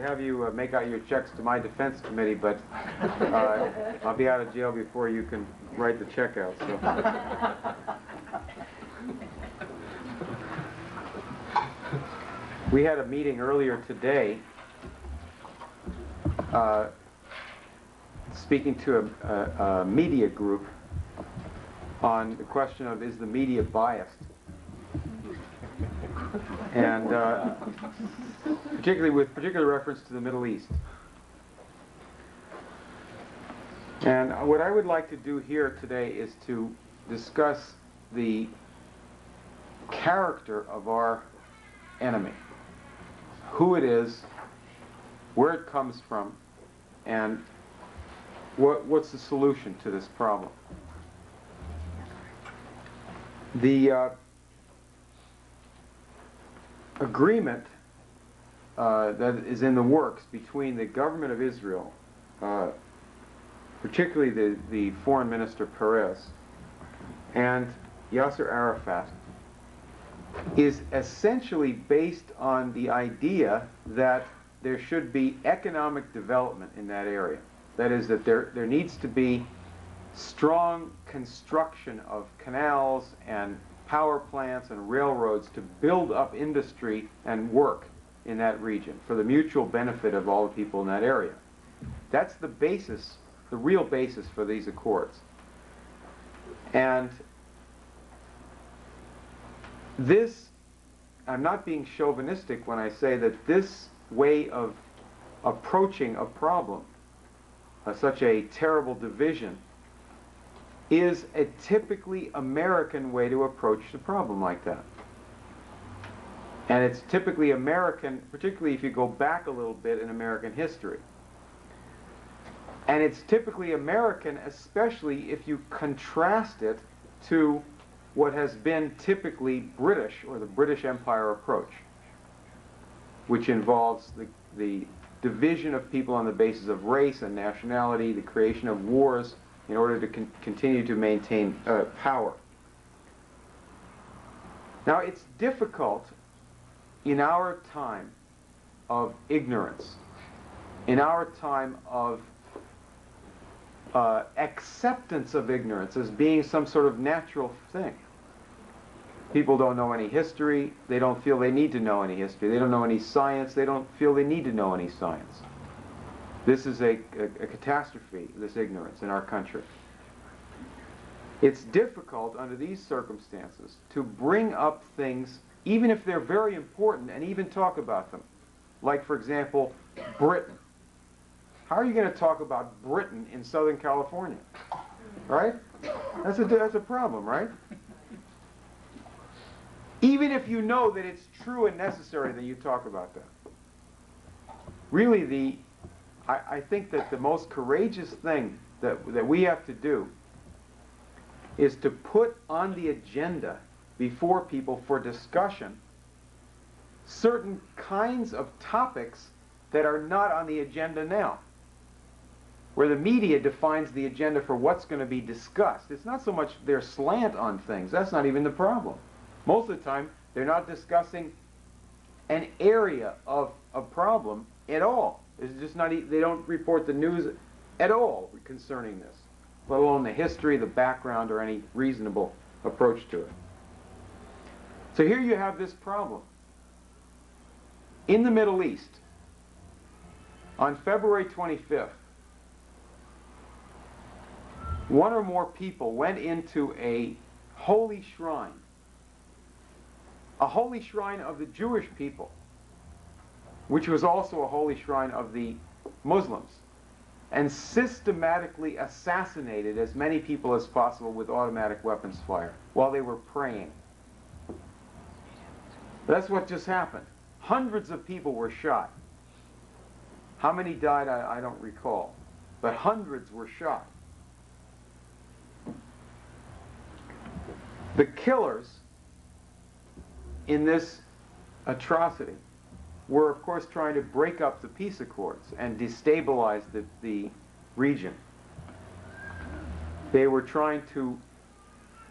to have you make out your checks to my defense committee, but I'll be out of jail before you can write the check out. So. We had a meeting earlier today speaking to a media group on the question of, is the media biased? And particularly with particular reference to the Middle East. And what I would like to do here today is to discuss the character of our enemy, who it is, where it comes from, and what's the solution to this problem. The agreement that is in the works between the government of Israel, particularly the foreign minister Peres, and Yasser Arafat, is essentially based on the idea that there should be economic development in that area. That is, that there needs to be strong construction of canals and power plants and railroads to build up industry and work in that region for the mutual benefit of all the people in that area. That's the basis, the real basis for these accords. And this, I'm not being chauvinistic when I say that this way of approaching a problem, such a terrible division, is a typically American way to approach the problem like that. And it's typically American, particularly if you go back a little bit in American history. And it's typically American, especially if you contrast it to what has been typically British, or the British Empire approach, which involves the division of people on the basis of race and nationality, the creation of wars in order to continue to maintain power. Now, it's difficult in our time of ignorance, in our time of acceptance of ignorance as being some sort of natural thing. People don't know any history, they don't feel they need to know any history, they don't know any science, they don't feel they need to know any science. This is a catastrophe, this ignorance in our country. It's difficult under these circumstances to bring up things, even if they're very important, and even talk about them. Like, for example, Britain. How are you going to talk about Britain in Southern California? Right? That's a problem, right? Even if you know that it's true and necessary that you talk about that. Really, I think that the most courageous thing that we have to do is to put on the agenda before people for discussion certain kinds of topics that are not on the agenda now, where the media defines the agenda for what's going to be discussed. It's not so much their slant on things. That's not even the problem. Most of the time, they're not discussing an area of a problem at all. It's just not, they don't report the news at all concerning this, let alone the history, the background, or any reasonable approach to it. So here you have this problem. In the Middle East, on February 25th, one or more people went into a holy shrine of the Jewish people, which was also a holy shrine of the Muslims, and systematically assassinated as many people as possible with automatic weapons fire while they were praying. That's what just happened. Hundreds of people were shot. How many died, I don't recall, but hundreds were shot. The killers in this atrocity were, of course, trying to break up the peace accords and destabilize the region. They were trying to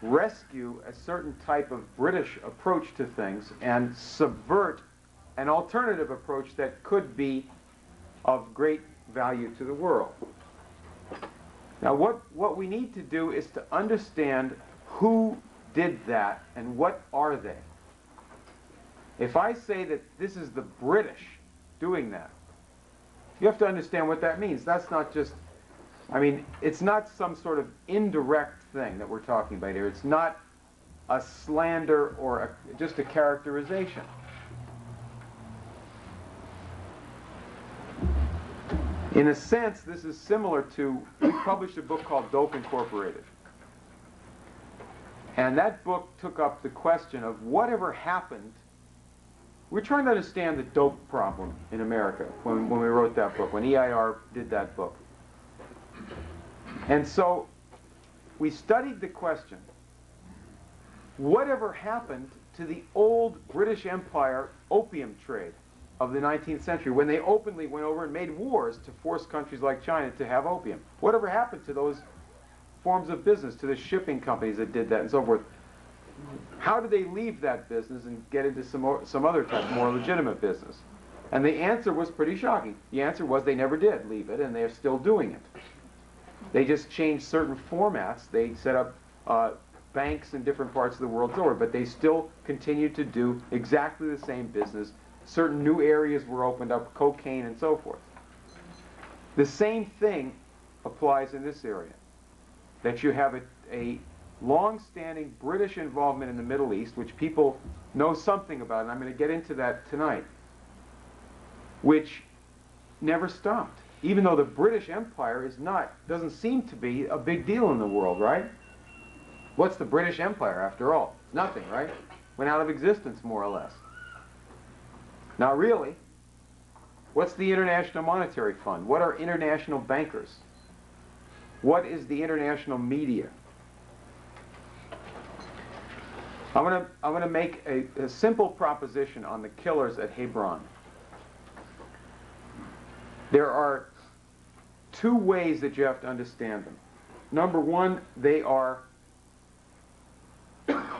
rescue a certain type of British approach to things and subvert an alternative approach that could be of great value to the world. Now what we need to do is to understand who did that and what are they. If I say that this is the British doing that, you have to understand what that means. That's not just, I mean, it's not some sort of indirect thing that we're talking about here. It's not a slander or just a characterization. In a sense, this is similar to, we published a book called Dope Incorporated. And that book took up the question of whatever happened. We're trying to understand the dope problem in America when we wrote that book, when EIR did that book. And so we studied the question, whatever happened to the old British Empire opium trade of the 19th century, when they openly went over and made wars to force countries like China to have opium? Whatever happened to those forms of business, to the shipping companies that did that and so forth? How did they leave that business and get into some other type, more legitimate business? And the answer was pretty shocking. The answer was they never did leave it, and they're still doing it. They just changed certain formats. They set up banks in different parts of the world, but they still continued to do exactly the same business. Certain new areas were opened up, cocaine and so forth. The same thing applies in this area, that you have a long-standing British involvement in the Middle East, which people know something about, and I'm going to get into that tonight, which never stopped. Even though the British Empire doesn't seem to be a big deal in the world, right? What's the British Empire after all? Nothing, right? Went out of existence, more or less. Now really, what's the International Monetary Fund? What are international bankers? What is the international media? I'm going to make a simple proposition on the killers at Hebron. There are two ways that you have to understand them. Number one, they are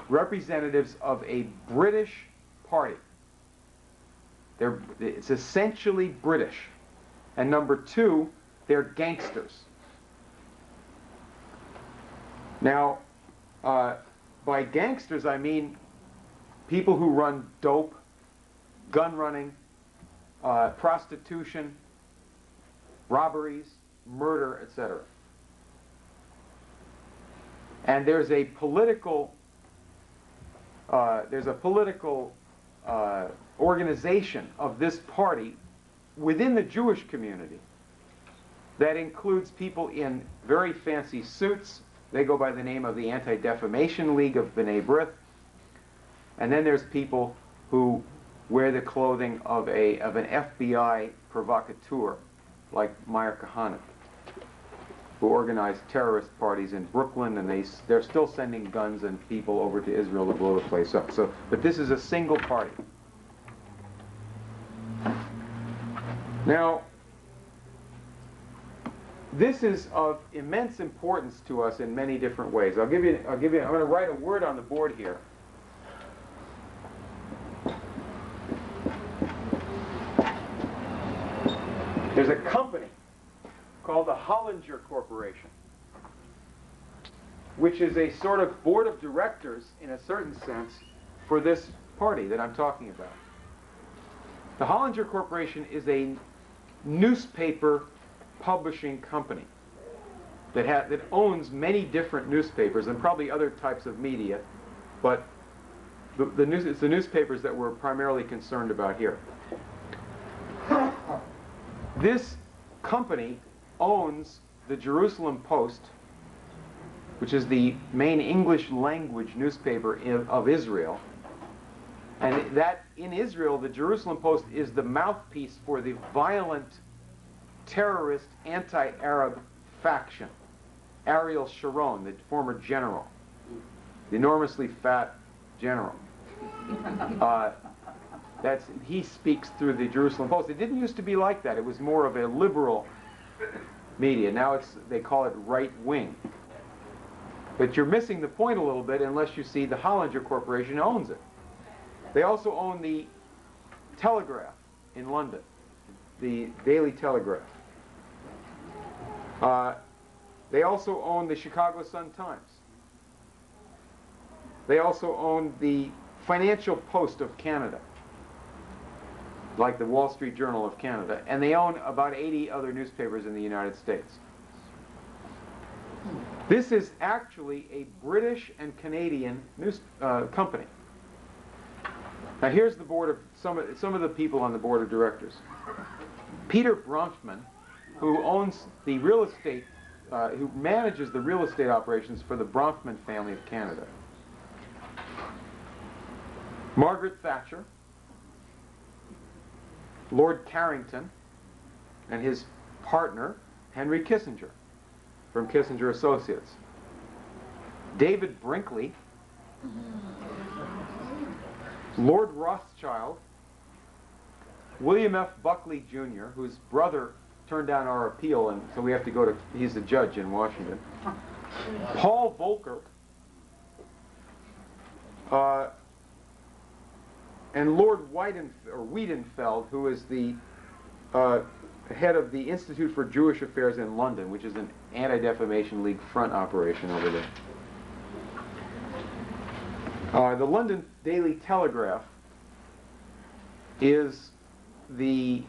representatives of a British party. It's essentially British. And number two, they're gangsters. Now, by gangsters, I mean people who run dope, gun running, prostitution, robberies, murder, etc. And there's a political organization of this party within the Jewish community that includes people in very fancy suits. They go by the name of the Anti-Defamation League of B'nai Brith. And then there's people who wear the clothing of an FBI provocateur, like Meir Kahane, who organized terrorist parties in Brooklyn, and they're still sending guns and people over to Israel to blow the place up. But this is a single party. Now, this is of immense importance to us in many different ways. I'm going to write a word on the board here. There's a company called the Hollinger Corporation, which is a sort of board of directors, in a certain sense, for this party that I'm talking about. The Hollinger Corporation is a newspaper publishing company that owns many different newspapers and probably other types of media, but it's the newspapers that we're primarily concerned about here. This company owns the Jerusalem Post, which is the main English language newspaper of Israel. And that in Israel, the Jerusalem Post is the mouthpiece for the violent, terrorist, anti-Arab faction. Ariel Sharon, the former general, the enormously fat general. He speaks through the Jerusalem Post. It didn't used to be like that. It was more of a liberal media. Now they call it right-wing. But you're missing the point a little bit unless you see the Hollinger Corporation owns it. They also own the Telegraph in London. the Daily Telegraph. They also own the Chicago Sun-Times. They also own the Financial Post of Canada, like the Wall Street Journal of Canada, and they own about 80 other newspapers in the United States. This is actually a British and Canadian company. Now here's the board of some of the people on the board of directors. Peter Bronfman, who owns the real estate, who manages the real estate operations for the Bronfman family of Canada. Margaret Thatcher, Lord Carrington, and his partner, Henry Kissinger, from Kissinger Associates. David Brinkley, Lord Rothschild, William F. Buckley Jr., whose brother turned down our appeal, and so we have to go to, he's a judge in Washington. Paul Volcker, and Lord Wiedenfeld, who is the head of the Institute for Jewish Affairs in London, which is an Anti-Defamation League front operation over there. The London Daily Telegraph is the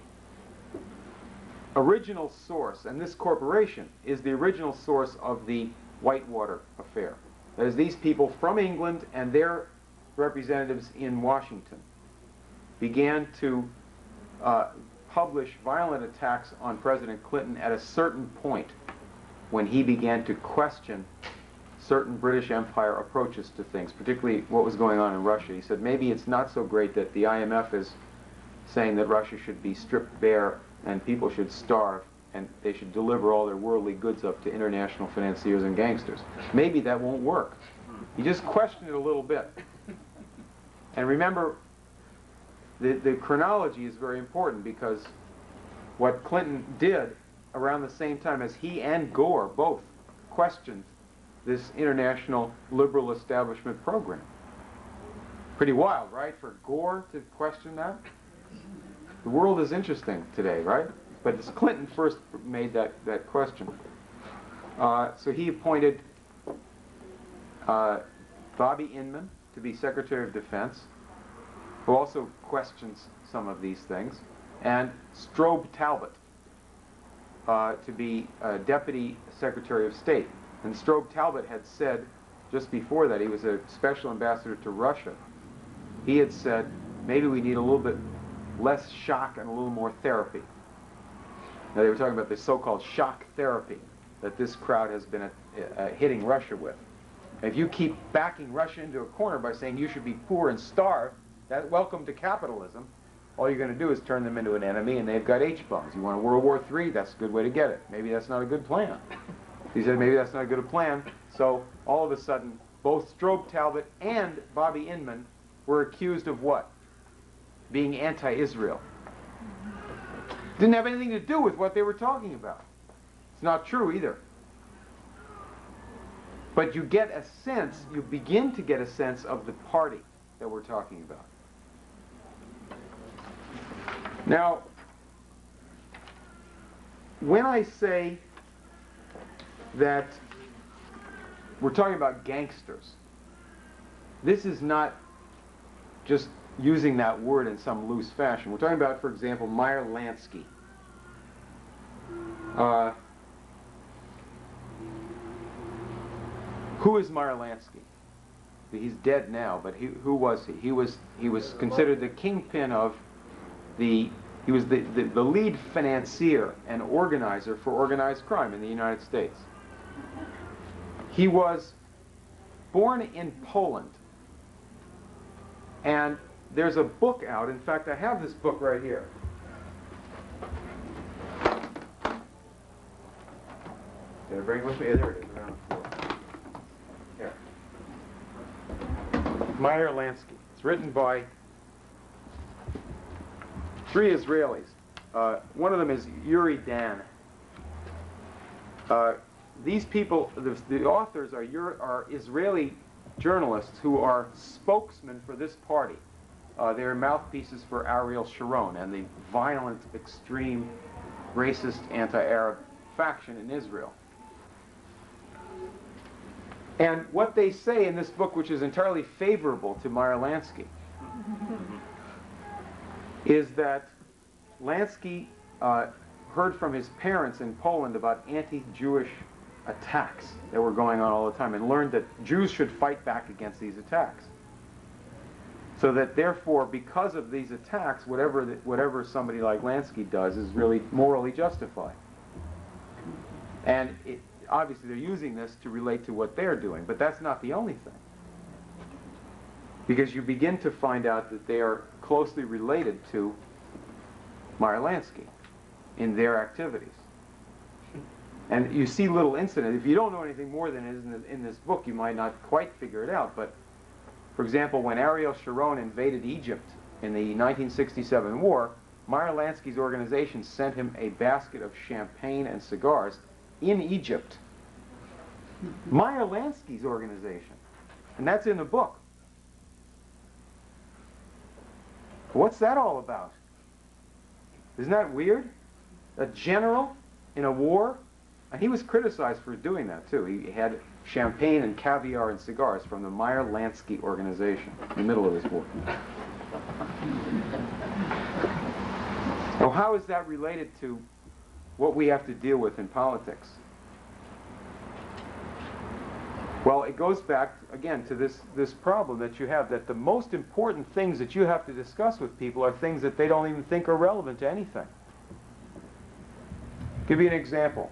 original source, and this corporation is the original source of the Whitewater affair. That is, these people from England and their representatives in Washington began to publish violent attacks on President Clinton at a certain point when he began to question certain British Empire approaches to things, particularly what was going on in Russia. He said maybe it's not so great that the IMF is saying that Russia should be stripped bare and people should starve and they should deliver all their worldly goods up to international financiers and gangsters. Maybe that won't work. He just questioned it a little bit. And remember, the chronology is very important, because what Clinton did around the same time as he and Gore both questioned this international liberal establishment program. Pretty wild, right, for Gore to question that? The world is interesting today, right? But it's Clinton first made that question. So he appointed Bobby Inman to be Secretary of Defense, who also questions some of these things, and Strobe Talbot to be Deputy Secretary of State. And Strobe Talbot had said, just before that, he was a special ambassador to Russia. He had said, maybe we need a little bit less shock and a little more therapy. Now, they were talking about the so-called shock therapy that this crowd has been hitting Russia with. And if you keep backing Russia into a corner by saying you should be poor and starve, that welcome to capitalism, all you're going to do is turn them into an enemy, and they've got H-bombs. You want a World War III? That's a good way to get it. Maybe that's not a good plan. He said maybe that's not a good plan. So all of a sudden, both Strobe Talbot and Bobby Inman were accused of what? Being anti-Israel. Didn't have anything to do with what they were talking about. It's not true either. But you get a sense, you begin to get a sense of the party that we're talking about. Now, when I say that we're talking about gangsters, this is not just using that word in some loose fashion. We're talking about, for example, Meyer Lansky. Who is Meyer Lansky? He's dead now, but who was he? He was considered the kingpin of he was the lead financier and organizer for organized crime in the United States. He was born in Poland, and there's a book out. In fact, I have this book right here. Did I bring it with me? There it is, around the floor. Here. Meyer Lansky. It's written by 3 Israelis. One of them is Yuri Dan. These people, the authors are Israeli journalists who are spokesmen for this party they're mouthpieces for Ariel Sharon and the violent, extreme, racist, anti-Arab faction in Israel. And what they say in this book, which is entirely favorable to Meyer Lansky, is that Lansky heard from his parents in Poland about anti-Jewish attacks that were going on all the time and learned that Jews should fight back against these attacks. So that therefore, because of these attacks, whatever somebody like Lansky does is really morally justified. And obviously they're using this to relate to what they're doing, but that's not the only thing. Because you begin to find out that they are closely related to Meyer Lansky in their activities. And you see little incidents. If you don't know anything more than is in this book, you might not quite figure it out. But, for example, when Ariel Sharon invaded Egypt in the 1967 war, Meyer Lansky's organization sent him a basket of champagne and cigars in Egypt. Meyer Lansky's organization. And that's in the book. What's that all about? Isn't that weird? A general in a war? And he was criticized for doing that, too. He had champagne and caviar and cigars from the Meyer Lansky organization in the middle of his war. Now, how is that related to what we have to deal with in politics? Well, it goes back, again, to this problem that you have, that the most important things that you have to discuss with people are things that they don't even think are relevant to anything. Give you an example.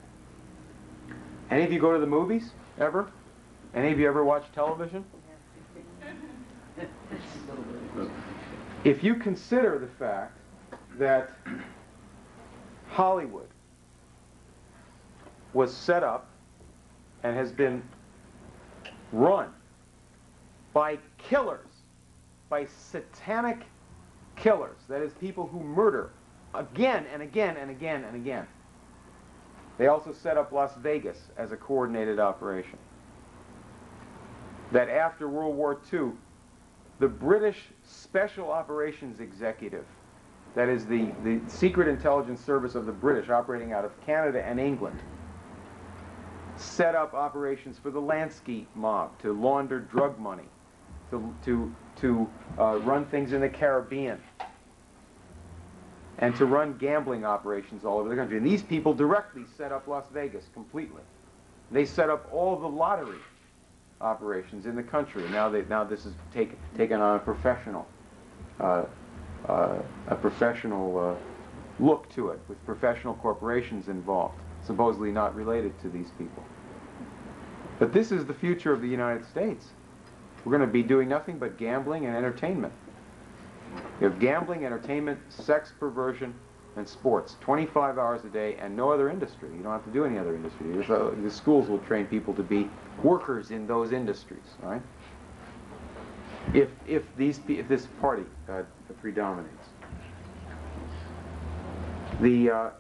Any of you go to the movies, ever? Any of you ever watch television? If you consider the fact that Hollywood was set up and has been run by killers, by satanic killers, that is, people who murder again and again and again and again. They also set up Las Vegas as a coordinated operation. That after World War II, the British Special Operations Executive, that is the secret intelligence service of the British operating out of Canada and England, set up operations for the Lansky mob to launder drug money, to run things in the Caribbean, and to run gambling operations all over the country. And these people directly set up Las Vegas completely. They set up all the lottery operations in the country. Now this is taken on a professional look to it, with professional corporations involved, supposedly not related to these people. But this is the future of the United States. We're going to be doing nothing but gambling and entertainment. You have gambling, entertainment, sex, perversion, and sports, 25 hours a day, and no other industry. You don't have to do any other industry. The schools will train people to be workers in those industries, right? If this party predominates. The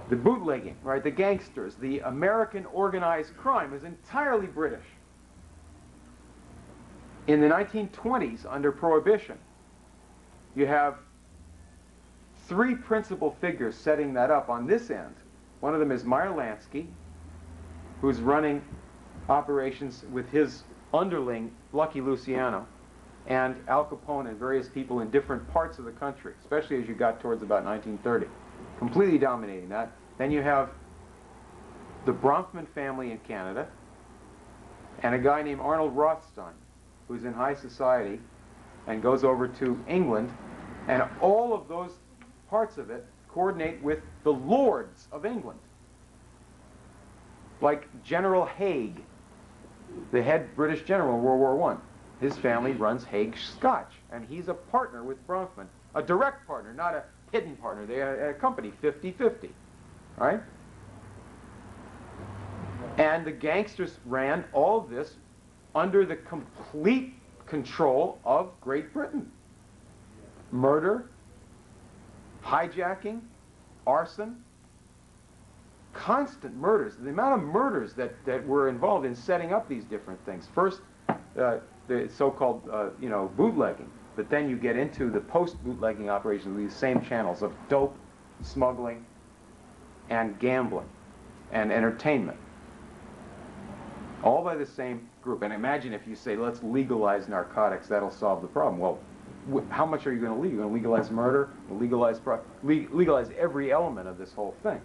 bootlegging, right? The gangsters, the American organized crime is entirely British. In the 1920s, under Prohibition, you have three principal figures setting that up on this end. One of them is Meyer Lansky, who's running operations with his underling, Lucky Luciano, and Al Capone and various people in different parts of the country, especially as you got towards about 1930, completely dominating that. Then you have the Bronfman family in Canada, and a guy named Arnold Rothstein, who's in high society and goes over to England, and all of those parts of it coordinate with the lords of England. Like General Haig, the head British general in World War I. His family runs Haig Scotch, and he's a partner with Bronfman. A direct partner, not a hidden partner. They're a company, 50-50, right? And the gangsters ran all of this under the complete control of Great Britain. Murder, hijacking, arson, constant murders. The amount of murders that were involved in setting up these different things. First, the so-called, bootlegging. But then you get into the post-bootlegging operations of these same channels of dope, smuggling, and gambling, and entertainment. All by the same group. And imagine if you say, let's legalize narcotics, that'll solve the problem. Well, how much are you going to legalize? You're going to legalize murder, legalize every element of this whole thing.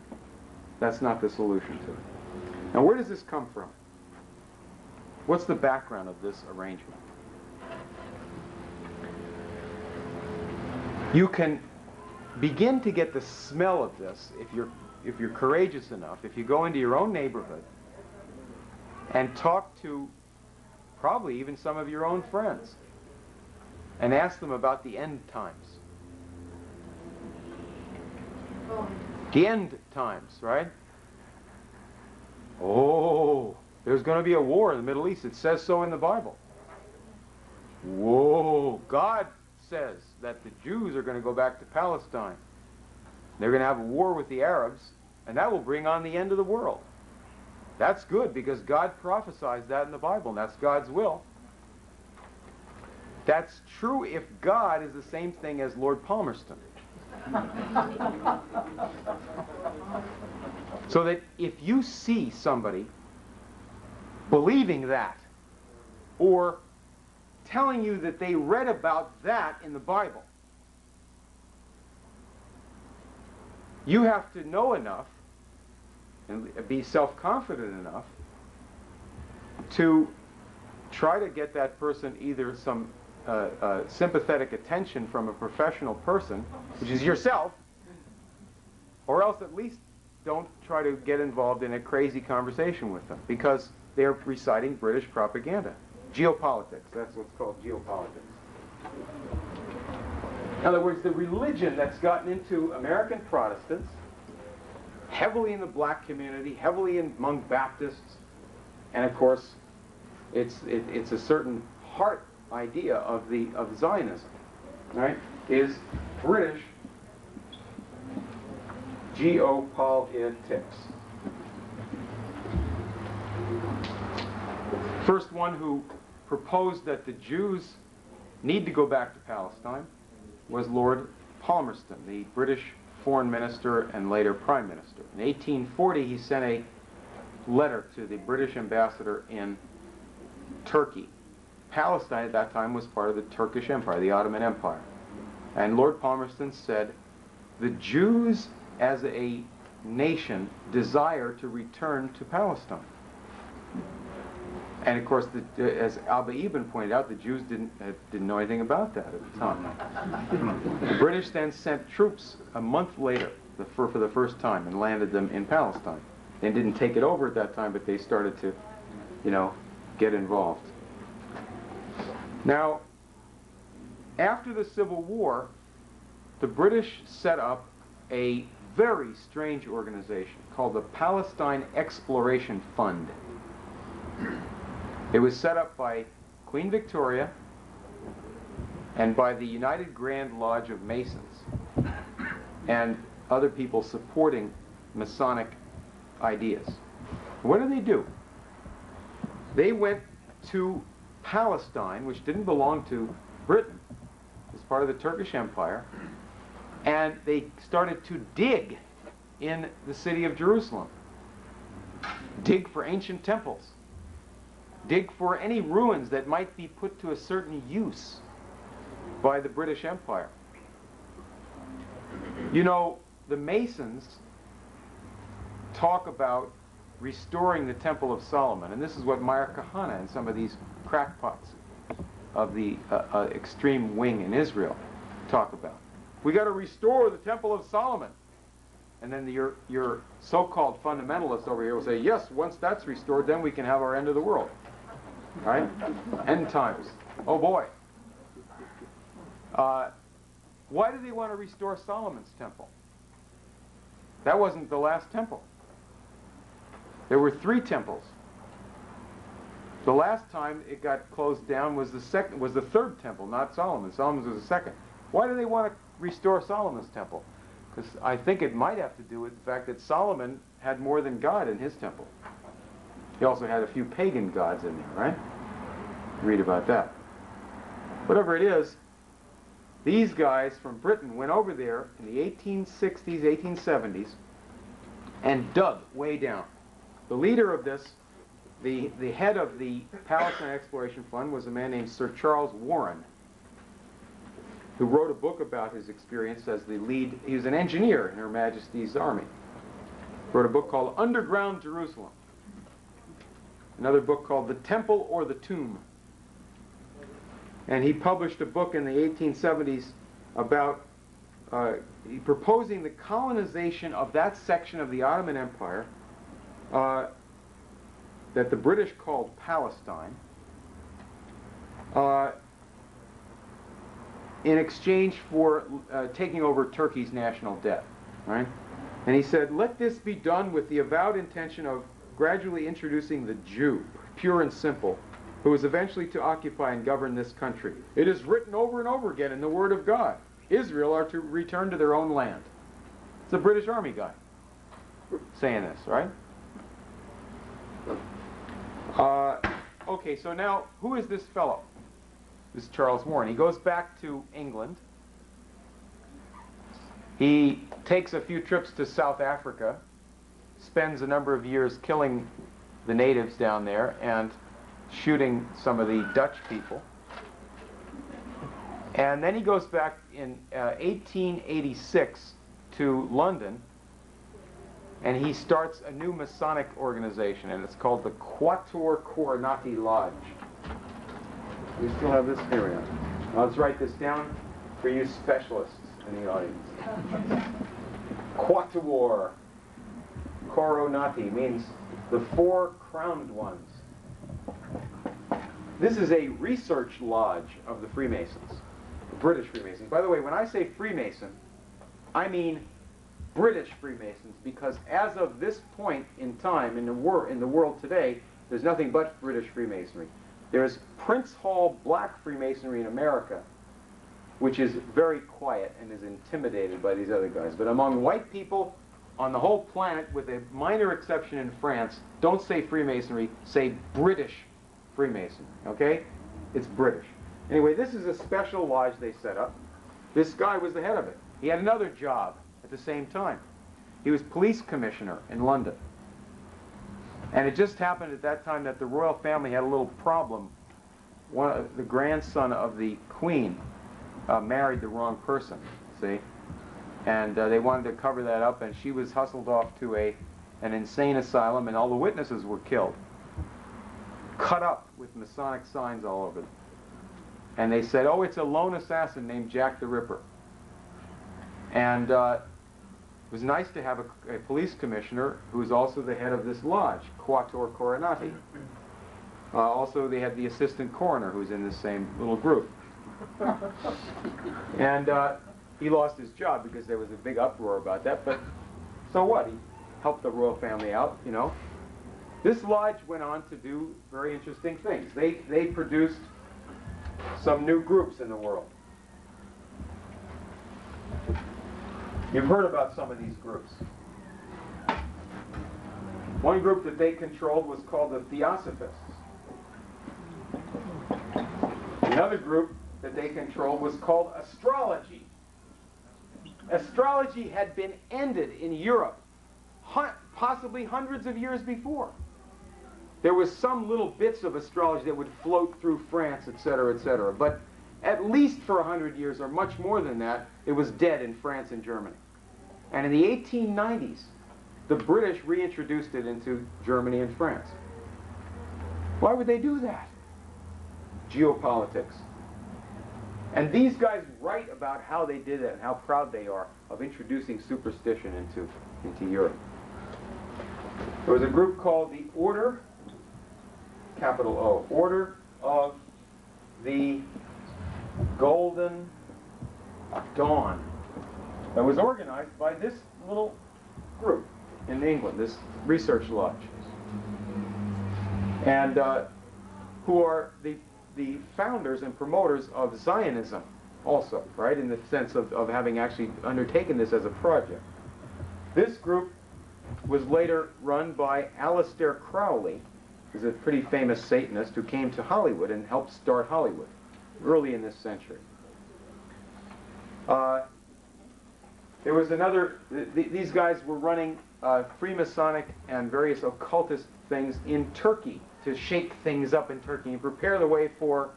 That's not the solution to it. Now, where does this come from? What's the background of this arrangement? You can begin to get the smell of this if you're courageous enough, if you go into your own neighborhood and talk to probably even some of your own friends and ask them about the end times. The end times, right? Oh, there's going to be a war in the Middle East. It says so in the Bible. Whoa, God says that the Jews are going to go back to Palestine. They're going to have a war with the Arabs, and that will bring on the end of the world. That's good, because God prophesies that in the Bible, and that's God's will. That's true if God is the same thing as Lord Palmerston. So that if you see somebody believing that, or telling you that they read about that in the Bible, you have to know enough and be self-confident enough to try to get that person either some sympathetic attention from a professional person, which is yourself, or else at least don't try to get involved in a crazy conversation with them, because they're reciting British propaganda. Geopolitics, that's what's called geopolitics. In other words, the religion that's gotten into American Protestants, heavily in the black community, heavily among Baptists, and of course, it's a certain heart idea of Zionism, right? Is British geopolitics. First one who proposed that the Jews need to go back to Palestine was Lord Palmerston, the British foreign minister and later prime minister. In 1840, he sent a letter to the British ambassador in Turkey. Palestine at that time was part of the Turkish Empire, the Ottoman Empire. And Lord Palmerston said, the Jews as a nation desire to return to Palestine. And of course, as Abba Ibn pointed out, the Jews didn't know anything about that at the time. The British then sent troops a month later for the first time and landed them in Palestine. They didn't take it over at that time, but they started to, get involved. Now, after the Civil War, the British set up a very strange organization called the Palestine Exploration Fund. It was set up by Queen Victoria and by the United Grand Lodge of Masons and other people supporting Masonic ideas. What do? They went to Palestine, which didn't belong to Britain, it was part of the Turkish Empire, and they started to dig in the city of Jerusalem. Dig for ancient temples. Dig for any ruins that might be put to a certain use by the British Empire. The Masons talk about restoring the Temple of Solomon, and this is what Meir Kahane and some of these crackpots of the extreme wing in Israel talk about. We got to restore the Temple of Solomon. And then your so-called fundamentalists over here will say, yes, once that's restored, then we can have our end of the world. Right? End times. Oh boy. Why do they want to restore Solomon's temple? That wasn't the last temple. There were 3 temples. The last time it got closed down was the 3rd temple, not Solomon's. Solomon's was the 2nd. Why do they want to restore Solomon's temple? Because I think it might have to do with the fact that Solomon had more than God in his temple. He also had a few pagan gods in there, right? Read about that. Whatever it is, these guys from Britain went over there in the 1860s, 1870s, and dug way down. The leader of this, the head of the Palestine Exploration Fund, was a man named Sir Charles Warren, who wrote a book about his experience as the lead. He was an engineer in Her Majesty's Army. Wrote a book called Underground Jerusalem. Another book called The Temple or the Tomb. And he published a book in the 1870s about proposing the colonization of that section of the Ottoman Empire that the British called Palestine, in exchange for taking over Turkey's national debt, right? And he said, let this be done with the avowed intention of gradually introducing the Jew, pure and simple, who is eventually to occupy and govern this country. It is written over and over again in the Word of God. Israel are to return to their own land. It's a British Army guy saying this, right? Okay, so now, who is this fellow? This is Charles Warren. He goes back to England. He takes a few trips to South Africa, spends a number of years killing the natives down there and shooting some of the Dutch people. And then he goes back in 1886 to London, and he starts a new Masonic organization, and it's called the Quatuor Coronati Lodge. We still have this here. Now let's write this down for you specialists in the audience. Quatuor Coronati means the four crowned ones. This is a research lodge of the Freemasons, the British Freemasons. By the way, when I say Freemason, I mean British Freemasons, because as of this point in time in the world today, there's nothing but British Freemasonry. There's Prince Hall Black Freemasonry in America, which is very quiet and is intimidated by these other guys. But among white people on the whole planet, with a minor exception in France, don't say Freemasonry, say British Freemasonry, okay? It's British. Anyway, this is a special lodge they set up. This guy was the head of it. He had another job at the same time. He was police commissioner in London. And it just happened at that time that the royal family had a little problem. The grandson of the Queen married the wrong person, see? And they wanted to cover that up, and she was hustled off to an insane asylum, and all the witnesses were killed. Cut up with Masonic signs all over them. And they said, oh, it's a lone assassin named Jack the Ripper. And it was nice to have a police commissioner who was also the head of this lodge, Quatuor Coronati. Also, they had the assistant coroner who's in this same little group. And he lost his job because there was a big uproar about that, but so what? He helped the royal family out, you know. This lodge went on to do very interesting things. They produced some new groups in the world. You've heard about some of these groups. One group that they controlled was called the Theosophists. Another group that they controlled was called Astrology. Astrology had been ended in Europe possibly hundreds of years before. There was some little bits of astrology that would float through France, etc., etc. But at least for 100 years, or much more than that, it was dead in France and Germany. And in the 1890s, the British reintroduced it into Germany and France. Why would they do that? Geopolitics. And these guys write about how they did it and how proud they are of introducing superstition into Europe. There was a group called the Order, capital O, Order of the Golden Dawn, that was organized by this little group in England, this research lodge, and who are the founders and promoters of Zionism also, right, in the sense of having actually undertaken this as a project. This group was later run by Aleister Crowley, is a pretty famous Satanist who came to Hollywood and helped start Hollywood early in this century. There was another, these guys were running Freemasonic and various occultist things in Turkey to shake things up in Turkey and prepare the way for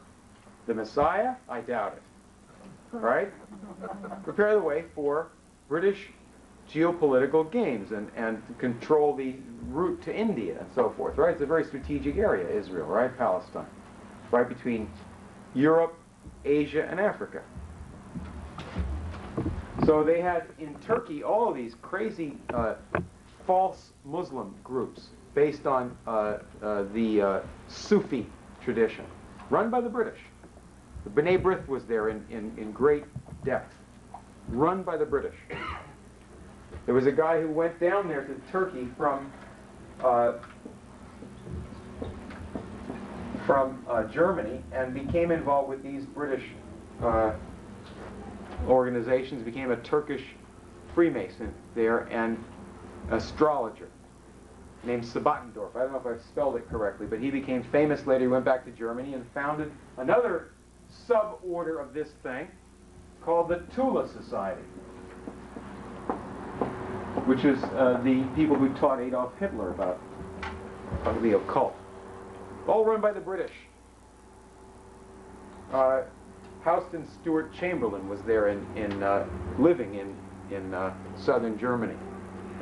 the Messiah? I doubt it. Right? Prepare the way for British geopolitical games and control the route to India and so forth, right? It's a very strategic area, Israel, right? Palestine. Right between Europe, Asia, and Africa. So they had in Turkey all of these crazy false Muslim groups based on the Sufi tradition, run by the British. The B'nai Brith was there in great depth, run by the British. There was a guy who went down there to Turkey from Germany and became involved with these British organizations, became a Turkish Freemason there and astrologer named Sabattendorf. I don't know if I've spelled it correctly, but he became famous later. He went back to Germany and founded another sub-order of this thing called the Thule Society, which is the people who taught Adolf Hitler about the occult. All run by the British. Houston Stewart Chamberlain was there living in southern Germany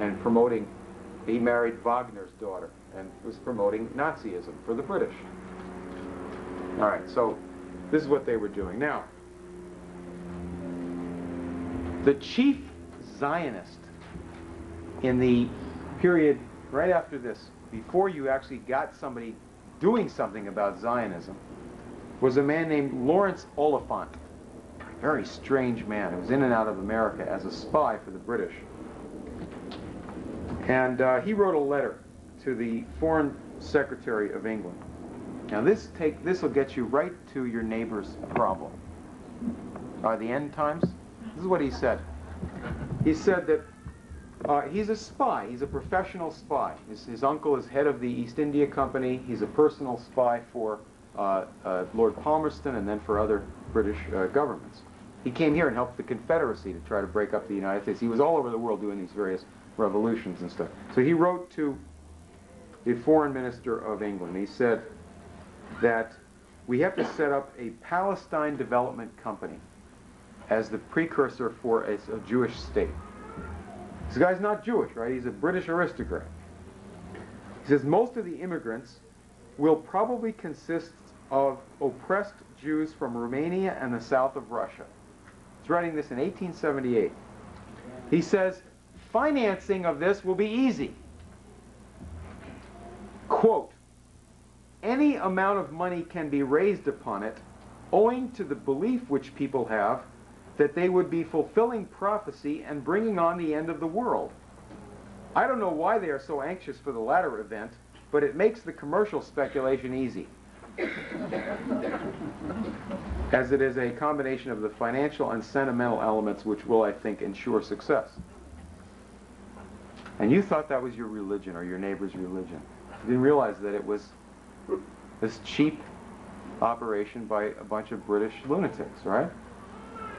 and promoting, he married Wagner's daughter and was promoting Nazism for the British. All right, so this is what they were doing. Now, the chief Zionist in the period right after this, before you actually got somebody doing something about Zionism, was a man named Lawrence Oliphant. A very strange man who was in and out of America as a spy for the British. And he wrote a letter to the Foreign Secretary of England. Now this will get you right to your neighbor's problem. The end times? This is what he said. He said that he's a spy. He's a professional spy. His uncle is head of the East India Company. He's a personal spy for Lord Palmerston and then for other British governments. He came here and helped the Confederacy to try to break up the United States. He was all over the world doing these various revolutions and stuff. So he wrote to the Foreign Minister of England. He said that we have to set up a Palestine Development Company as the precursor for a Jewish state. This guy's not Jewish, right? He's a British aristocrat. He says most of the immigrants will probably consist of oppressed Jews from Romania and the south of Russia. He's writing this in 1878. He says, financing of this will be easy. Quote, any amount of money can be raised upon it owing to the belief which people have that they would be fulfilling prophecy and bringing on the end of the world. I don't know why they are so anxious for the latter event, but it makes the commercial speculation easy, as it is a combination of the financial and sentimental elements which will, I think, ensure success. And you thought that was your religion or your neighbor's religion. You didn't realize that it was this cheap operation by a bunch of British lunatics, right?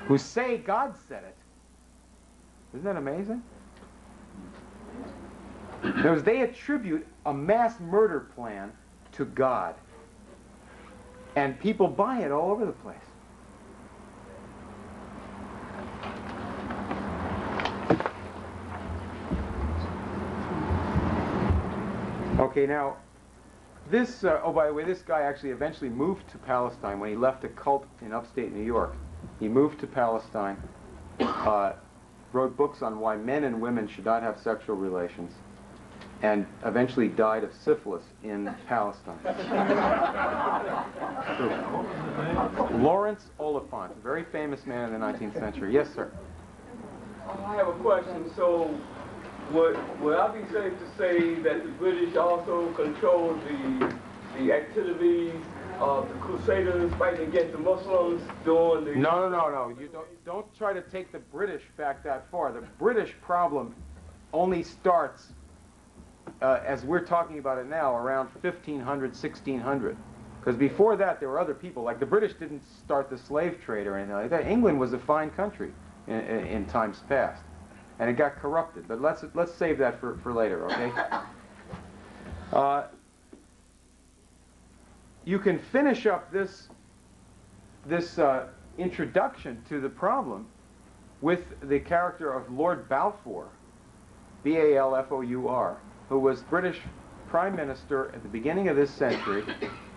Who say God said it. Isn't that amazing? In other words, they attribute a mass murder plan to God. And people buy it all over the place. Okay, now, this, oh, by the way, this guy actually eventually moved to Palestine when he left a cult in upstate New York. He moved to Palestine, wrote books on why men and women should not have sexual relations, and eventually died of syphilis in Palestine. Lawrence Oliphant, a very famous man in the 19th century. Yes, sir. I have a question. So, would I be safe to say that the British also controlled the activities of the Crusaders fighting against the Muslims during the... No. You don't try to take the British back that far. The British problem only starts as we're talking about it now, around 1500, 1600. Because before that, there were other people. Like the British didn't start the slave trade or anything like that. England was a fine country in times past, and it got corrupted. But let's save that for later, okay? You can finish up this introduction to the problem with the character of Lord Balfour, B-A-L-F-O-U-R, who was British Prime Minister at the beginning of this century,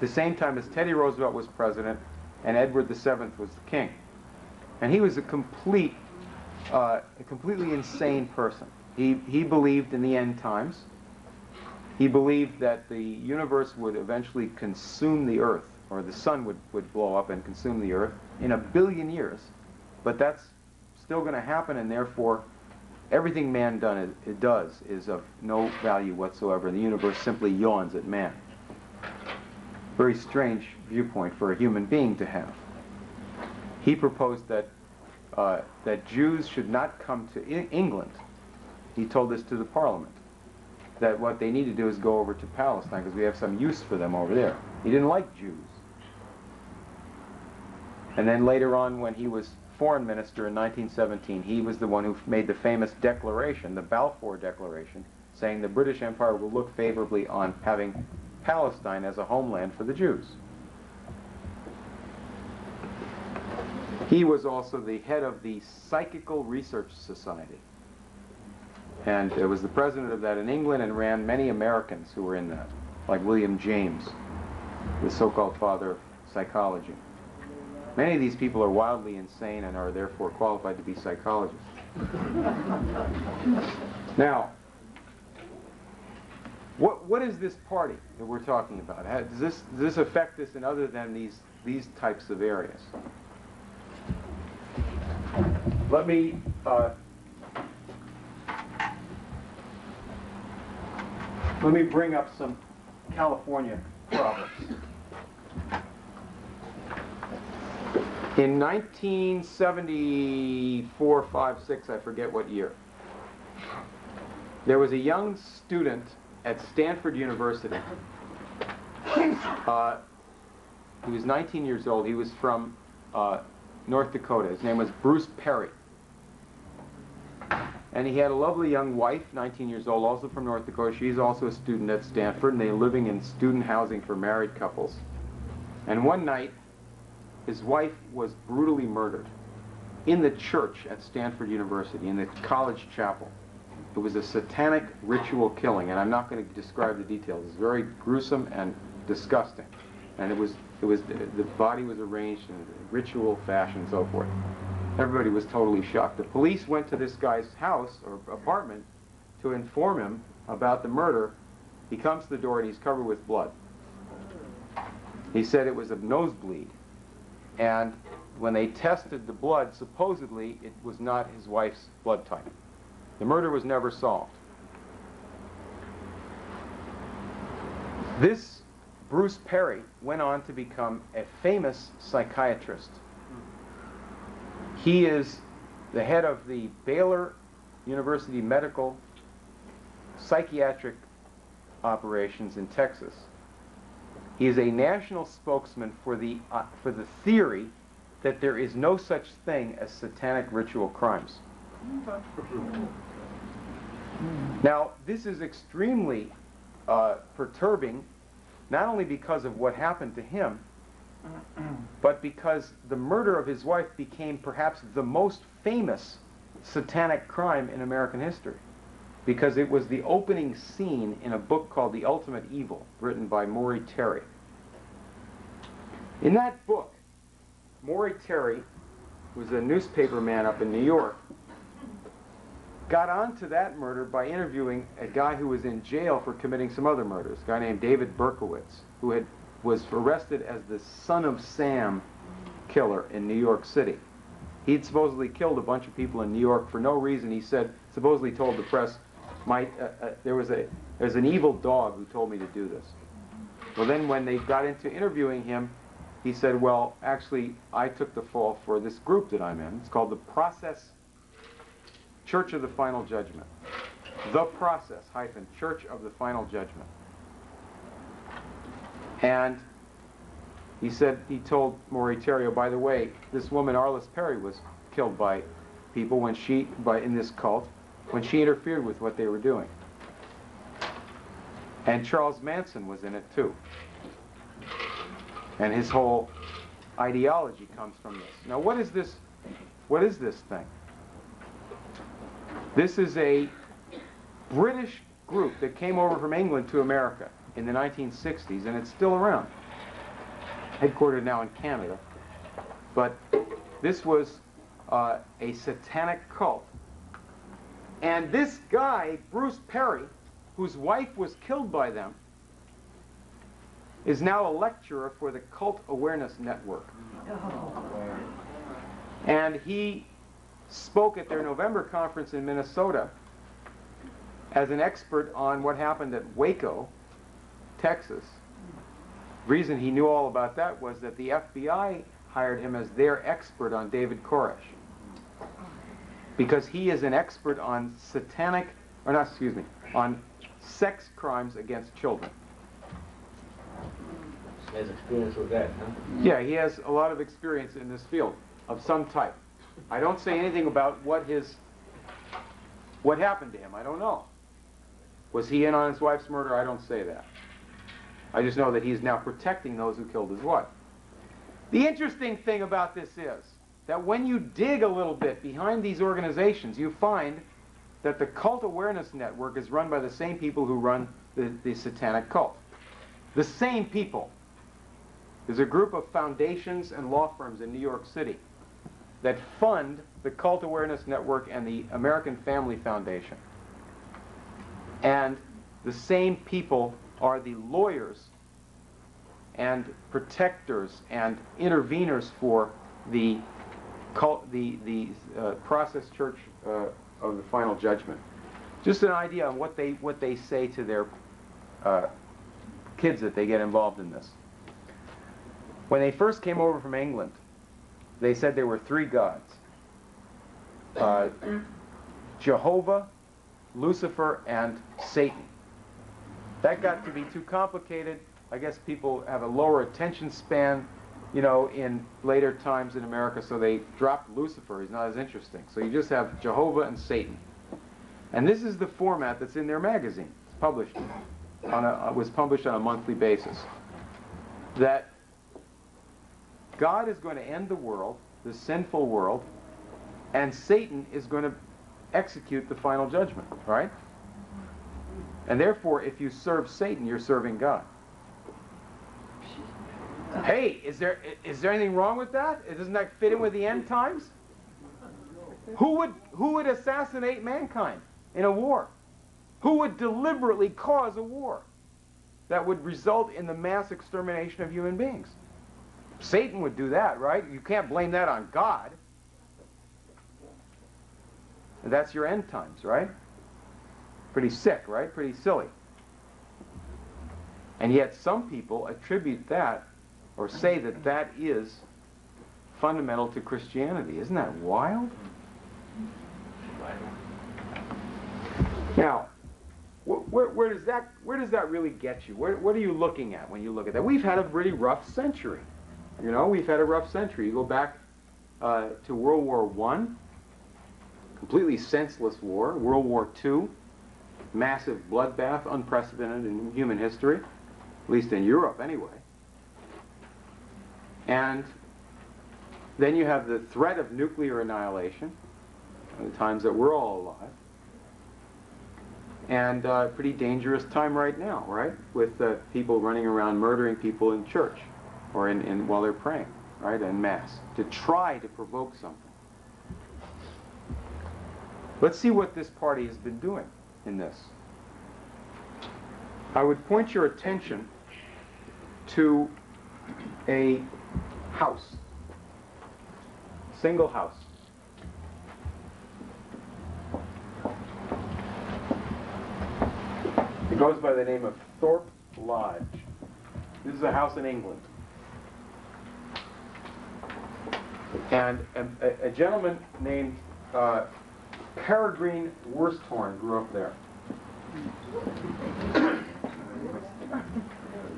the same time as Teddy Roosevelt was president and Edward VII was the king. And he was a completely insane person. He believed in the end times. He believed that the universe would eventually consume the earth, or the sun would blow up and consume the earth in 1 billion years. But that's still going to happen, and therefore everything man does is of no value whatsoever. The universe simply yawns at man. Very strange viewpoint for a human being to have. He proposed that Jews should not come to England. He told this to the Parliament, that what they need to do is go over to Palestine because we have some use for them over there. He didn't like Jews. And then later on, when he was foreign minister in 1917, he was the one who made the famous declaration, the Balfour Declaration, saying the British Empire will look favorably on having Palestine as a homeland for the Jews. He was also the head of the Psychical Research Society. And was the president of that in England and ran many Americans who were in that, like William James, the so-called father of psychology. Many of these people are wildly insane and are therefore qualified to be psychologists. Now, what is this party that we're talking about? Does this affect us in other than these types of areas? Let me bring up some California problems. In 1974, 5, 6, I forget what year, there was a young student at Stanford University. He was 19 years old. He was from North Dakota. His name was Bruce Perry. And he had a lovely young wife, 19 years old, also from North Dakota. She's also a student at Stanford, and they're living in student housing for married couples. And one night, his wife was brutally murdered in the church at Stanford University, in the college chapel. It was a satanic ritual killing, and I'm not going to describe the details. It's very gruesome and disgusting. And the body was arranged in a ritual fashion and so forth. Everybody was totally shocked. The police went to this guy's house or apartment to inform him about the murder. He comes to the door and he's covered with blood. He said it was a nosebleed. And when they tested the blood, supposedly it was not his wife's blood type. The murder was never solved. This Bruce Perry went on to become a famous psychiatrist. He is the head of the Baylor University Medical Psychiatric Operations in Texas. He is a national spokesman for the theory that there is no such thing as satanic ritual crimes. Now, this is extremely perturbing, not only because of what happened to him, but because the murder of his wife became perhaps the most famous satanic crime in American history, because it was the opening scene in a book called The Ultimate Evil, written by Maury Terry. In that book, Maury Terry, who was a newspaper man up in New York, got onto that murder by interviewing a guy who was in jail for committing some other murders, a guy named David Berkowitz, who was arrested as the Son of Sam killer in New York City. He'd supposedly killed a bunch of people in New York for no reason. He supposedly told the press, there's an evil dog who told me to do this. Well, then when they got into interviewing him, he said, well, actually, I took the fall for this group that I'm in. It's called the Process Church of the Final Judgment. The Process - Church of the Final Judgment. And he said, he told Moritario, by the way, this woman Arliss Perry was killed by people when in this cult when she interfered with what they were doing. And Charles Manson was in it too. And his whole ideology comes from this. Now, what is this? What is this thing? This is a British group that came over from England to America in the 1960s, and it's still around. Headquartered now in Canada. But this was a satanic cult. And this guy, Bruce Perry, whose wife was killed by them, is now a lecturer for the Cult Awareness Network. And he spoke at their November conference in Minnesota as an expert on what happened at Waco, Texas. The reason he knew all about that was that the FBI hired him as their expert on David Koresh, because he is an expert on on sex crimes against children. He has experience with that, huh? Yeah, he has a lot of experience in this field of some type. I don't say anything about what happened to him. I don't know. Was he in on his wife's murder? I don't say that. I just know that he's now protecting those who killed his wife. The interesting thing about this is that when you dig a little bit behind these organizations, you find that the Cult Awareness Network is run by the same people who run the satanic cult. The same people. There's a group of foundations and law firms in New York City that fund the Cult Awareness Network and the American Family Foundation. And the same people are the lawyers and protectors and interveners for the Process Church of the Final Judgment. Just an idea on what they say to their kids that they get involved in this. When they first came over from England, they said there were three gods: Jehovah, Lucifer, and Satan. That got to be too complicated. I guess people have a lower attention span, you know, in later times in America, so they dropped Lucifer. He's not as interesting. So you just have Jehovah and Satan. And this is the format that's in their magazine. It's published was published on a monthly basis. That God is going to end the world, the sinful world, and Satan is going to execute the final judgment, right? And therefore, if you serve Satan, you're serving God. Hey, is there anything wrong with that? Doesn't that fit in with the end times? Who would assassinate mankind in a war? Who would deliberately cause a war that would result in the mass extermination of human beings? Satan would do that, right? You can't blame that on God. And that's your end times, right? Pretty sick, right? Pretty silly. And yet some people attribute that or say that that is fundamental to Christianity. Isn't that wild? Now, where does that really get you? What are you looking at when you look at that? We've had a really rough century. You know, we've had a rough century. You go back to World War I, completely senseless war. World War II, massive bloodbath, unprecedented in human history, at least in Europe anyway. And then you have the threat of nuclear annihilation, the times that we're all alive. And a pretty dangerous time right now, right? With people running around murdering people in church or while they're praying, right, en masse, to try to provoke something. Let's see what this party has been doing in this. I would point your attention to a house, single house. It goes by the name of Thorpe Lodge. This is a house in England. And a gentleman named Peregrine Worsthorne grew up there.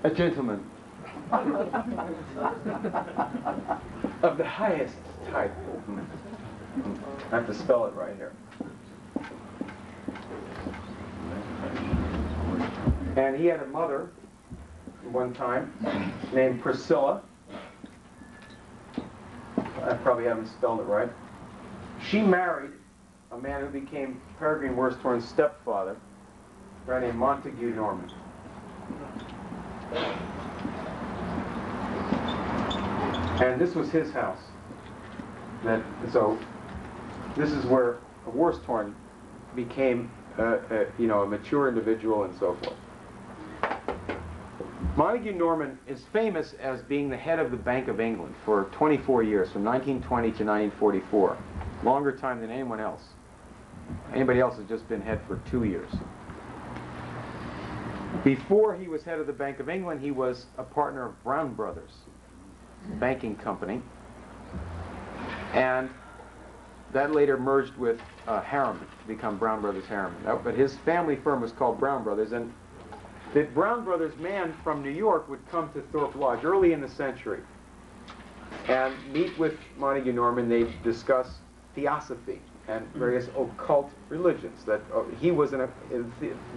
A gentleman of the highest type. I have to spell it right here. And he had a mother one time named Priscilla. I probably haven't spelled it right. She married a man who became Peregrine Worsthorne's stepfather, a guy named Montague Norman. And this was his house. So this is where Worsthorne became a mature individual and so forth. Montague Norman is famous as being the head of the Bank of England for 24 years, from 1920 to 1944. Longer time than anyone else. Anybody else has just been head for 2 years. Before he was head of the Bank of England, he was a partner of Brown Brothers, a banking company. And that later merged with Harriman to become Brown Brothers Harriman. But his family firm was called Brown Brothers, and the Brown Brothers man from New York would come to Thorpe Lodge early in the century and meet with Montague Norman. They'd discuss Theosophy and various occult religions. That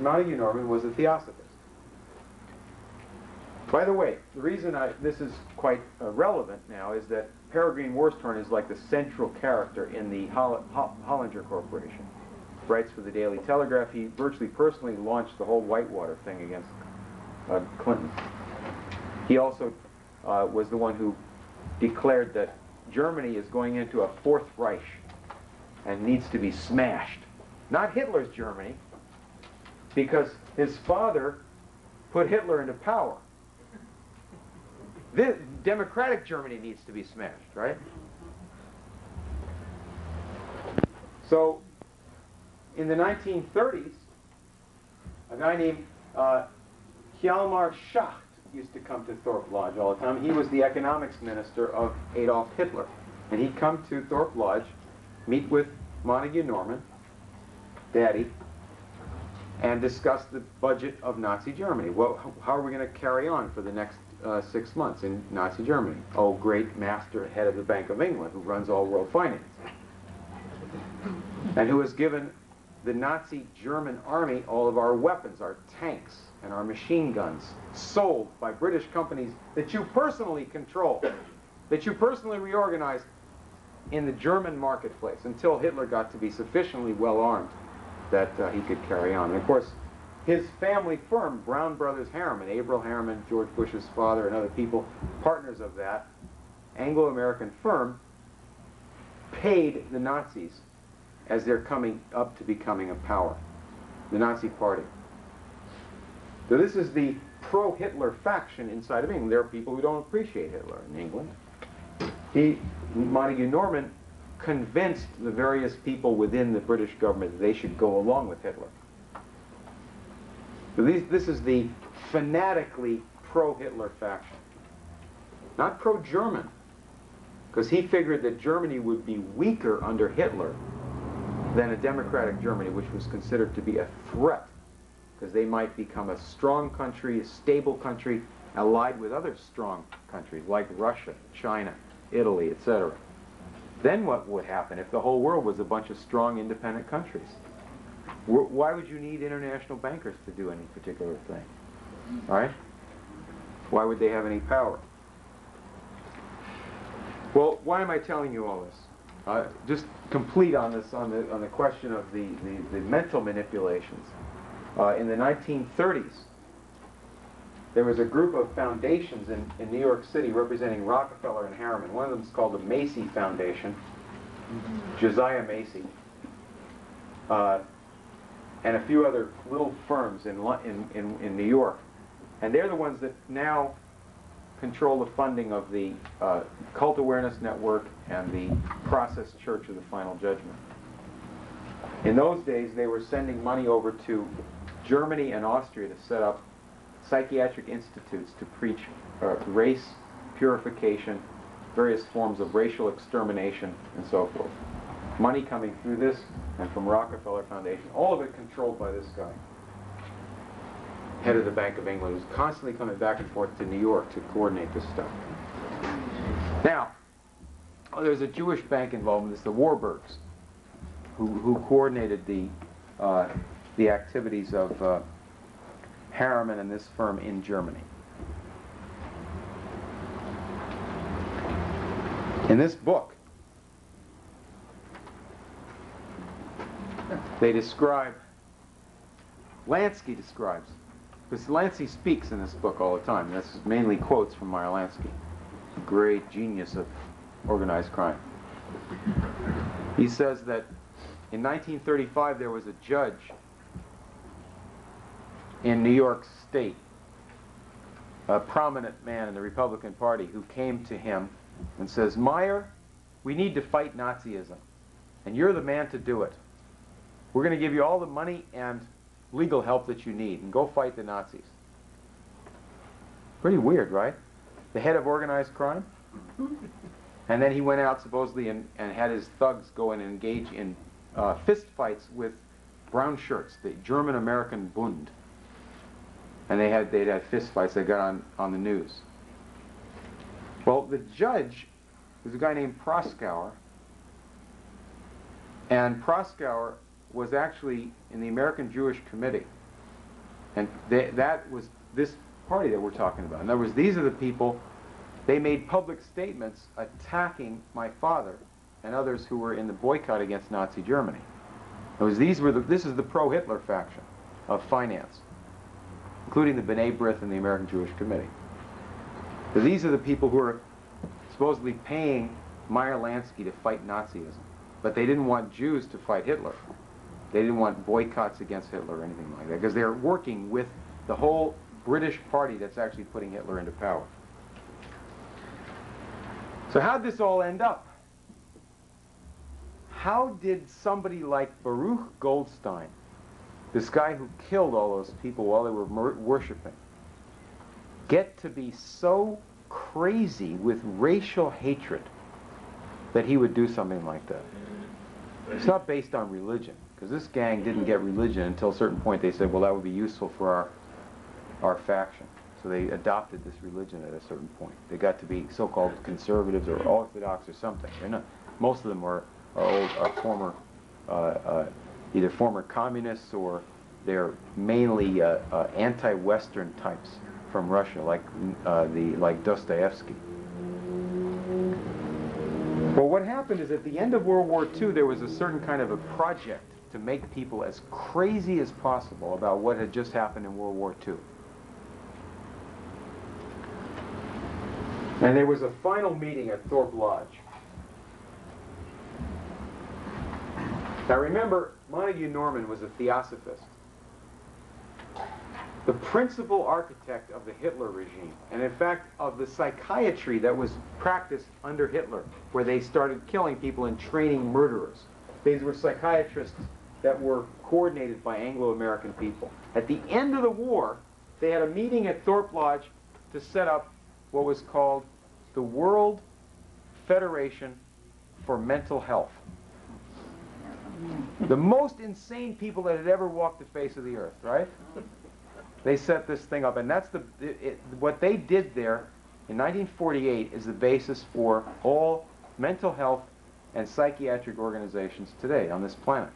Montague Norman was a Theosophist. By the way, the reason this is quite relevant now is that Peregrine Worsthorne is like the central character in the Hollinger Corporation. Writes for the Daily Telegraph. He virtually personally launched the whole Whitewater thing against Clinton. He also was the one who declared that Germany is going into a Fourth Reich and needs to be smashed. Not Hitler's Germany, because his father put Hitler into power. The democratic Germany needs to be smashed, right? So, in the 1930s, a guy named Hjalmar Schacht used to come to Thorpe Lodge all the time. He was the economics minister of Adolf Hitler. And he'd come to Thorpe Lodge, meet with Montague Norman, Daddy, and discuss the budget of Nazi Germany. Well, how are we going to carry on for the next 6 months in Nazi Germany? Oh, great master, head of the Bank of England, who runs all world finance, and who has given the Nazi German army all of our weapons, our tanks, and our machine guns, sold by British companies that you personally control, that you personally reorganized in the German marketplace until Hitler got to be sufficiently well armed that he could carry on. And of course, his family firm, Brown Brothers Harriman, Averell Harriman, George Bush's father, and other people, partners of that Anglo-American firm, paid the Nazis as they're coming up to becoming a power, the Nazi Party. So this is the pro-Hitler faction inside of England. There are people who don't appreciate Hitler in England. Montague Norman convinced the various people within the British government that they should go along with Hitler. So this is the fanatically pro-Hitler faction. Not pro-German, because he figured that Germany would be weaker under Hitler than a democratic Germany, which was considered to be a threat, because they might become a strong country, a stable country, allied with other strong countries like Russia, China, Italy, etc. Then what would happen if the whole world was a bunch of strong, independent countries? Why would you need international bankers to do any particular thing? All right? Why would they have any power? Well, why am I telling you all this? Just complete on this, on the question of the mental manipulations. In the 1930s, there was a group of foundations in New York City representing Rockefeller and Harriman. One of them is called the Macy Foundation, Josiah Macy, and a few other little firms in New York. And they're the ones that now control the funding of the Cult Awareness Network and the Process Church of the Final Judgment. In those days, they were sending money over to Germany and Austria to set up psychiatric institutes to preach race purification, various forms of racial extermination, and so forth. Money coming through this and from Rockefeller Foundation, all of it controlled by this guy. head of the Bank of England, was constantly coming back and forth to New York to coordinate this stuff. Now, there's a Jewish bank involved in this, the Warburgs, who coordinated the activities of Harriman and this firm in Germany. In this book, they describe, Lansky describes, because Lansky speaks in this book all the time. This is mainly quotes from Meyer Lansky, a great genius of organized crime. He says that in 1935 there was a judge in New York State, a prominent man in the Republican Party, who came to him and says, Meyer, we need to fight Nazism, and you're the man to do it. We're going to give you all the money and legal help that you need, and go fight the Nazis. Pretty weird, right? The head of organized crime? And then he went out supposedly and had his thugs go and engage in fist fights with brown shirts, the German-American Bund. And they'd had fist fights. They got on the news. Well, the judge was a guy named Proskauer, and Proskauer was actually in the American Jewish Committee, and that was this party that we're talking about. In other words, these are the people. They made public statements attacking my father and others who were in the boycott against Nazi Germany. This is the pro-Hitler faction of finance, including the B'nai Brith and the American Jewish Committee. So these are the people who are supposedly paying Meyer Lansky to fight Nazism. But they didn't want Jews to fight Hitler. They didn't want boycotts against Hitler or anything like that, because they're working with the whole British party that's actually putting Hitler into power. So how'd this all end up? How did somebody like Baruch Goldstein, this guy who killed all those people while they were worshiping, get to be so crazy with racial hatred that he would do something like that? It's not based on religion, because this gang didn't get religion until a certain point. They said, well, that would be useful for our faction. So they adopted this religion at a certain point. They got to be so-called conservatives or orthodox or something. They're not. Most of them are former, either former communists, or they're mainly anti-Western types from Russia, like Dostoevsky. Well, what happened is at the end of World War II, there was a certain kind of a project to make people as crazy as possible about what had just happened in World War II. And there was a final meeting at Thorpe Lodge. Now remember, Montague Norman was a theosophist, the principal architect of the Hitler regime, and in fact of the psychiatry that was practiced under Hitler, where they started killing people and training murderers. These were psychiatrists that were coordinated by Anglo-American people. At the end of the war, they had a meeting at Thorpe Lodge to set up what was called the World Federation for Mental Health. The most insane people that had ever walked the face of the earth, right? They set this thing up, and that's what they did there in 1948 is the basis for all mental health and psychiatric organizations today on this planet.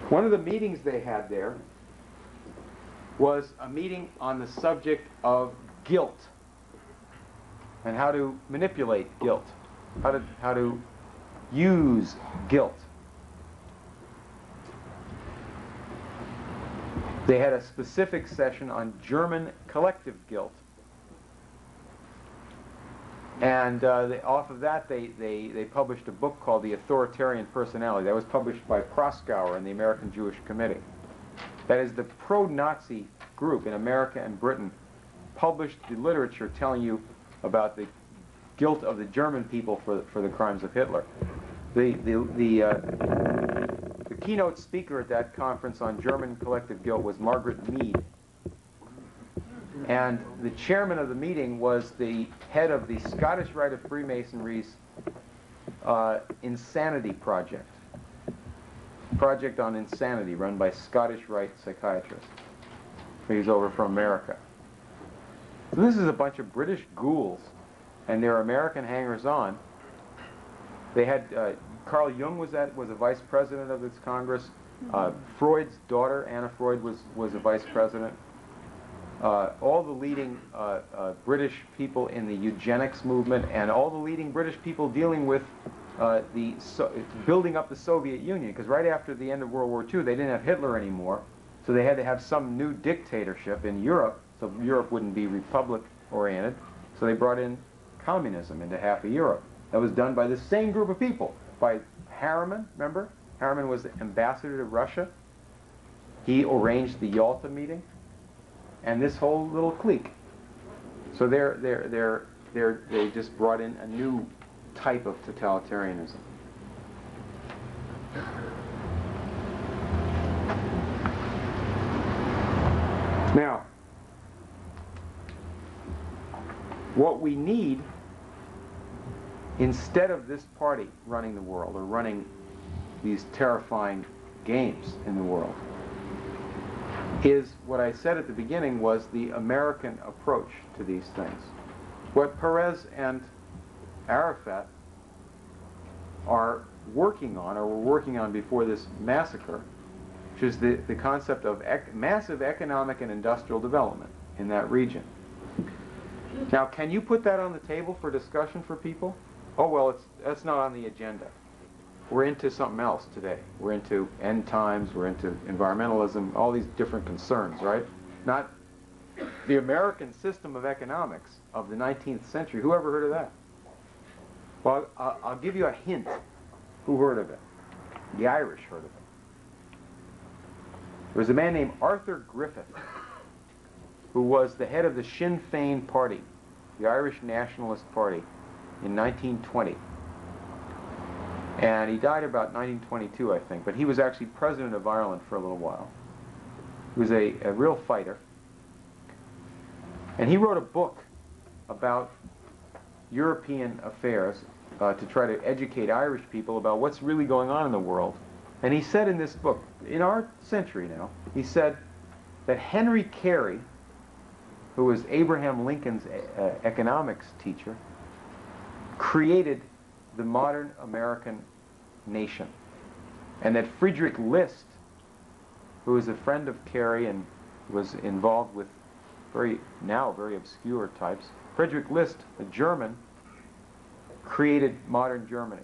One of the meetings they had there was a meeting on the subject of guilt and how to manipulate guilt, how to use guilt. They had a specific session on German collective guilt. And off of that, they published a book called The Authoritarian Personality. That was published by Proskauer and the American Jewish Committee. That is, the pro-Nazi group in America and Britain published the literature telling you about the guilt of the German people for the crimes of Hitler. The keynote speaker at that conference on German collective guilt was Margaret Mead. And the chairman of the meeting was the head of the Scottish Rite of Freemasonry's Insanity Project on insanity run by Scottish Rite psychiatrists. He's over from America. So this is a bunch of British ghouls, and they're American hangers-on. They had Carl Jung was a vice president of this Congress. Freud's daughter, Anna Freud, was a vice president. All the leading British people in the eugenics movement, and all the leading British people dealing with building up the Soviet Union, because right after the end of World War II, they didn't have Hitler anymore, so they had to have some new dictatorship in Europe, so Europe wouldn't be republic-oriented, so they brought in communism into half of Europe. That was done by the same group of people, by Harriman, remember? Harriman was the ambassador to Russia. He arranged the Yalta meeting, and this whole little clique. So they just brought in a new type of totalitarianism. Now, what we need, instead of this party running the world or running these terrifying games in the world, is what I said at the beginning was the American approach to these things. What Perez and Arafat are working on, or were working on before this massacre, which is the concept of massive economic and industrial development in that region. Now, can you put that on the table for discussion for people? Oh, well, that's not on the agenda. We're into something else today. We're into end times, we're into environmentalism, all these different concerns, right? Not the American system of economics of the 19th century. Who ever heard of that? Well, I'll give you a hint. Who heard of it? The Irish heard of it. There was a man named Arthur Griffith, who was the head of the Sinn Féin party, the Irish Nationalist Party, in 1920. And he died about 1922, I think, but he was actually president of Ireland for a little while. He was a real fighter. And he wrote a book about European affairs to try to educate Irish people about what's really going on in the world. And he said in this book, in our century now, he said that Henry Carey, who was Abraham Lincoln's economics teacher, created the modern American nation. And that Friedrich List, who was a friend of Carey and was involved with very obscure types, Friedrich List, a German, created modern Germany.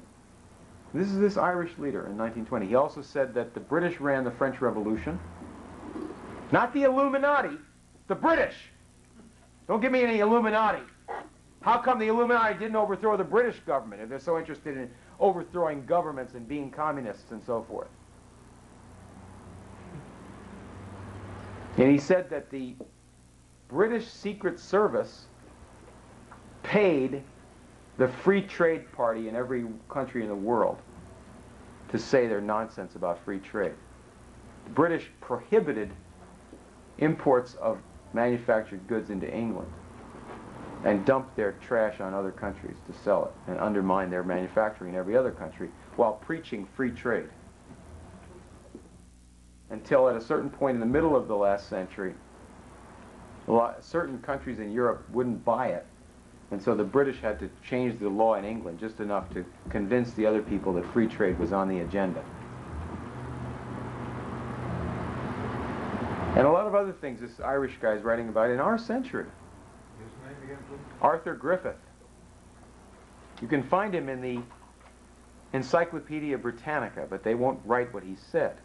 This is this Irish leader in 1920. He also said that the British ran the French Revolution. Not the Illuminati, the British. Don't give me any Illuminati. How come the Illuminati didn't overthrow the British government if they're so interested in overthrowing governments and being communists and so forth? And he said that the British Secret Service paid the Free Trade Party in every country in the world to say their nonsense about free trade. The British prohibited imports of manufactured goods into England and dumped their trash on other countries to sell it and undermine their manufacturing in every other country while preaching free trade. Until at a certain point in the middle of the last century, certain countries in Europe wouldn't buy it. And so the British had to change the law in England just enough to convince the other people that free trade was on the agenda. And a lot of other things this Irish guy's writing about in our century. His name again, please? Arthur Griffith. You can find him in the Encyclopedia Britannica, but they won't write what he said.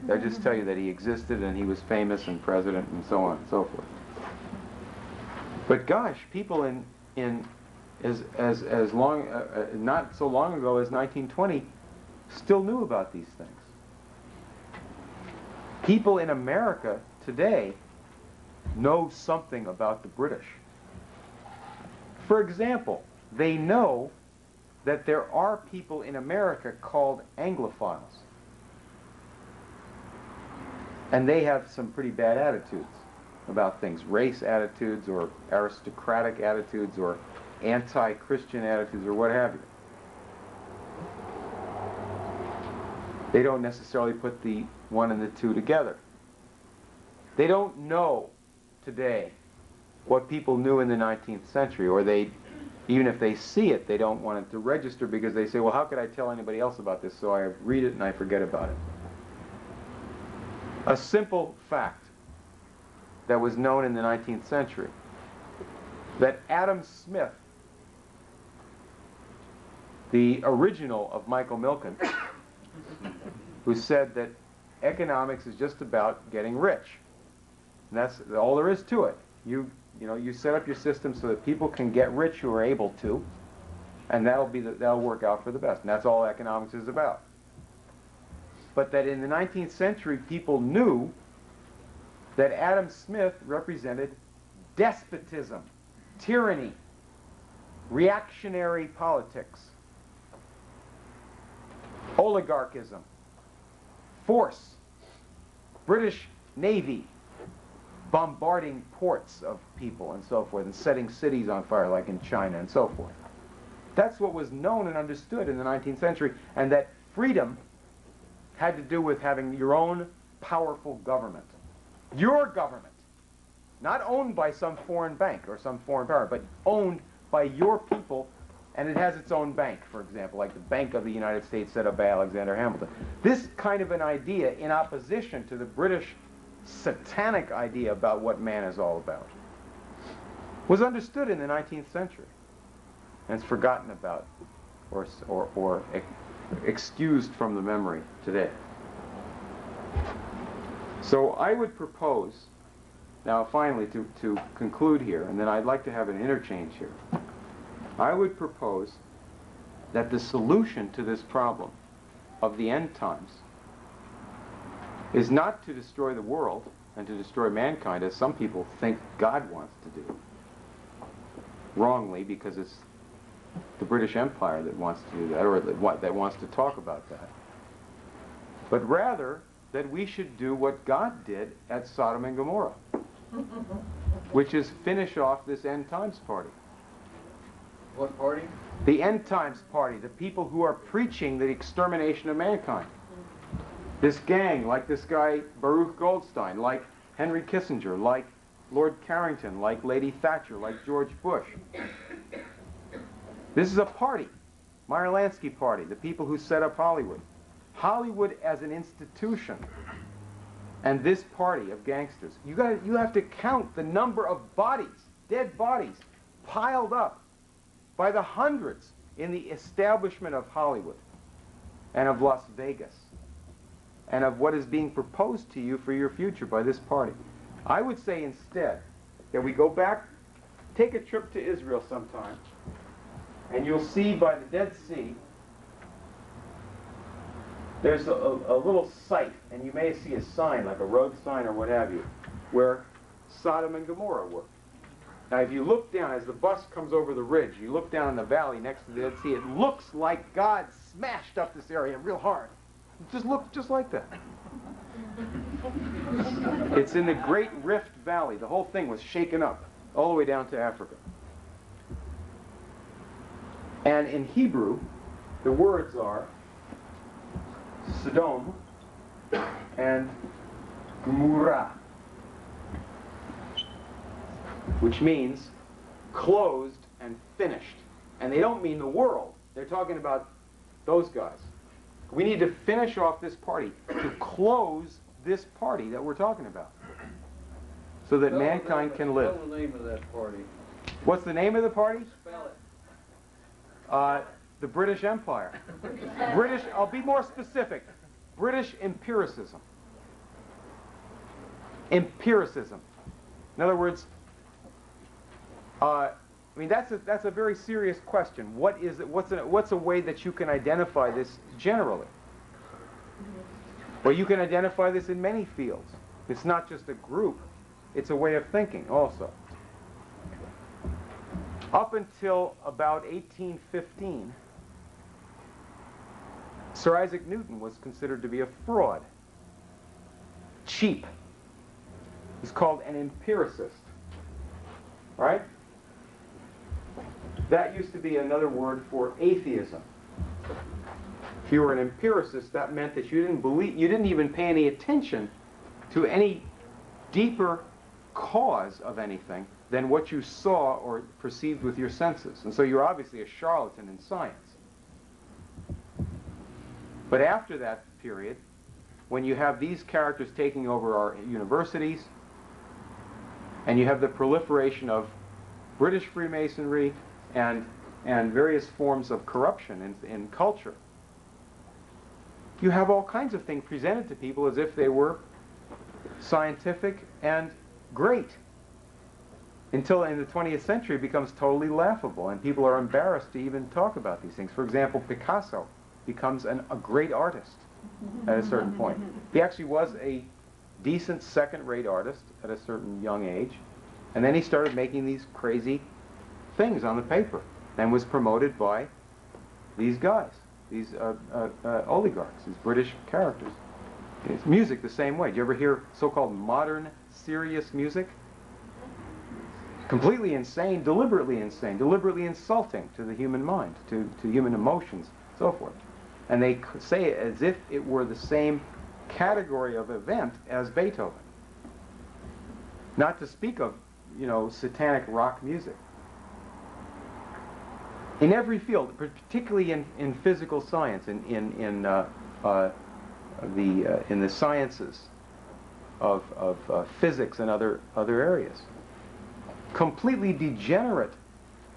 They'll just tell you that he existed and he was famous and president and so on and so forth. But gosh, people as long, not so long ago as 1920, still knew about these things. People in America today know something about the British. For example, they know that there are people in America called Anglophiles. And they have some pretty bad attitudes about things, race attitudes or aristocratic attitudes or anti-Christian attitudes or what have you. They don't necessarily put the one and the two together. They don't know today what people knew in the 19th century, or even if they see it, they don't want it to register because they say, well, how could I tell anybody else about this? So I read it and I forget about it. A simple fact that was known in the 19th century, that Adam Smith, the original of Michael Milken, who said that economics is just about getting rich. And that's all there is to it. You set up your system so that people can get rich who are able to, and that'll work out for the best. And that's all economics is about. But that in the 19th century, people knew that Adam Smith represented despotism, tyranny, reactionary politics, oligarchism, force, British Navy bombarding ports of people and so forth, and setting cities on fire like in China and so forth. That's what was known and understood in the 19th century, and that freedom had to do with having your own powerful government. Your government. Not owned by some foreign bank or some foreign power, but owned by your people, and it has its own bank, for example, like the Bank of the United States set up by Alexander Hamilton. This kind of an idea, in opposition to the British satanic idea about what man is all about, was understood in the 19th century, and it's forgotten about or excused from the memory today. So I would propose, now finally to conclude here, and then I'd like to have an interchange here, I would propose that the solution to this problem of the end times is not to destroy the world and to destroy mankind, as some people think God wants to do. Wrongly, because it's the British Empire that wants to do that, or that wants to talk about that. But rather, that we should do what God did at Sodom and Gomorrah, which is finish off this end times party. What party? The end times party, the people who are preaching the extermination of mankind. This gang, like this guy Baruch Goldstein, like Henry Kissinger, like Lord Carrington, like Lady Thatcher, like George Bush. This is a party, Meyer Lansky party, the people who set up Hollywood. Hollywood as an institution, and this party of gangsters. You have to count the number of bodies, dead bodies, piled up by the hundreds in the establishment of Hollywood and of Las Vegas, and of what is being proposed to you for your future by this party. I would say instead that we go back, take a trip to Israel sometime, and you'll see by the Dead Sea, there's a little site, and you may see a sign, like a road sign or what have you, where Sodom and Gomorrah were. Now if you look down, as the bus comes over the ridge, you look down in the valley next to the Dead Sea, it looks like God smashed up this area real hard. Just look just like that. It's in the Great Rift Valley. The whole thing was shaken up all the way down to Africa. And in Hebrew, the words are Sodom and Gomorrah, which means closed and finished. And they don't mean the world. They're talking about those guys. We need to finish off this party, to close this party that we're talking about, so that mankind can live. What's the name of that party? What's the name of the party? Spell it. The British Empire. British, I'll be more specific. British empiricism. Empiricism. In other words, I mean, that's a very serious question. What is it? What's a way that you can identify this generally? Well, you can identify this in many fields. It's not just a group. It's a way of thinking also. Up until about 1815, Sir Isaac Newton was considered to be a fraud. Cheap. He's called an empiricist. Right? That used to be another word for atheism. If you were an empiricist, that meant that you didn't even pay any attention to any deeper cause of anything than what you saw or perceived with your senses. And so you're obviously a charlatan in science. But after that period, when you have these characters taking over our universities, and you have the proliferation of British Freemasonry and various forms of corruption in culture, you have all kinds of things presented to people as if they were scientific and great, until in the 20th century it becomes totally laughable and people are embarrassed to even talk about these things. For example, Picasso becomes a great artist at a certain point. He actually was a decent second-rate artist at a certain young age, and then he started making these crazy things on the paper and was promoted by these guys, these oligarchs, these British characters. It's music the same way. Do you ever hear so-called modern serious music? Completely insane, deliberately insulting to the human mind, to human emotions, so forth. And they say it as if it were the same category of event as Beethoven. Not to speak of, you know, satanic rock music. In every field, particularly in physical science, in the sciences of physics and other areas, completely degenerate,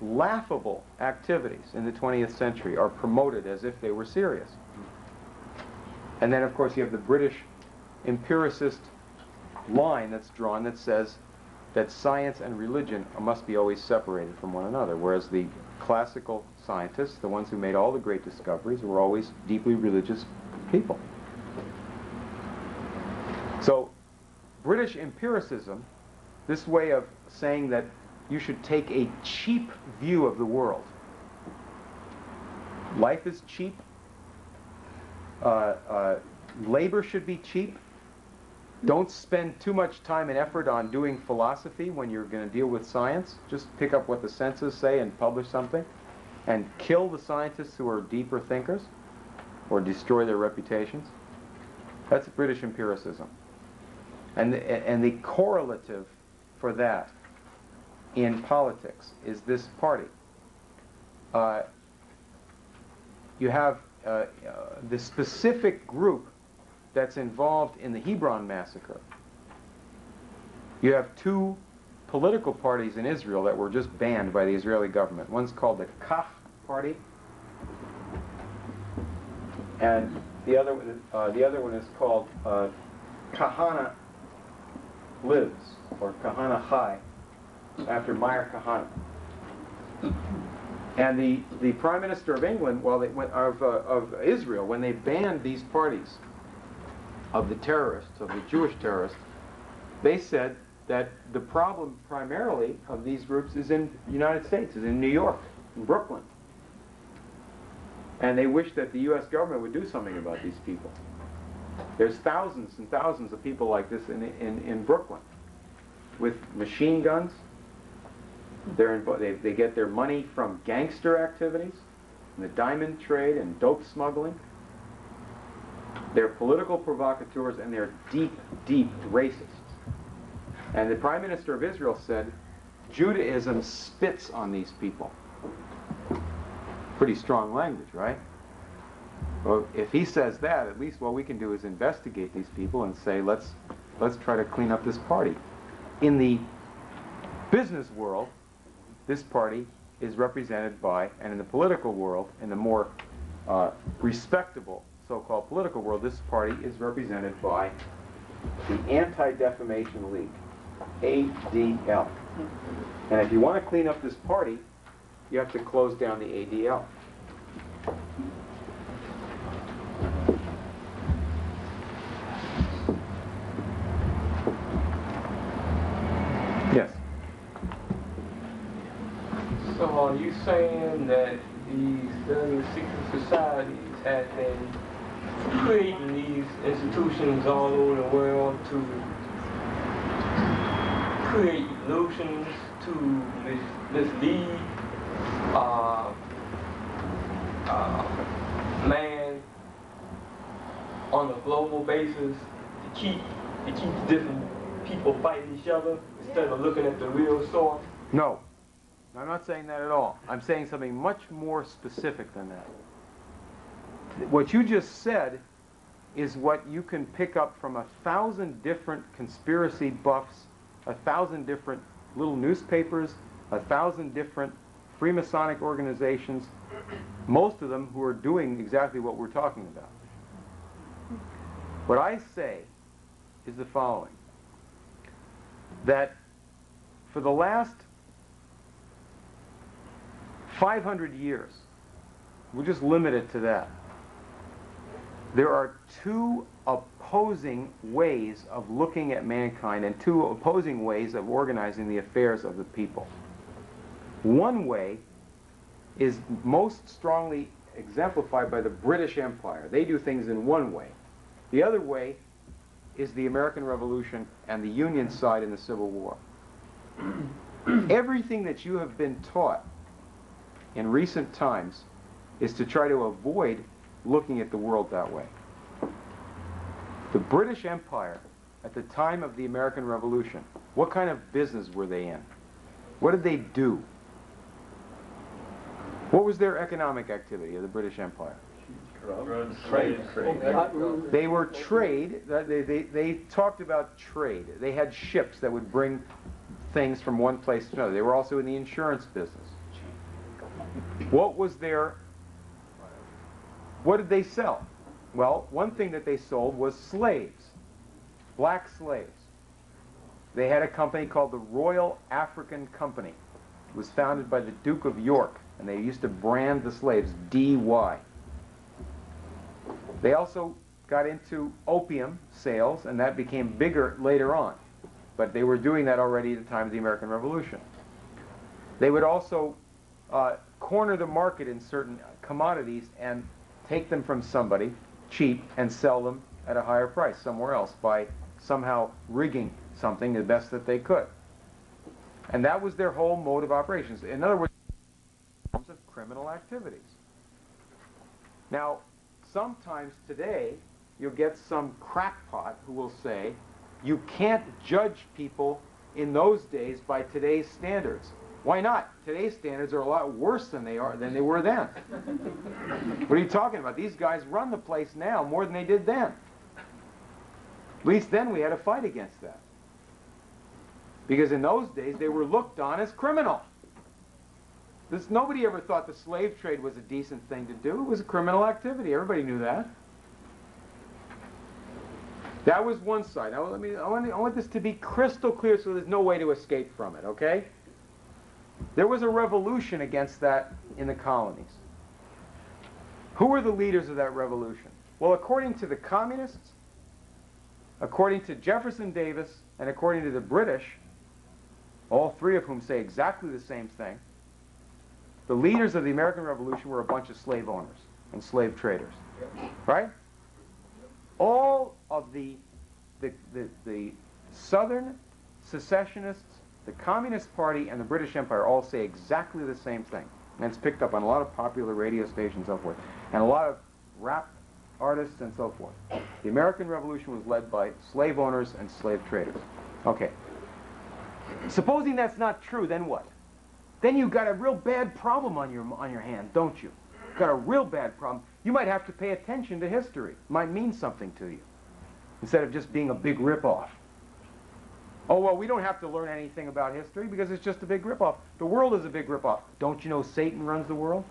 laughable activities in the 20th century are promoted as if they were serious. And then, of course, you have the British empiricist line that's drawn that says that science and religion must be always separated from one another, whereas the classical scientists, the ones who made all the great discoveries, were always deeply religious people. So, British empiricism, this way of saying that you should take a cheap view of the world. Life is cheap. Labor should be cheap. Don't spend too much time and effort on doing philosophy when you're going to deal with science. Just pick up what the senses say and publish something. And kill the scientists who are deeper thinkers or destroy their reputations. That's British empiricism. And the correlative for that in politics is this party. You have the specific group that's involved in the Hebron massacre. You have two political parties in Israel that were just banned by the Israeli government. One's called the Schacht party, and the other one is called Kahana Lives, or Kahana Chai, after Meir Kahana. And the Prime Minister of England, of Israel, when they banned these parties of the terrorists, of the Jewish terrorists, they said that the problem primarily of these groups is in the United States, is in New York, in Brooklyn. And they wish that the U.S. government would do something about these people. There's thousands and thousands of people like this in Brooklyn, with machine guns. They get their money from gangster activities, the diamond trade and dope smuggling. They're political provocateurs, and they're deep, deep racists. And the Prime Minister of Israel said, Judaism spits on these people. Pretty strong language, right? Well, if he says that, at least what we can do is investigate these people and say, let's try to clean up this party. In the business world, this party is represented by, and in the political world, in the more respectable so-called political world, this party is represented by the Anti-Defamation League, ADL. And if you want to clean up this party, you have to close down the ADL. Yes? So are you saying that these secret societies have been creating these institutions all over the world to create illusions, to mislead man on a global basis, to keep different people fighting each other instead of looking at the real source? No, I'm not saying that at all. I'm saying something much more specific than that. What you just said is what you can pick up from 1,000 different conspiracy buffs, 1,000 different little newspapers, 1,000 different Freemasonic organizations, most of them who are doing exactly what we're talking about. What I say is the following, that for the last 500 years, we'll just limit it to that, there are two opposing ways of looking at mankind and two opposing ways of organizing the affairs of the people. One way is most strongly exemplified by the British Empire. They do things in one way. The other way is the American Revolution and the Union side in the Civil War. Everything that you have been taught in recent times is to try to avoid looking at the world that way. The British Empire, at the time of the American Revolution, what kind of business were they in? What did they do? What was their economic activity of the British Empire? Trade. They were trade. They talked about trade. They had ships that would bring things from one place to another. They were also in the insurance business. What did they sell? Well, one thing that they sold was slaves, black slaves. They had a company called the Royal African Company. It was founded by the Duke of York, and they used to brand the slaves D.Y. They also got into opium sales, and that became bigger later on. But they were doing that already at the time of the American Revolution. They would also corner the market in certain commodities and take them from somebody cheap and sell them at a higher price somewhere else by somehow rigging something the best that they could. And that was their whole mode of operations. In other words, forms of criminal activities. Now, sometimes today, you'll get some crackpot who will say, you can't judge people in those days by today's standards. Why not? Today's standards are a lot worse than they were then. What are you talking about? These guys run the place now more than they did then. At least then we had a fight against that. Because in those days, they were looked on as criminal. Nobody ever thought the slave trade was a decent thing to do. It was a criminal activity. Everybody knew that. That was one side. Now, I want this to be crystal clear so there's no way to escape from it, okay? There was a revolution against that in the colonies. Who were the leaders of that revolution? Well, according to the communists, according to Jefferson Davis, and according to the British, all three of whom say exactly the same thing, the leaders of the American Revolution were a bunch of slave owners and slave traders, right? All of the Southern secessionists, the Communist Party, and the British Empire all say exactly the same thing. And it's picked up on a lot of popular radio stations and so forth, and a lot of rap artists and so forth. The American Revolution was led by slave owners and slave traders. Okay. Supposing that's not true, then what? Then you've got a real bad problem on your hands, don't you? You've got a real bad problem. You might have to pay attention to history. It might mean something to you, instead of just being a big ripoff. Oh, well, we don't have to learn anything about history because it's just a big ripoff. The world is a big ripoff. Don't you know Satan runs the world?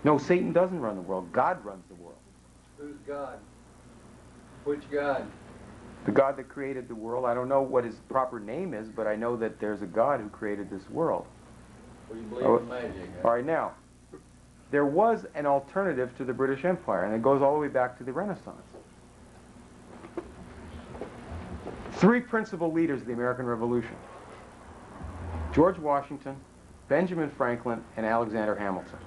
No, Satan doesn't run the world. God runs the world. Who's God? Which God? The God that created the world. I don't know what his proper name is, but I know that there's a God who created this world. Well, you believe in magic, huh? All right, now, there was an alternative to the British Empire, and it goes all the way back to the Renaissance. Three principal leaders of the American Revolution: George Washington, Benjamin Franklin, and Alexander Hamilton.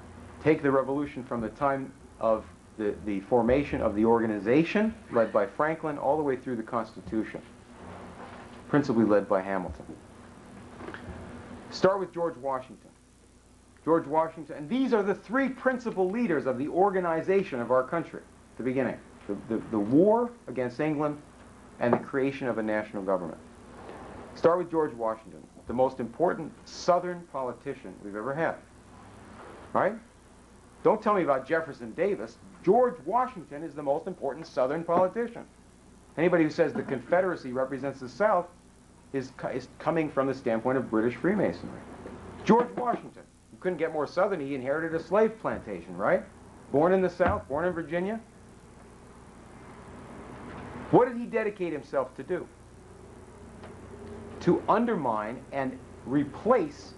Take the revolution from the time of the formation of the organization, led by Franklin, all the way through the Constitution, principally led by Hamilton. Start with George Washington. George Washington, and these are the three principal leaders of the organization of our country at the beginning. The war against England, and the creation of a national government. Start with George Washington, the most important Southern politician we've ever had. Right? Don't tell me about Jefferson Davis. George Washington is the most important Southern politician. Anybody who says the Confederacy represents the South is coming from the standpoint of British Freemasonry. George Washington, you couldn't get more Southern. He inherited a slave plantation, right? Born in the South, born in Virginia. What did he dedicate himself to do? To undermine and replace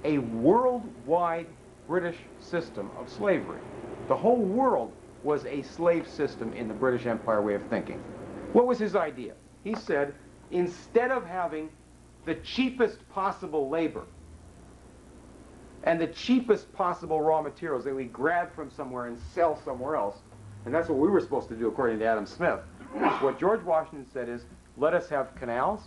a worldwide British system of slavery. The whole world was a slave system in the British Empire way of thinking. What was his idea? He said, instead of having the cheapest possible labor and the cheapest possible raw materials that we grab from somewhere and sell somewhere else, and that's what we were supposed to do according to Adam Smith, what George Washington said is, let us have canals.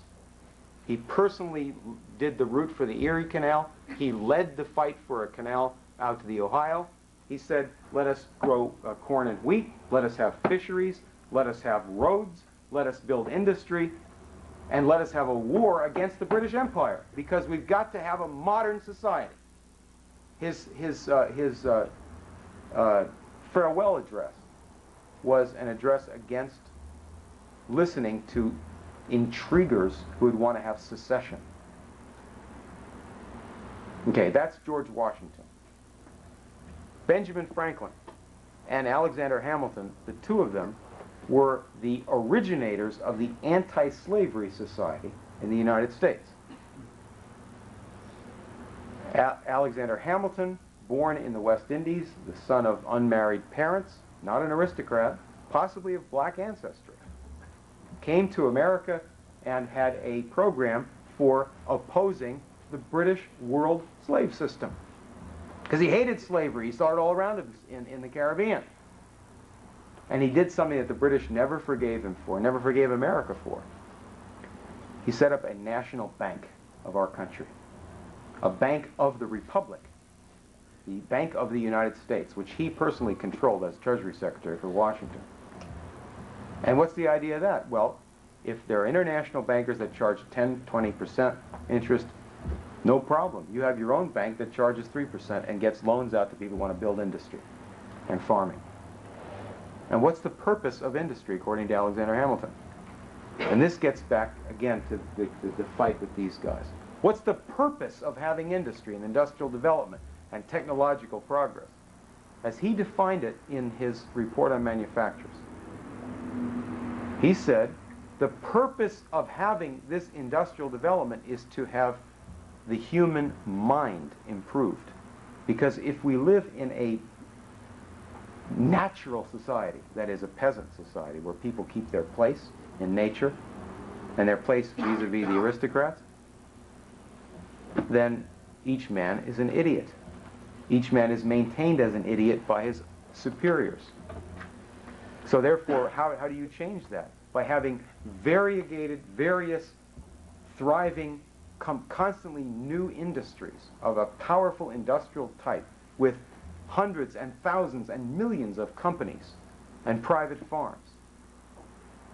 He personally did the route for the Erie Canal. He led the fight for a canal out to the Ohio. He said, let us grow corn and wheat. Let us have fisheries. Let us have roads. Let us build industry. And let us have a war against the British Empire, because we've got to have a modern society. His farewell address was an address against listening to intriguers who would want to have secession. Okay, that's George Washington. Benjamin Franklin and Alexander Hamilton, the two of them, were the originators of the Anti-Slavery Society in the United States. Alexander Hamilton, born in the West Indies, the son of unmarried parents, not an aristocrat, possibly of black ancestry, came to America and had a program for opposing the British world slave system. Because he hated slavery. He saw it all around him in the Caribbean. And he did something that the British never forgave him for, never forgave America for. He set up a national bank of our country. A bank of the Republic. The Bank of the United States, which he personally controlled as Treasury Secretary for Washington. And what's the idea of that? Well, if there are international bankers that charge 10, 20% interest, no problem. You have your own bank that charges 3% and gets loans out to people who want to build industry and farming. And what's the purpose of industry, according to Alexander Hamilton? And this gets back, again, to the fight with these guys. What's the purpose of having industry and industrial development and technological progress? As he defined it in his report on manufactures, he said, the purpose of having this industrial development is to have the human mind improved. Because if we live in a natural society, that is a peasant society, where people keep their place in nature and their place vis-a-vis the aristocrats, then each man is an idiot. Each man is maintained as an idiot by his superiors. So therefore, how do you change that? By having variegated, various, thriving, constantly new industries of a powerful industrial type with hundreds and thousands and millions of companies and private farms.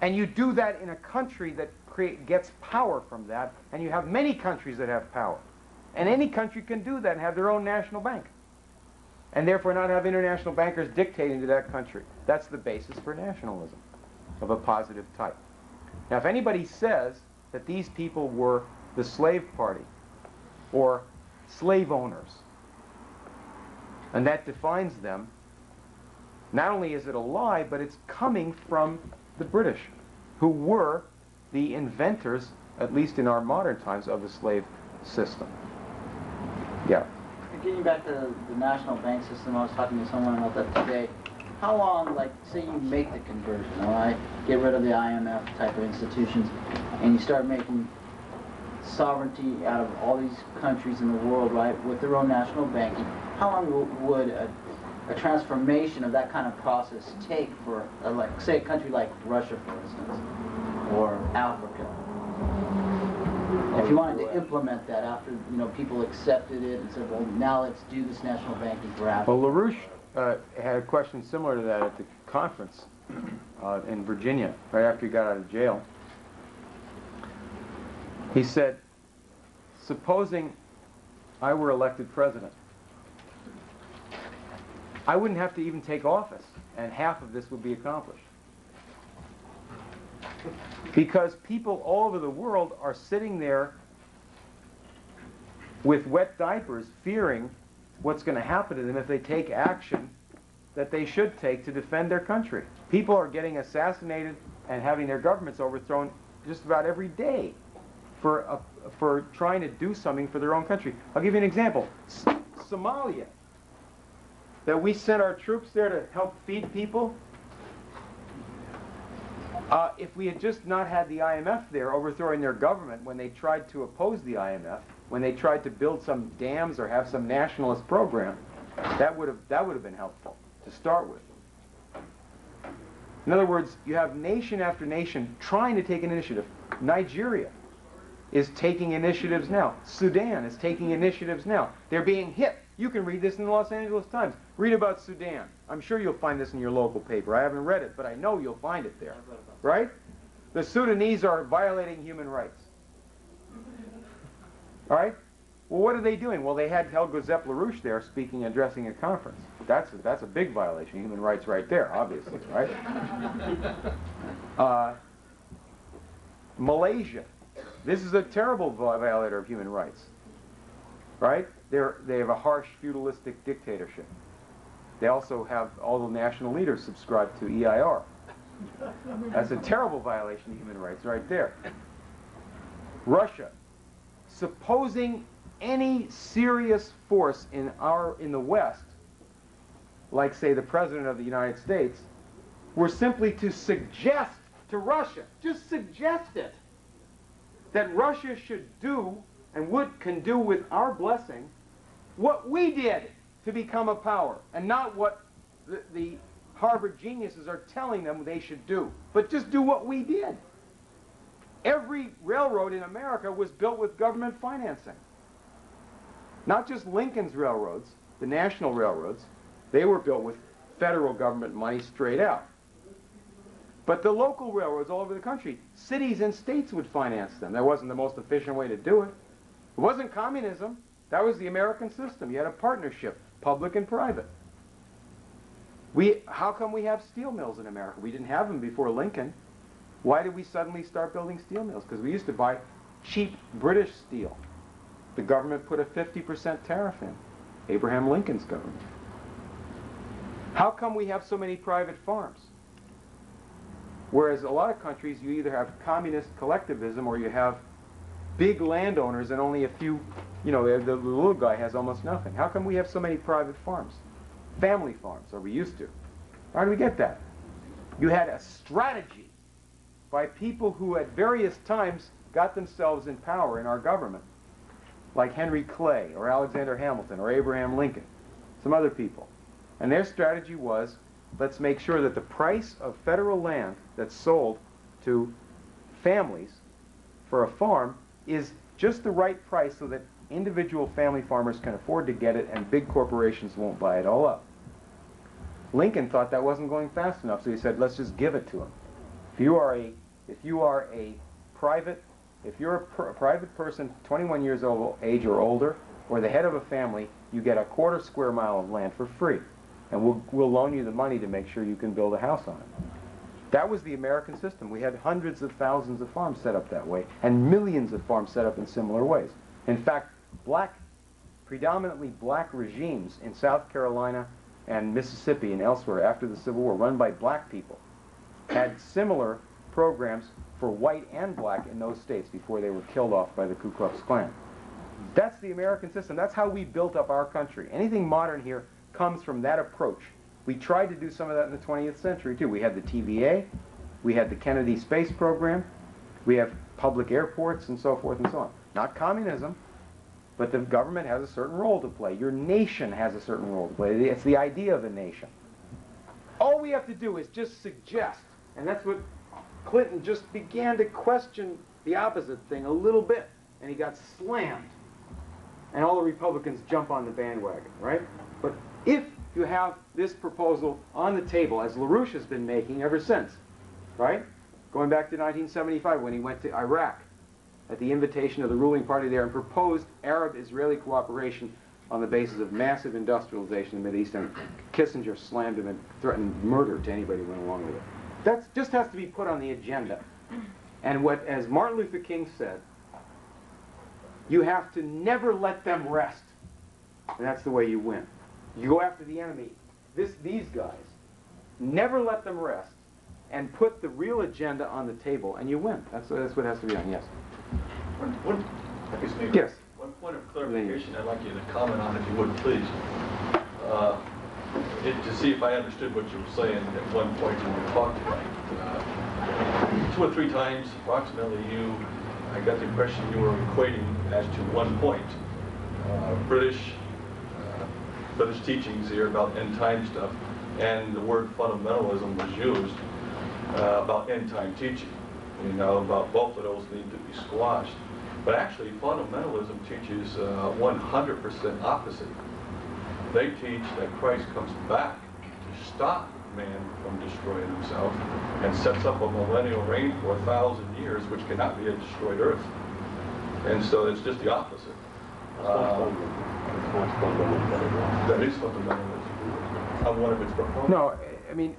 And you do that in a country that gets power from that, and you have many countries that have power. And any country can do that and have their own national bank. And therefore not have international bankers dictating to that country. That's the basis for nationalism of a positive type. Now, if anybody says that these people were the slave party or slave owners, and that defines them, not only is it a lie, but it's coming from the British, who were the inventors, at least in our modern times, of the slave system. Yeah. Getting back to the national bank system, I was talking to someone about that today. How long, like, say you make the conversion, all right? Get rid of the IMF type of institutions, and you start making sovereignty out of all these countries in the world, right, with their own national banking. How long would a transformation of that kind of process take for, like, say, a country like Russia, for instance, or Africa? If you wanted to implement that after, you know, people accepted it and said, well, now let's do this national banking for Africa. Well, LaRouche had a question similar to that at the conference in Virginia, right after he got out of jail. He said, supposing I were elected president, I wouldn't have to even take office, and half of this would be accomplished. Because people all over the world are sitting there with wet diapers, fearing what's going to happen to them if they take action that they should take to defend their country. People are getting assassinated and having their governments overthrown just about every day for trying to do something for their own country. I'll give you an example. Somalia, that we sent our troops there to help feed people. If we had just not had the IMF there overthrowing their government when they tried to oppose the IMF, when they tried to build some dams or have some nationalist program, that would have been helpful to start with. In other words, you have nation after nation trying to take an initiative. Nigeria is taking initiatives now. Sudan is taking initiatives now. They're being hit. You can read this in the Los Angeles Times. Read about Sudan. I'm sure you'll find this in your local paper. I haven't read it, but I know you'll find it there. Right? The Sudanese are violating human rights. All right? Well, what are they doing? Well, they had Helga LaRouche there speaking, addressing a conference. That's a big violation of human rights right there, obviously, right? Malaysia. This is a terrible violator of human rights, right? They have a harsh, feudalistic dictatorship. They also have all the national leaders subscribe to EIR. That's a terrible violation of human rights right there. Russia. Supposing any serious force in the West, like say the President of the United States, were simply to suggest to Russia, just suggest it, that Russia should do and can do with our blessing what we did to become a power, and not what the Harvard geniuses are telling them they should do, but just do what we did. Every railroad in America was built with government financing. Not just Lincoln's railroads, the national railroads, they were built with federal government money straight out. But the local railroads all over the country, cities and states would finance them. That wasn't the most efficient way to do it. It wasn't communism. That was the American system. You had a partnership, public and private. How come we have steel mills in America? We didn't have them before Lincoln. Why did we suddenly start building steel mills? Because we used to buy cheap British steel. The government put a 50% tariff in. Abraham Lincoln's government. How come we have so many private farms? Whereas a lot of countries, you either have communist collectivism or you have big landowners and only a few, the little guy has almost nothing. How come we have so many private farms? Family farms, or we used to. How do we get that? You had a strategy by people who at various times got themselves in power in our government, like Henry Clay or Alexander Hamilton or Abraham Lincoln, some other people. And their strategy was, let's make sure that the price of federal land that's sold to families for a farm is just the right price so that individual family farmers can afford to get it and big corporations won't buy it all up. Lincoln thought that wasn't going fast enough, so he said, let's just give it to them. If you are a private person, 21 years of age or older, or the head of a family, you get a quarter square mile of land for free. And we'll loan you the money to make sure you can build a house on it. That was the American system. We had hundreds of thousands of farms set up that way, and millions of farms set up in similar ways. In fact, predominantly black regimes in South Carolina and Mississippi and elsewhere after the Civil War, run by black people, had similar programs for white and black in those states before they were killed off by the Ku Klux Klan. That's the American system. That's how we built up our country. Anything modern here comes from that approach. We tried to do some of that in the 20th century too. We had the TVA, we had the Kennedy space program, we have public airports and so forth and so on. Not communism, but the government has a certain role to play. Your nation has a certain role to play. It's the idea of a nation. All we have to do is just suggest, and that's what Clinton just began to question the opposite thing a little bit, and he got slammed. And all the Republicans jump on the bandwagon, right? But if you have this proposal on the table, as LaRouche has been making ever since, right? Going back to 1975 when he went to Iraq. at the invitation of the ruling party there and proposed Arab-Israeli cooperation on the basis of massive industrialization in the Middle East, and Kissinger slammed him and threatened murder to anybody who went along with it. That just has to be put on the agenda. And what, as Martin Luther King said, you have to never let them rest. And that's the way you win. You go after the enemy, these guys, never let them rest, and put the real agenda on the table, and you win. That's what has to be done, yes. Yes. One point of clarification I'd like you to comment on, if you would, please. To see if I understood what you were saying at one point when you talked about 2 or 3 times, approximately, I got the impression you were equating as to one point British teachings here about end time stuff, and the word fundamentalism was used about end time teaching. You know, about both of those need to be squashed. But actually, fundamentalism teaches 100% opposite. They teach that Christ comes back to stop man from destroying himself and sets up a millennial reign for 1,000 years, which cannot be a destroyed earth. And so it's just the opposite. That is fundamentalism on one of its proponents. No, I mean,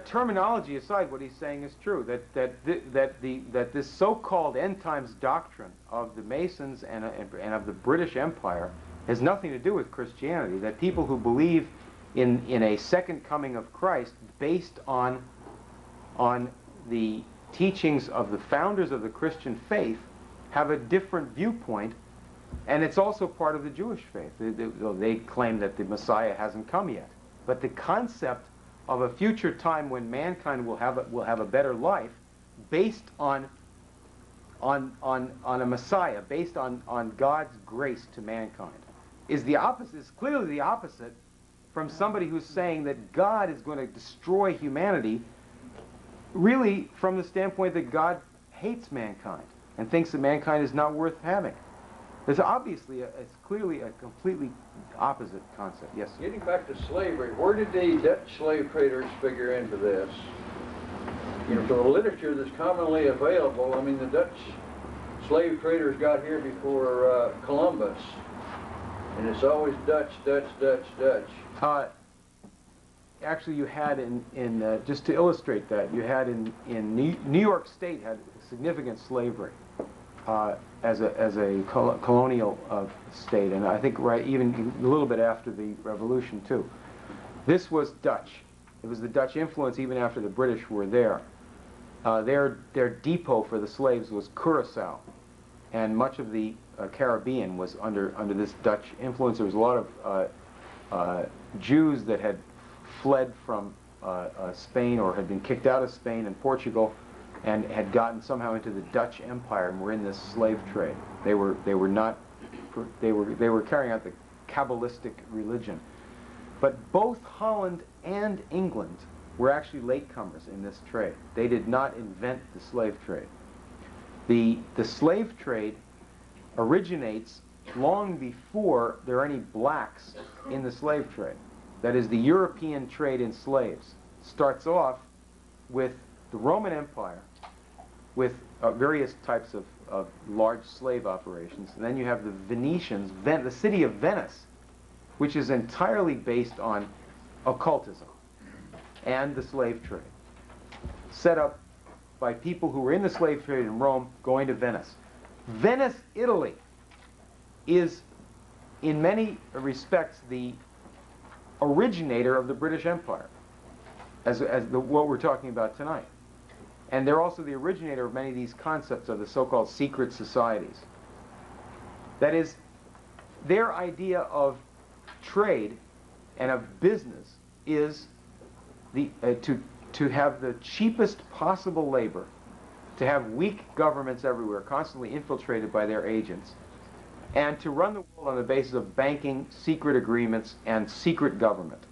terminology aside, what he's saying is true. That this so-called end times doctrine of the Masons and of the British Empire has nothing to do with Christianity. That people who believe in a second coming of Christ, based on the teachings of the founders of the Christian faith, have a different viewpoint, and it's also part of the Jewish faith. They claim that the Messiah hasn't come yet, but the concept of a future time when mankind will have a better life, based on a Messiah, based on God's grace to mankind, is the opposite. Is clearly the opposite from somebody who's saying that God is going to destroy humanity, really from the standpoint that God hates mankind and thinks that mankind is not worth having. There's obviously, it's clearly a completely opposite concept. Yes? Getting back to slavery, where did the Dutch slave traders figure into this? You know, for the literature that's commonly available, I mean, the Dutch slave traders got here before Columbus. And it's always Dutch, Dutch, Dutch, Dutch. Actually, you had just to illustrate that, you had in New York State had significant slavery as a colonial state, and I think even a little bit after the Revolution too. This was Dutch. It was the Dutch influence even after the British were there. Their depot for the slaves was Curacao, and much of the Caribbean was under this Dutch influence. There was a lot of Jews that had fled from Spain or had been kicked out of Spain and Portugal, and had gotten somehow into the Dutch Empire and were in this slave trade. They were carrying out the Kabbalistic religion. But both Holland and England were actually latecomers in this trade. They did not invent the slave trade. The slave trade originates long before there are any blacks in the slave trade. That is, the European trade in slaves starts off with the Roman Empire, with various types of large slave operations. And then you have the Venetians, the city of Venice, which is entirely based on occultism and the slave trade, set up by people who were in the slave trade in Rome going to Venice. Venice, Italy, is in many respects the originator of the British Empire, what we're talking about tonight. And they're also the originator of many of these concepts of the so-called secret societies. That is, their idea of trade and of business is to have the cheapest possible labor, to have weak governments everywhere, constantly infiltrated by their agents, and to run the world on the basis of banking, secret agreements, and secret government.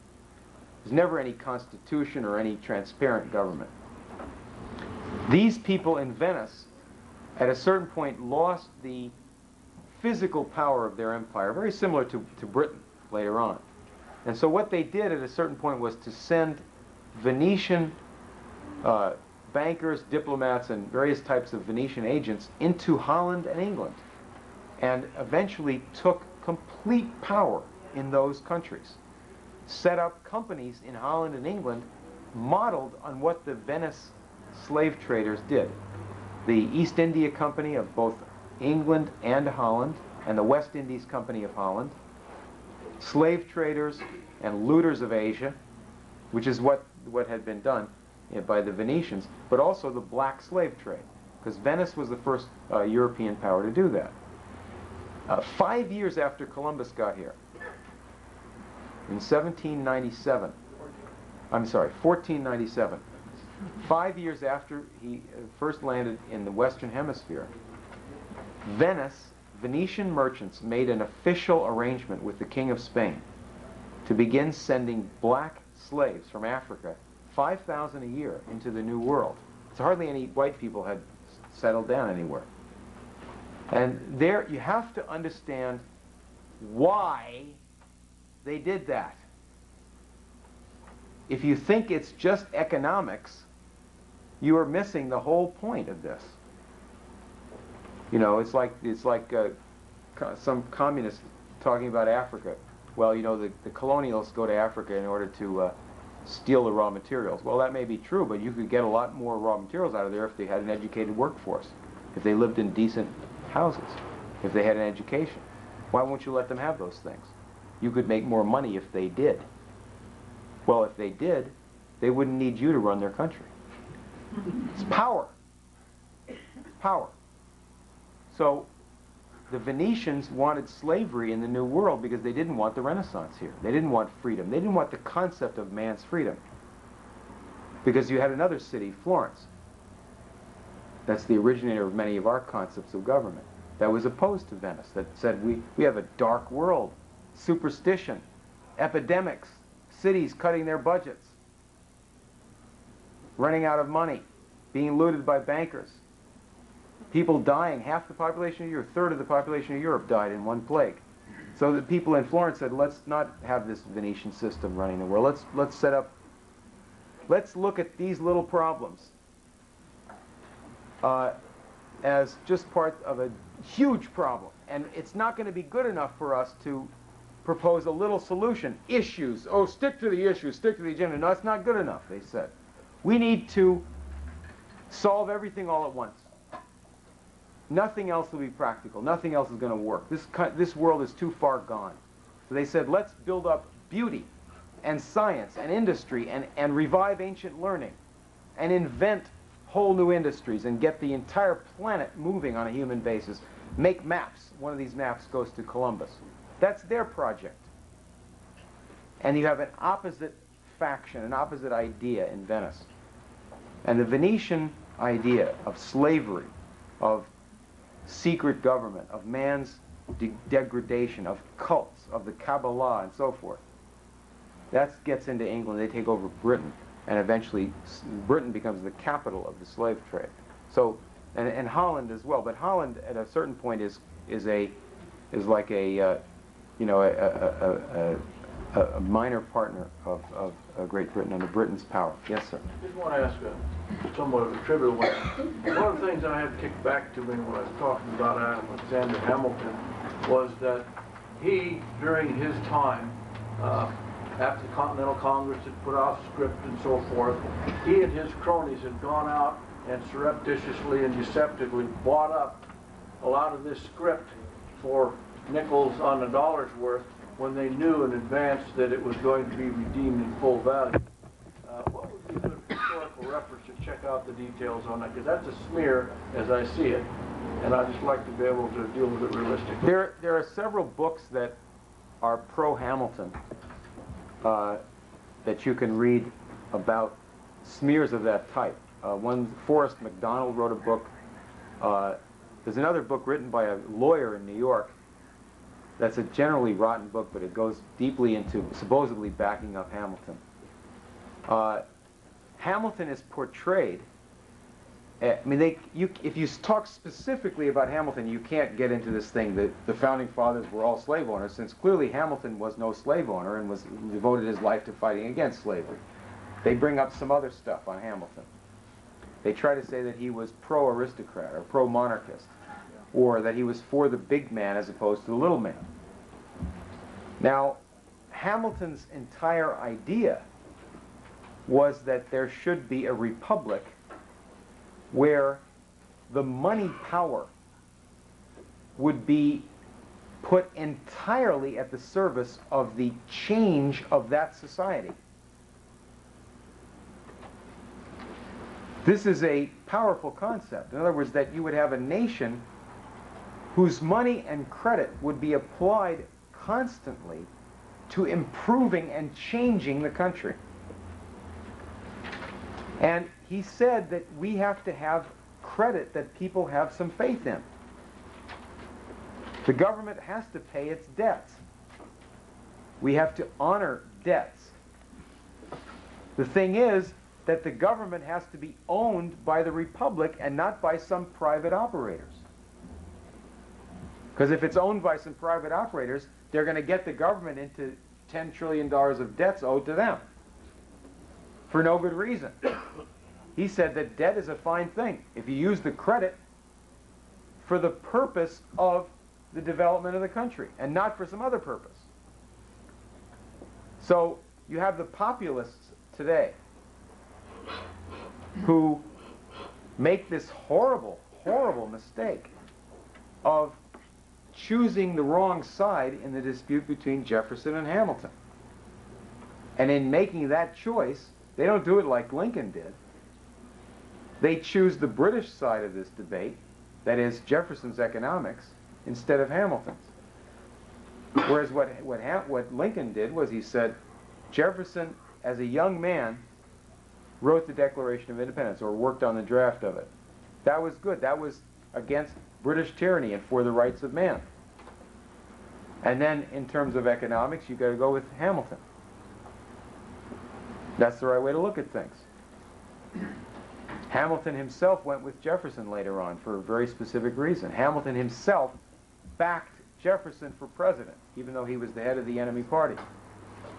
There's never any constitution or any transparent government. These people in Venice, at a certain point, lost the physical power of their empire, very similar to Britain later on. And so what they did at a certain point was to send Venetian bankers, diplomats, and various types of Venetian agents into Holland and England, and eventually took complete power in those countries. Set up companies in Holland and England modeled on what the Venice slave traders did. The East India Company of both England and Holland, and the West Indies Company of Holland, slave traders and looters of Asia, which is what had been done by the Venetians, but also the black slave trade, because Venice was the first European power to do that. 5 years after Columbus got here, in 1497, 5 years after he first landed in the Western Hemisphere, Venetian merchants made an official arrangement with the King of Spain to begin sending black slaves from Africa, 5,000 a year, into the New World. So hardly any white people had settled down anywhere. And there you have to understand why they did that. If you think it's just economics, you are missing the whole point of this. You know, it's like some communists talking about Africa. Well, you know, the colonials go to Africa in order to steal the raw materials. Well, that may be true, but you could get a lot more raw materials out of there if they had an educated workforce, if they lived in decent houses, if they had an education. Why won't you let them have those things? You could make more money if they did. Well, if they did, they wouldn't need you to run their country. It's power. It's power. So the Venetians wanted slavery in the New World because they didn't want the Renaissance here. They didn't want freedom. They didn't want the concept of man's freedom. Because you had another city, Florence. That's the originator of many of our concepts of government. That was opposed to Venice, that said we have a dark world, superstition, epidemics, cities cutting their budgets, running out of money, being looted by bankers, people dying. Half the population of Europe, a third of the population of Europe died in one plague. So the people in Florence said, let's not have this Venetian system running the world. Let's look at these little problems as just part of a huge problem. And it's not going to be good enough for us to propose a little solution. Issues. Oh, stick to the issues, stick to the agenda. No, it's not good enough, they said. We need to solve everything all at once. Nothing else will be practical. Nothing else is going to work. This world is too far gone. So they said, let's build up beauty and science and industry and revive ancient learning and invent whole new industries and get the entire planet moving on a human basis. Make maps. One of these maps goes to Columbus. That's their project. And you have an opposite faction, an opposite idea in Venice. And the Venetian idea of slavery, of secret government, of man's degradation, of cults, of the Kabbalah, and so forth. That gets into England. They take over Britain, and eventually Britain becomes the capital of the slave trade. So, and Holland as well. But Holland, at a certain point, is like a minor partner of Great Britain under Britain's power. Yes, sir. I just want to ask a somewhat of a trivial one. One of the things I had kicked back to me when I was talking about Alexander Hamilton was that he, during his time, after the Continental Congress had put out script and so forth, he and his cronies had gone out and surreptitiously and deceptively bought up a lot of this script for nickels on the dollar's worth when they knew in advance that it was going to be redeemed in full value. What would be a good historical reference to check out the details on that? Because that's a smear as I see it, and I'd just like to be able to deal with it realistically. There are several books that are pro-Hamilton that you can read about smears of that type. One, Forrest MacDonald wrote a book. There's another book written by a lawyer in New York. That's a generally rotten book, but it goes deeply into supposedly backing up Hamilton. Hamilton is portrayed. I mean, if you talk specifically about Hamilton, you can't get into this thing that the founding fathers were all slave owners, since clearly Hamilton was no slave owner and was devoted his life to fighting against slavery. They bring up some other stuff on Hamilton. They try to say that he was pro-aristocrat or pro-monarchist, or that he was for the big man as opposed to the little man. Now, Hamilton's entire idea was that there should be a republic where the money power would be put entirely at the service of the change of that society. This is a powerful concept. In other words, that you would have a nation whose money and credit would be applied constantly to improving and changing the country. And he said that we have to have credit that people have some faith in. The government has to pay its debts. We have to honor debts. The thing is that the government has to be owned by the republic and not by some private operators. Because if it's owned by some private operators, they're going to get the government into $10 trillion of debts owed to them for no good reason. He said that debt is a fine thing if you use the credit for the purpose of the development of the country and not for some other purpose. So you have the populists today who make this horrible, horrible mistake of choosing the wrong side in the dispute between Jefferson and Hamilton. And in making that choice, they don't do it like Lincoln did. They choose the British side of this debate, that is Jefferson's economics, instead of Hamilton's. Whereas what Lincoln did was he said, Jefferson, as a young man, wrote the Declaration of Independence, or worked on the draft of it. That was good. That was against British tyranny and for the rights of man. And then, in terms of economics, you've got to go with Hamilton. That's the right way to look at things. Hamilton himself went with Jefferson later on for a very specific reason. Hamilton himself backed Jefferson for president, even though he was the head of the enemy party,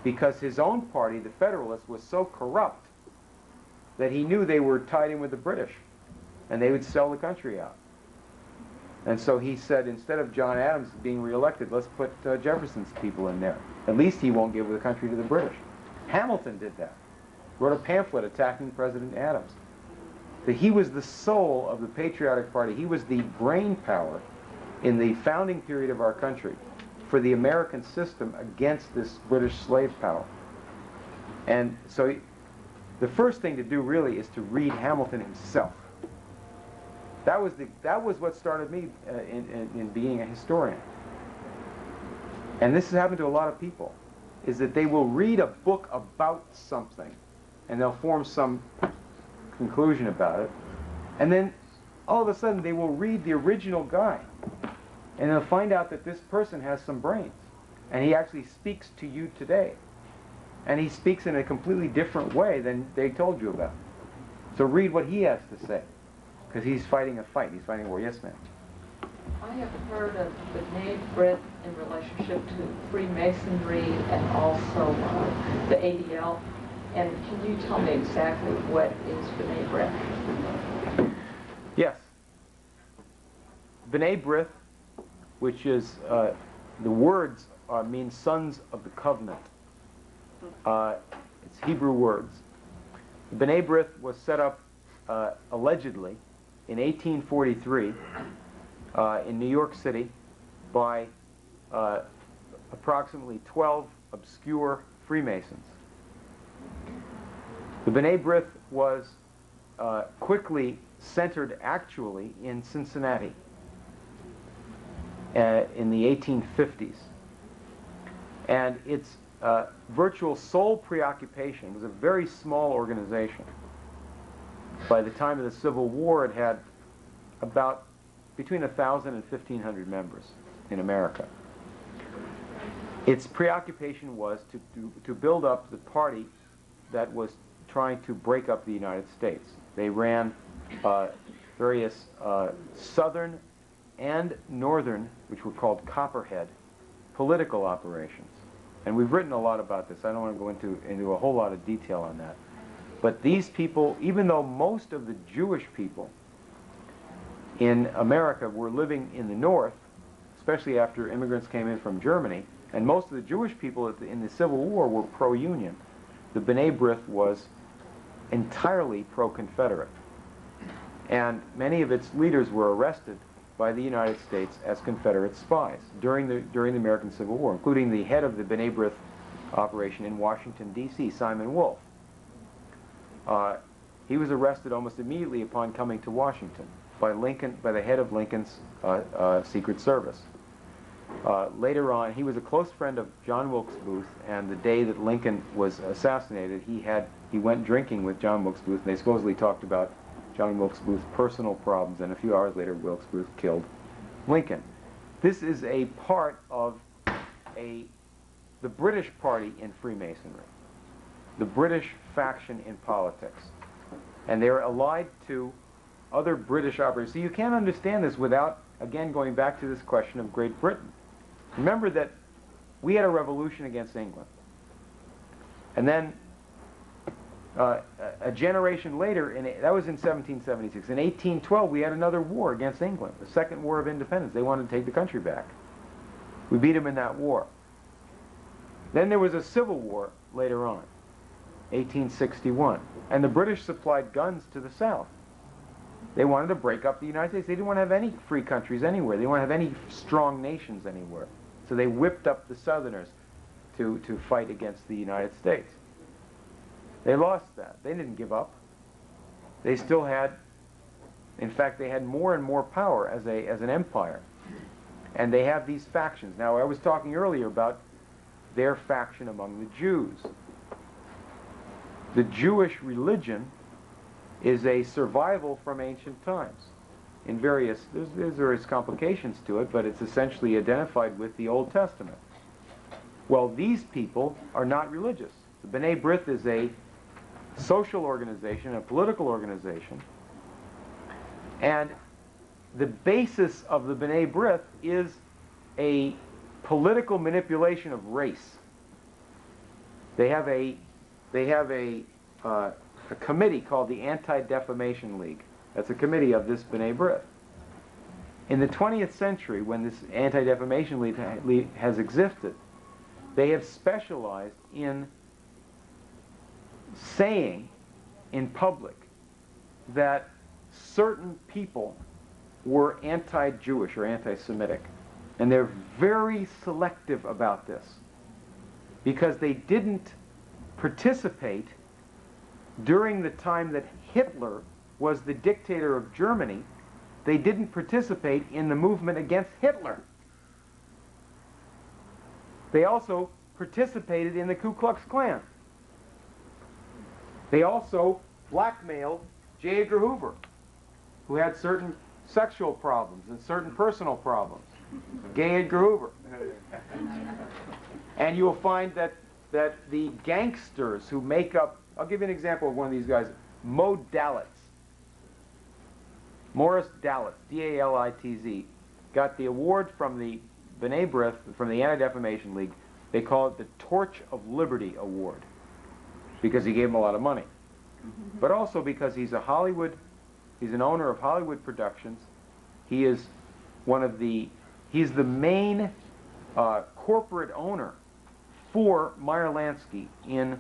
because his own party, the Federalists, was so corrupt that he knew they were tied in with the British, and they would sell the country out. And so he said, instead of John Adams being reelected, let's put Jefferson's people in there. At least he won't give the country to the British. Hamilton did that. Wrote a pamphlet attacking President Adams. That he was the soul of the patriotic party. He was the brain power in the founding period of our country for the American system against this British slave power. And so the first thing to do really is to read Hamilton himself. That was what started me in being a historian. And this has happened to a lot of people, is that they will read a book about something and they'll form some conclusion about it, and then all of a sudden they will read the original guy and they'll find out that this person has some brains and he actually speaks to you today, and he speaks in a completely different way than they told you about. So read what he has to say, because he's fighting a fight. He's fighting a war. Yes, ma'am. I have heard of the name Brith in relationship to Freemasonry and also the ADL. And can you tell me exactly what is B'nai Brith? Yes. B'nai Brith, which is, the words mean sons of the covenant. It's Hebrew words. B'nai Brith was set up allegedly in 1843 in New York City by approximately 12 obscure Freemasons. The B'nai Brith was quickly centered actually in Cincinnati in the 1850s. And its virtual sole preoccupation was a very small organization. By the time of the Civil War, it had about between 1,000 and 1,500 members in America. Its preoccupation was to build up the party that was trying to break up the United States. They ran various southern and northern, which were called Copperhead, political operations. And we've written a lot about this. I don't want to go into a whole lot of detail on that. But these people, even though most of the Jewish people in America were living in the North, especially after immigrants came in from Germany, and most of the Jewish people in the Civil War were pro-Union, the B'nai Brith was entirely pro-Confederate. And many of its leaders were arrested by the United States as Confederate spies during the American Civil War, including the head of the B'nai Brith operation in Washington, D.C., Simon Wolf. He was arrested almost immediately upon coming to Washington by the head of Lincoln's Secret Service. Later on, he was a close friend of John Wilkes Booth, and the day that Lincoln was assassinated, he went drinking with John Wilkes Booth, and they supposedly talked about John Wilkes Booth's personal problems, and a few hours later, Wilkes Booth killed Lincoln. This is a part of the British Party in Freemasonry, the British faction in politics, and they're allied to other British operators. So you can't understand this without, again, going back to this question of Great Britain. Remember that we had a revolution against England, and then a generation later, that was in 1776. In 1812, we had another war against England, the Second War of Independence. They wanted to take the country back. We beat them in that war. Then there was a civil war later on, 1861, and the British supplied guns to the South. They wanted to break up the United States. They didn't want to have any free countries anywhere. They didn't want to have any strong nations anywhere. So they whipped up the Southerners to fight against the United States. They lost that. They didn't give up. They still had, in fact, they had more and more power as an empire. And they have these factions. Now, I was talking earlier about their faction among the Jews. The Jewish religion is a survival from ancient times. There's various complications to it, but it's essentially identified with the Old Testament. Well, these people are not religious. The B'nai Brith is a social organization, a political organization, and the basis of the B'nai Brith is a political manipulation of race. They have a committee called the Anti-Defamation League. That's a committee of this B'nai Brith. In the 20th century, when this Anti-Defamation League has existed, they have specialized in saying in public that certain people were anti-Jewish or anti-Semitic. And they're very selective about this because they didn't participate during the time that Hitler was the dictator of Germany. They didn't participate in the movement against Hitler. They also participated in the Ku Klux Klan. They also blackmailed J. Edgar Hoover, who had certain sexual problems and certain personal problems. Gay Edgar Hoover. And you'll find that the gangsters who make up, I'll give you an example of one of these guys, Morris Dalitz, D-A-L-I-T-Z, got the award from the B'nai Brith, from the Anti-Defamation League. They call it the Torch of Liberty Award because he gave him a lot of money. But also because he's an owner of Hollywood Productions. He is he's the main corporate owner for Meyer Lansky in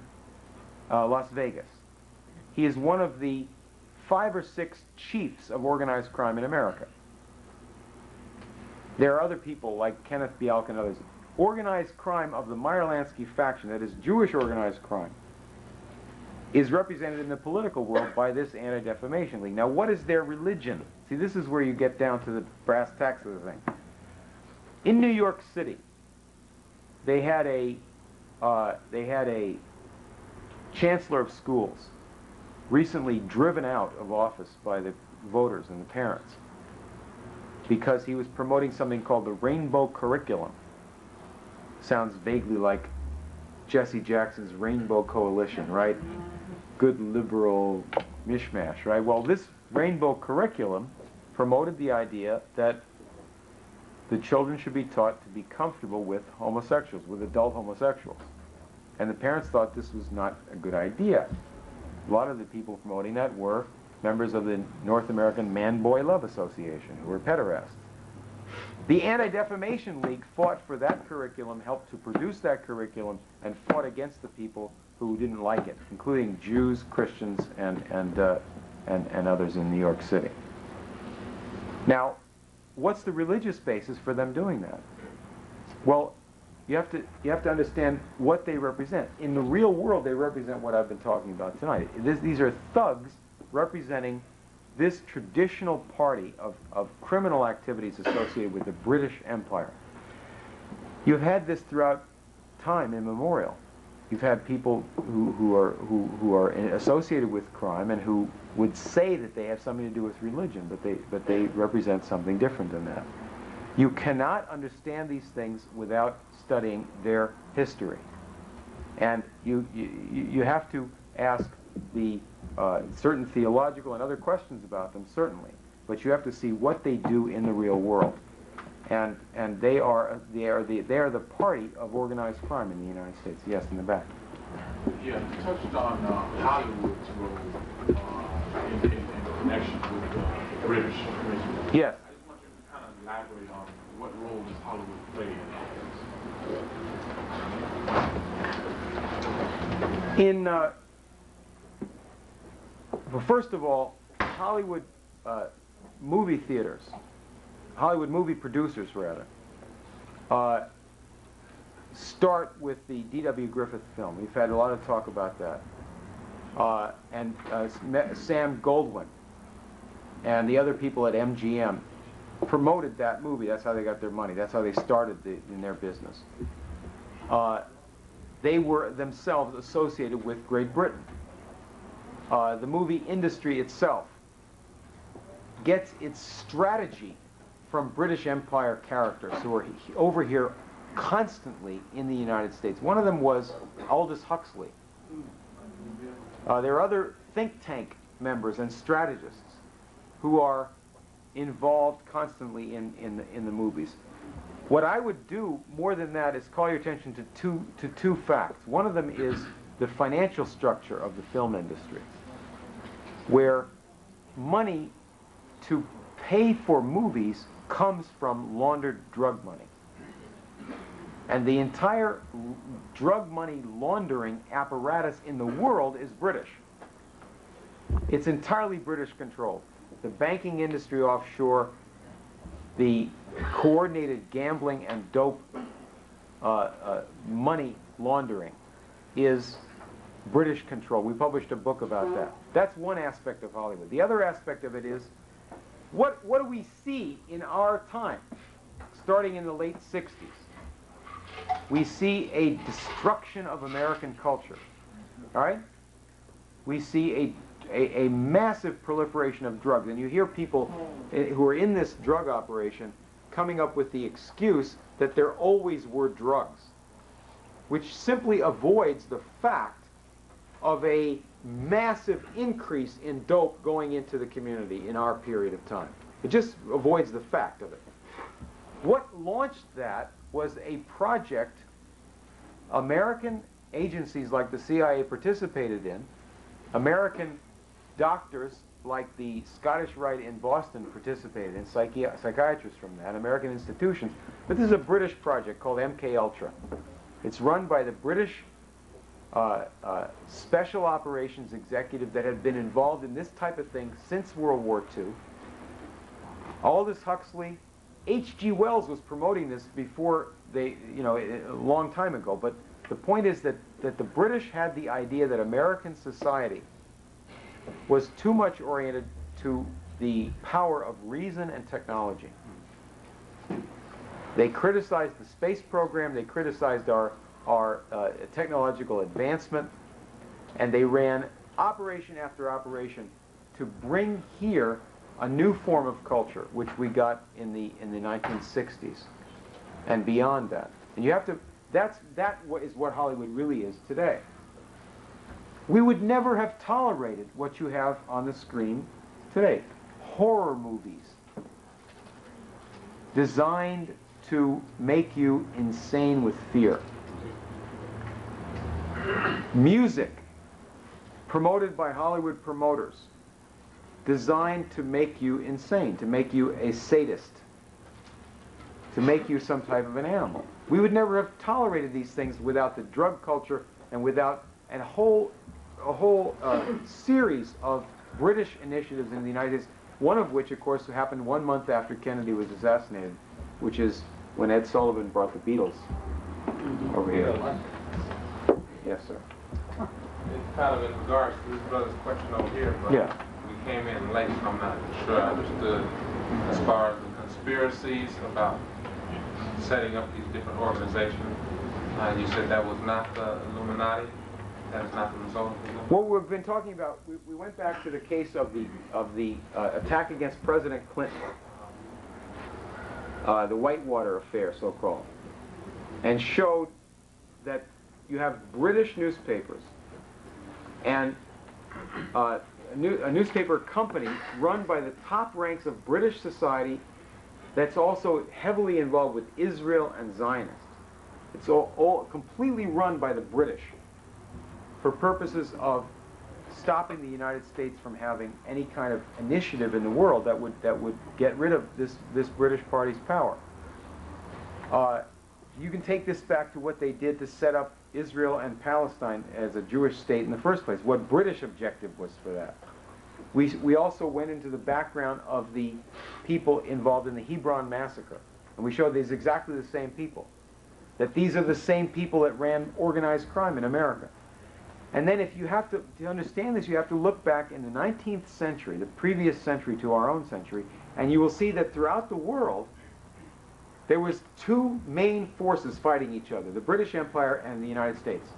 Las Vegas. He is one of the 5 or 6 chiefs of organized crime in America. There are other people like Kenneth Bialk and others. Organized crime of the Meyer Lansky faction, that is Jewish organized crime, is represented in the political world by this Anti-Defamation League. Now, what is their religion? See, this is where you get down to the brass tacks of the thing. In New York City, they had a chancellor of schools recently driven out of office by the voters and the parents because he was promoting something called the Rainbow Curriculum. Sounds vaguely like Jesse Jackson's Rainbow Coalition, right? Good liberal mishmash, right? Well, this Rainbow Curriculum promoted the idea that the children should be taught to be comfortable with homosexuals, with adult homosexuals. And the parents thought this was not a good idea. A lot of the people promoting that were members of the North American Man-Boy Love Association, who were pederasts. The Anti-Defamation League fought for that curriculum, helped to produce that curriculum, and fought against the people who didn't like it, including Jews, Christians, and others in New York City. Now, what's the religious basis for them doing that? Well, you have to understand what they represent. In the real world, they represent what I've been talking about tonight. These are thugs representing this traditional party of criminal activities associated with the British Empire. You've had this throughout time immemorial. You've had people who are associated with crime and who would say that they have something to do with religion, but they represent something different than that. You cannot understand these things without studying their history, and you have to ask the certain theological and other questions about them, certainly, but you have to see what they do in the real world, and they are the party of organized crime in the United States. Yes, in the back. Yeah, you touched on Hollywood's role in connection with the British. Yes. I just want you to kind of elaborate on what role does Hollywood play in all this? Well, first of all, Hollywood movie theaters, Hollywood movie producers, rather, start with the D.W. Griffith film. We've had a lot of talk about that. And Sam Goldwyn and the other people at MGM promoted that movie. That's how they got their money. That's how they started in their business. They were themselves associated with Great Britain. The movie industry itself gets its strategy from British Empire characters who are over here constantly in the United States. One of them was Aldous Huxley. There are other think tank members and strategists who are involved constantly in the movies. What I would do more than that is call your attention to two facts. One of them is the financial structure of the film industry, where money to pay for movies comes from laundered drug money. And the entire drug money laundering apparatus in the world is British. It's entirely British controlled. The banking industry offshore, the coordinated gambling and dope money laundering is British control. We published a book about that. That's one aspect of Hollywood. The other aspect of it is, what do we see in our time, starting in the late 60s? We see a destruction of American culture, all right? We see a massive proliferation of drugs, and you hear people who are in this drug operation coming up with the excuse that there always were drugs, which simply avoids the fact of a massive increase in dope going into the community in our period of time. It just avoids the fact of it. What launched that was a project American agencies like the CIA participated in. American doctors like the Scottish Rite in Boston participated in, psychiatrists from that, American institutions. But this is a British project called MK Ultra. It's run by the British special operations executive that had been involved in this type of thing since World War II. Aldous Huxley, H.G. Wells was promoting this before they, a long time ago. But the point is that the British had the idea that American society was too much oriented to the power of reason and technology. They criticized the space program, they criticized our technological advancement, and they ran operation after operation to bring here a new form of culture, which we got in the 1960s and beyond that. And you have to, that is what Hollywood really is today. We would never have tolerated what you have on the screen today. Horror movies designed to make you insane with fear. Music promoted by Hollywood promoters, designed to make you insane, to make you a sadist, to make you some type of an animal. We would never have tolerated these things without the drug culture and without a whole series of British initiatives in the United States, one of which, of course, happened 1 month after Kennedy was assassinated, which is when Ed Sullivan brought the Beatles over here. Yes, sir. It's kind of in regards to this brother's question over here, but Yeah. we came in late, so I'm not sure I understood as far as the conspiracies about setting up these different organizations. You said that was not the Illuminati? That is not the result of the Illuminati? What we've been talking about, we went back to the case of the attack against President Clinton, the Whitewater affair, so-called, and showed that you have British newspapers and a newspaper company run by the top ranks of British society that's also heavily involved with Israel and Zionists. It's all completely run by the British for purposes of stopping the United States from having any kind of initiative in the world that would get rid of this British party's power. You can take this back to what they did to set up Israel and Palestine as a Jewish state in the first place, what British objective was for that. We also went into the background of the people involved in the Hebron massacre, and we showed these exactly the same people, that these are the same people that ran organized crime in America. And then if you have to understand this, you have to look back in the 19th century, the previous century to our own century, and you will see that throughout the world, there was two main forces fighting each other, the British Empire and the United States.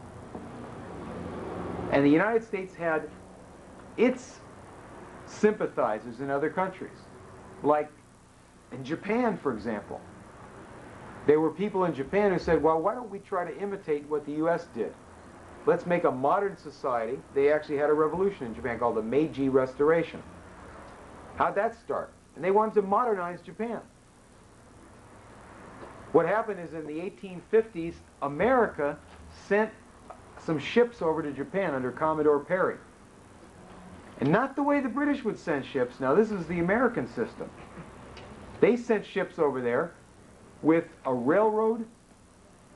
And the United States had its sympathizers in other countries, like in Japan, for example. There were people in Japan who said, well, why don't we try to imitate what the U.S. did? Let's make a modern society. They actually had a revolution in Japan called the Meiji Restoration. How'd that start? And they wanted to modernize Japan. What happened is in the 1850s, America sent some ships over to Japan under Commodore Perry. And not the way the British would send ships. Now, this is the American system. They sent ships over there with a railroad,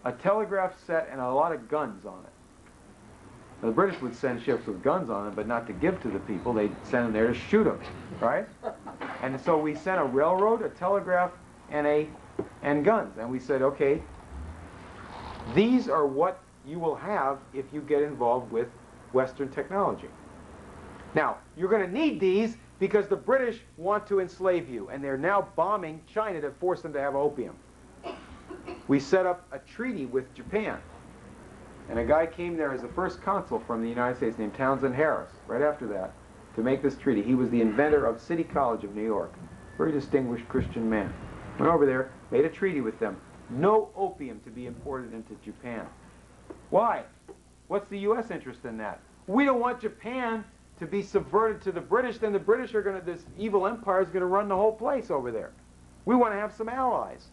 a telegraph set, and a lot of guns on it. Now, the British would send ships with guns on them, but not to give to the people. They'd send them there to shoot them, right? And so we sent a railroad, a telegraph, and guns. And we said, okay, these are what you will have if you get involved with Western technology. Now, you're going to need these because the British want to enslave you, and they're now bombing China to force them to have opium. We set up a treaty with Japan, and a guy came there as the first consul from the United States named Townsend Harris, right after that, to make this treaty. He was the inventor of City College of New York, very distinguished Christian man. Went over there, made a treaty with them. No opium to be imported into Japan. Why? What's the U.S. interest in that? We don't want Japan to be subverted to the British, then the British are going to, this evil empire is going to run the whole place over there. We want to have some allies.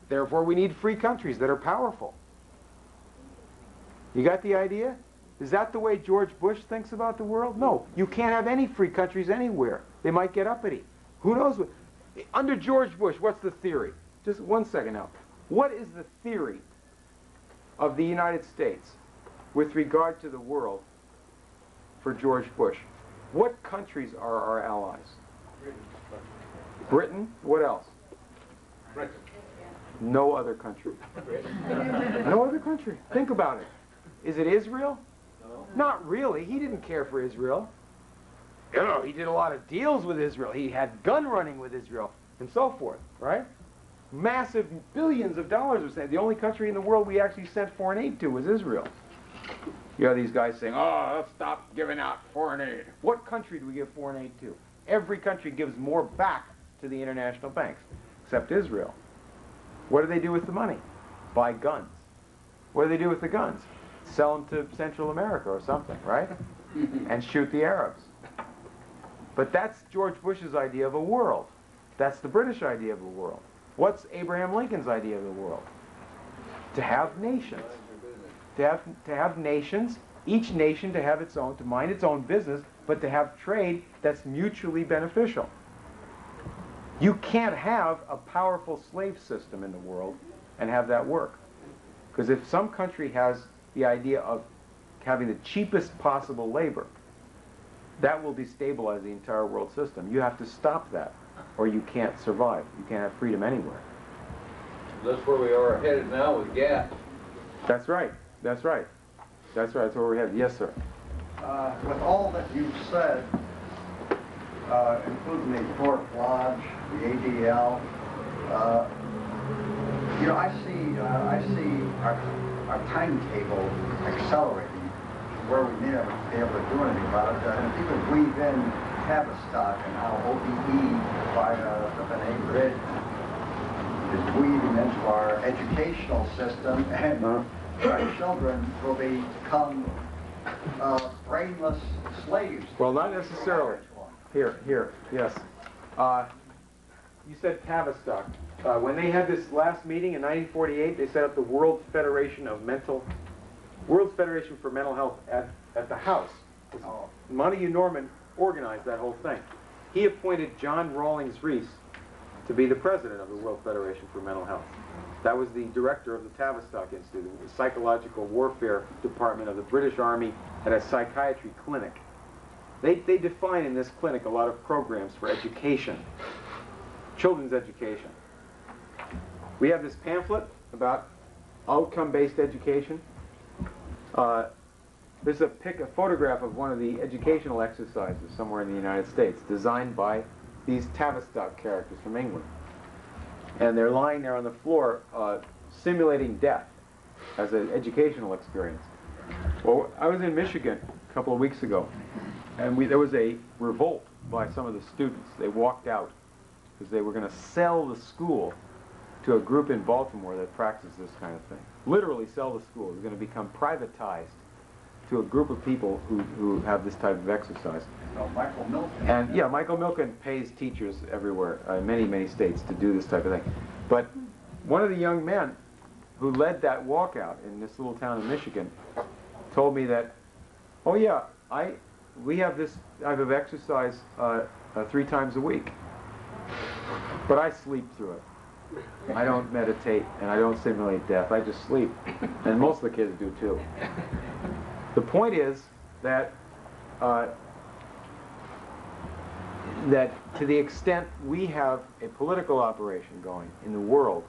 Therefore, we need free countries that are powerful. You got the idea? Is that the way George Bush thinks about the world? No. You can't have any free countries anywhere. They might get uppity. Who knows what? Under George Bush, what's the theory? Just 1 second now. What is the theory of the United States with regard to the world for George Bush? What countries are our allies? Britain? What else? Britain. No other country. No other country. Think about it. Is it Israel? No. Not really. He didn't care for Israel. You know, he did a lot of deals with Israel. He had gun running with Israel and so forth, right? Massive billions of dollars were sent. The only country in the world we actually sent foreign aid to was Israel. You have these guys saying, oh, let's stop giving out foreign aid. What country do we give foreign aid to? Every country gives more back to the international banks, except Israel. What do they do with the money? Buy guns. What do they do with the guns? Sell them to Central America or something, right? And shoot the Arabs. But that's George Bush's idea of a world. That's the British idea of a world. What's Abraham Lincoln's idea of the world? To have nations. To have nations each nation to have its own, to mind its own business, but to have trade that's mutually beneficial. You can't have a powerful slave system in the world and have that work. Because if some country has the idea of having the cheapest possible labor, that will destabilize the entire world system. You have to stop that, or you can't survive. You can't have freedom anywhere. That's where we are headed now with gas. That's right. That's right. That's right. That's where we're headed. Yes, sir. With all that you've said, including the Court Lodge, the ADL, you know, I see our timetable accelerating where we may never be able to do anything about it. And if you could weave in Tavistock and how OBE by the B'nai B'rith is weaving into our educational system, and our children will become brainless slaves. Well, not necessarily. Here, yes. You said Tavistock. When they had this last meeting in 1948, they set up the World Federation for Mental Health at the House. Montague Norman organized that whole thing. He appointed John Rawlings Rees to be the president of the World Federation for Mental Health. That was the director of the Tavistock Institute, the psychological warfare department of the British Army, had a psychiatry clinic. They define in this clinic a lot of programs for education, children's education. We have this pamphlet about outcome-based education. There's a photograph of one of the educational exercises somewhere in the United States, designed by these Tavistock characters from England. And they're lying there on the floor, simulating death as an educational experience. Well, I was in Michigan a couple of weeks ago, and there was a revolt by some of the students. They walked out because they were going to sell the school to a group in Baltimore that practices this kind of thing. Literally sell the school. It's going to become privatized to a group of people who have this type of exercise. So Michael Milken. And yeah, Michael Milken pays teachers everywhere, many, many states, to do this type of thing. But one of the young men who led that walkout in this little town in Michigan told me that, oh yeah, we have this type of exercise 3 times a week, but I sleep through it. I don't meditate and I don't simulate death. I just sleep, and most of the kids do too. The point is that that to the extent we have a political operation going in the world,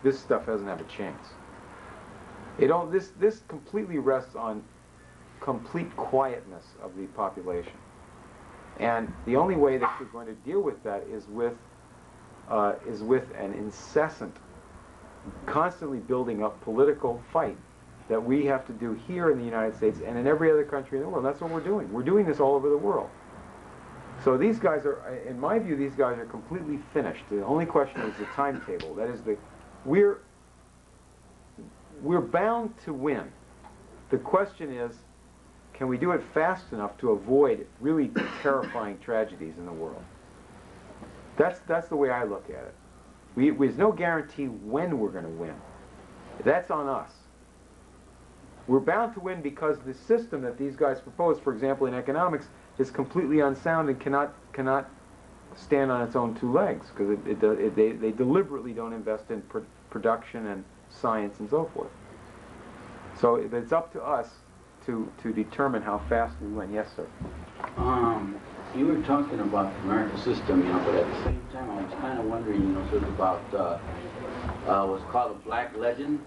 this stuff doesn't have a chance. This completely rests on complete quietness of the population, and the only way that we're going to deal with that is with an incessant, constantly building up political fight that we have to do here in the United States and in every other country in the world. That's what we're doing. We're doing this all over the world. So these guys are, in my view, these guys are completely finished. The only question is the timetable. That is, we're bound to win. The question is, can we do it fast enough to avoid really terrifying tragedies in the world? That's the way I look at it. There's no guarantee when we're going to win. That's on us. We're bound to win because the system that these guys propose, for example, in economics, is completely unsound and cannot stand on its own 2 legs, because they deliberately don't invest in production and science and so forth. So it's up to us to determine how fast we win. Yes, sir. You were talking about the American system, but at the same time, I was kind of wondering, sort of about what's called a black legend.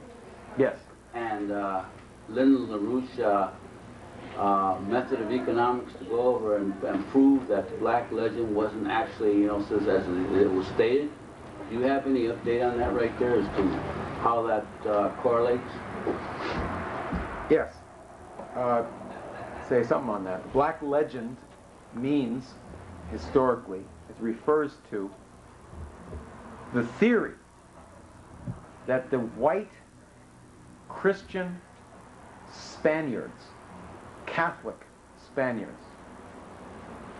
Yes. And Lyndon LaRouche method of economics to go over and prove that the black legend wasn't actually, as it was stated. Do you have any update on that right there as to how that correlates? Yes. Say something on that. Black legend means, historically, it refers to the theory that the white Christian Spaniards, Catholic Spaniards,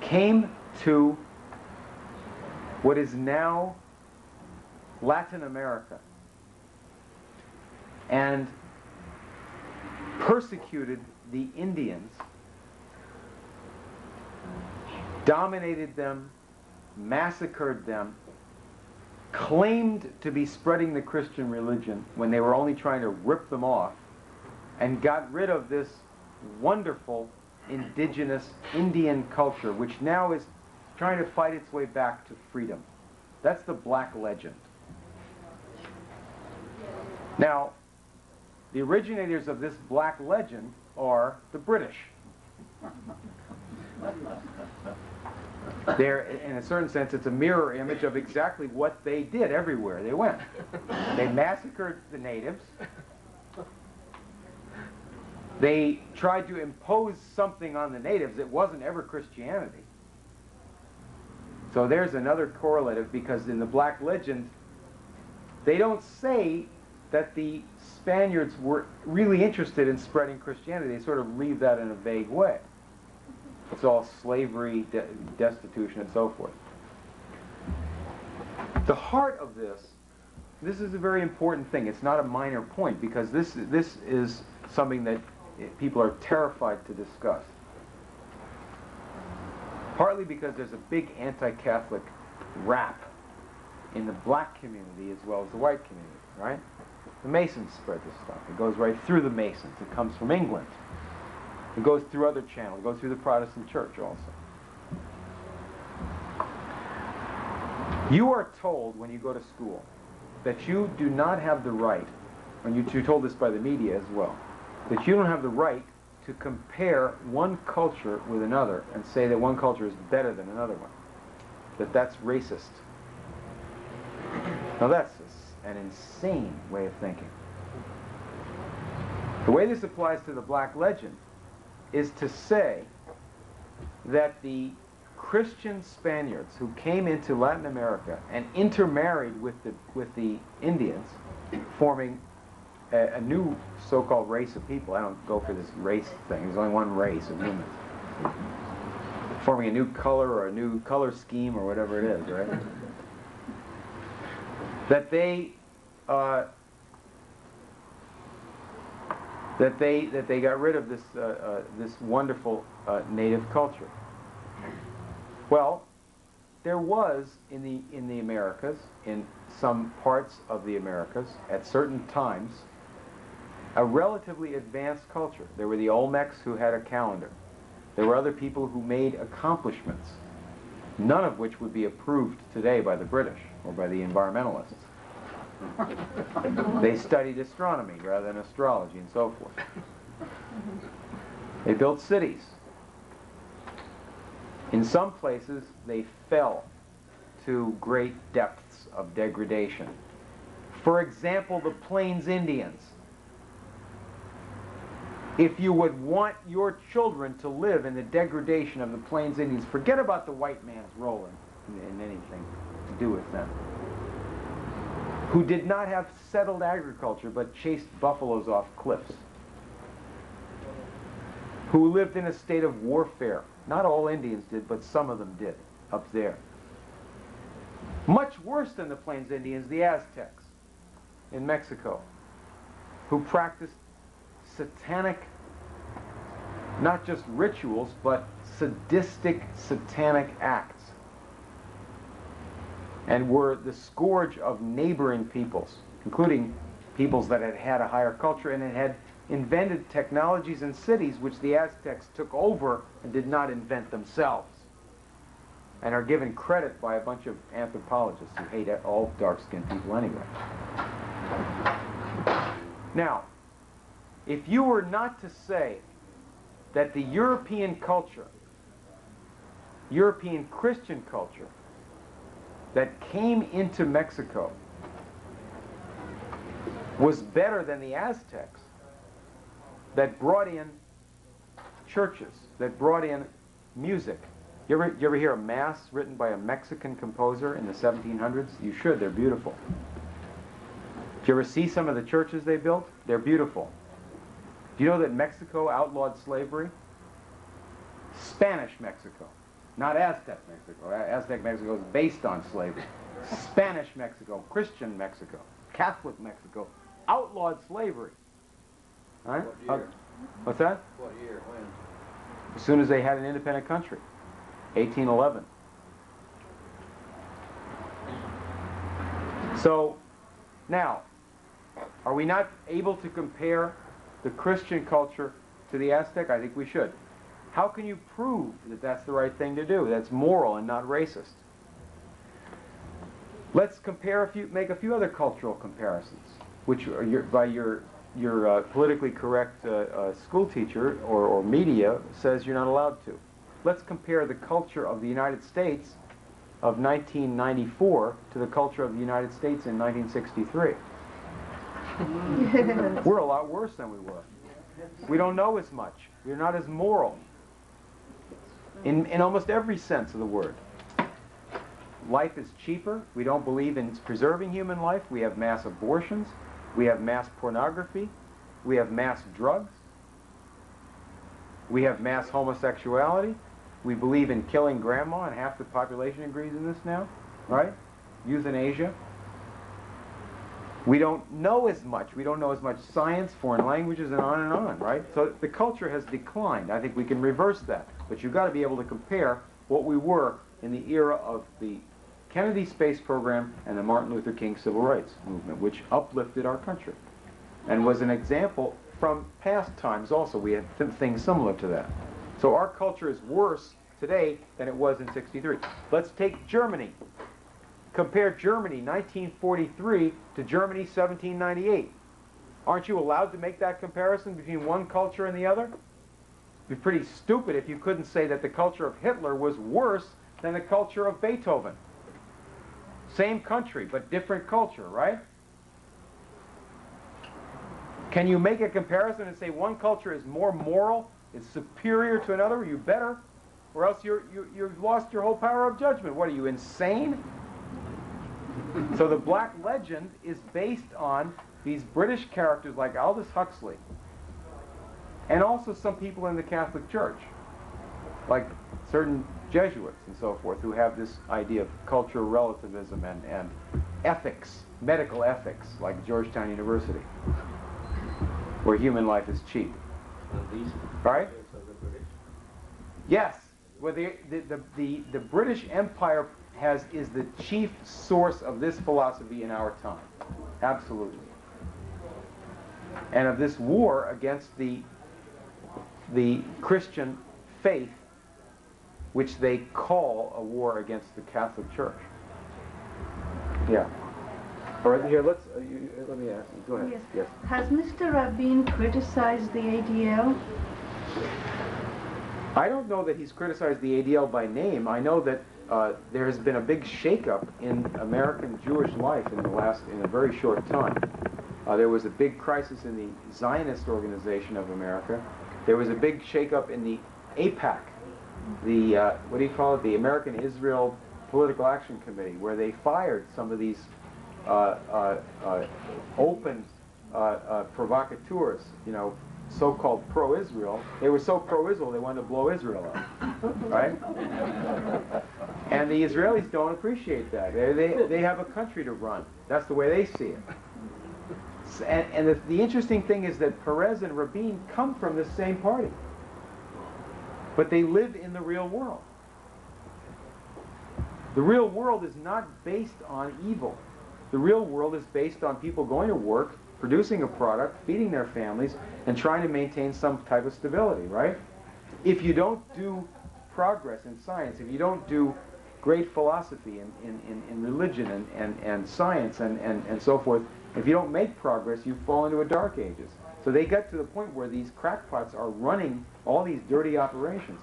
came to what is now Latin America and persecuted the Indians, dominated them, massacred them, claimed to be spreading the Christian religion when they were only trying to rip them off, and got rid of this wonderful indigenous Indian culture, which now is trying to fight its way back to freedom. That's the black legend. Now, the originators of this black legend are the British. They're, in a certain sense, it's a mirror image of exactly what they did everywhere they went. They massacred the natives. They tried to impose something on the natives. It wasn't ever Christianity. So there's another correlative, because in the black legend, they don't say that the Spaniards were really interested in spreading Christianity. They sort of leave that in a vague way. It's all slavery, destitution, and so forth. The heart of this is a very important thing. It's not a minor point, because this is something that people are terrified to discuss. Partly because there's a big anti-Catholic rap in the black community as well as the white community, right? The Masons spread this stuff. It goes right through the Masons. It comes from England. It goes through other channels. It goes through the Protestant church also. You are told when you go to school that you do not have the right, and you're told this by the media as well, that you don't have the right to compare one culture with another and say that one culture is better than another one. That's racist. Now that's an insane way of thinking. The way this applies to the black legend is to say that the Christian Spaniards who came into Latin America and intermarried with the Indians, forming a new so-called race of people. I don't go for this race thing. There's only one race of humans. Forming a new color or a new color scheme or whatever it is, right? That they got rid of this wonderful native culture. Well, there was in the Americas, in some parts of the Americas, at certain times, a relatively advanced culture. There were the Olmecs who had a calendar. There were other people who made accomplishments, none of which would be approved today by the British or by the environmentalists. They studied astronomy rather than astrology and so forth. They built cities. In some places, they fell to great depths of degradation. For example, the Plains Indians. If you would want your children to live in the degradation of the Plains Indians, forget about the white man's role in anything to do with them, who did not have settled agriculture but chased buffaloes off cliffs, who lived in a state of warfare. Not all Indians did, but some of them did up there. Much worse than the Plains Indians, the Aztecs in Mexico, who practiced satanic, not just rituals, but sadistic satanic acts, and were the scourge of neighboring peoples, including peoples that had had a higher culture and had invented technologies and cities which the Aztecs took over and did not invent themselves, and are given credit by a bunch of anthropologists who hate all dark-skinned people anyway. Now, if you were not to say that the European culture, European Christian culture, that came into Mexico was better than the Aztecs, that brought in churches, that brought in music. You ever hear a mass written by a Mexican composer in the 1700s? You should, they're beautiful. Did you ever see some of the churches they built? They're beautiful. Do you know that Mexico outlawed slavery? Spanish Mexico, not Aztec Mexico. Aztec Mexico is based on slavery. Spanish Mexico, Christian Mexico, Catholic Mexico outlawed slavery. Right? What's that? What year, when? As soon as they had an independent country, 1811. So, now, are we not able to compare the Christian culture to the Aztec? I think we should. How can you prove that that's the right thing to do, that's moral and not racist? Let's compare make a few other cultural comparisons, which are by your politically correct school teacher or media says you're not allowed to. Let's compare the culture of the United States of 1994 to the culture of the United States in 1963. We're a lot worse than we were. We don't know as much. We're not as moral in almost every sense of the word. Life is cheaper. We don't believe in preserving human life. We have mass abortions. We have mass pornography. We have mass drugs. We have mass homosexuality. We believe in killing grandma, and half the population agrees in this now, right? Euthanasia. We don't know as much. We don't know as much science, foreign languages, and on, right? So the culture has declined. I think we can reverse that. But you've got to be able to compare what we were in the era of the Kennedy space program and the Martin Luther King civil rights movement, which uplifted our country and was an example from past times also. We had things similar to that. So our culture is worse today than it was in '63. Let's take Germany. Compare Germany 1943 to Germany 1798. Aren't you allowed to make that comparison between one culture and the other? It'd be pretty stupid if you couldn't say that the culture of Hitler was worse than the culture of Beethoven. Same country, but different culture, right? Can you make a comparison and say one culture is more moral, is superior to another? You better, or else you've lost your whole power of judgment. What are you, insane? So the Black Legend is based on these British characters like Aldous Huxley, and also some people in the Catholic Church, like certain Jesuits and so forth, who have this idea of cultural relativism and ethics, medical ethics, like Georgetown University, where human life is cheap. Right? Yes. Well, the British Empire is the chief source of this philosophy in our time. Absolutely. And of this war against the Christian faith, which they call a war against the Catholic Church. Yeah. All right, here, let me ask you. Go ahead. Yes. Yes. Has Mr. Rabin criticized the ADL? I don't know that he's criticized the ADL by name. I know that there has been a big shakeup in American Jewish life in a very short time. There was a big crisis in the Zionist Organization of America. There was a big shakeup in the AIPAC, the what do you call it? The American Israel Political Action Committee, where they fired some of these open provocateurs, you know, so-called pro-Israel. They were so pro-Israel they wanted to blow Israel up, right? And the Israelis don't appreciate that. They have a country to run. That's the way they see it. And the interesting thing is that Perez and Rabin come from the same party, but they live in the real world. The real world is not based on evil. The real world is based on people going to work, producing a product, feeding their families, and trying to maintain some type of stability, right? If you don't do progress in science, if you don't do great philosophy in religion and science and so forth, if you don't make progress, you fall into a dark ages. So they get to the point where these crackpots are running all these dirty operations.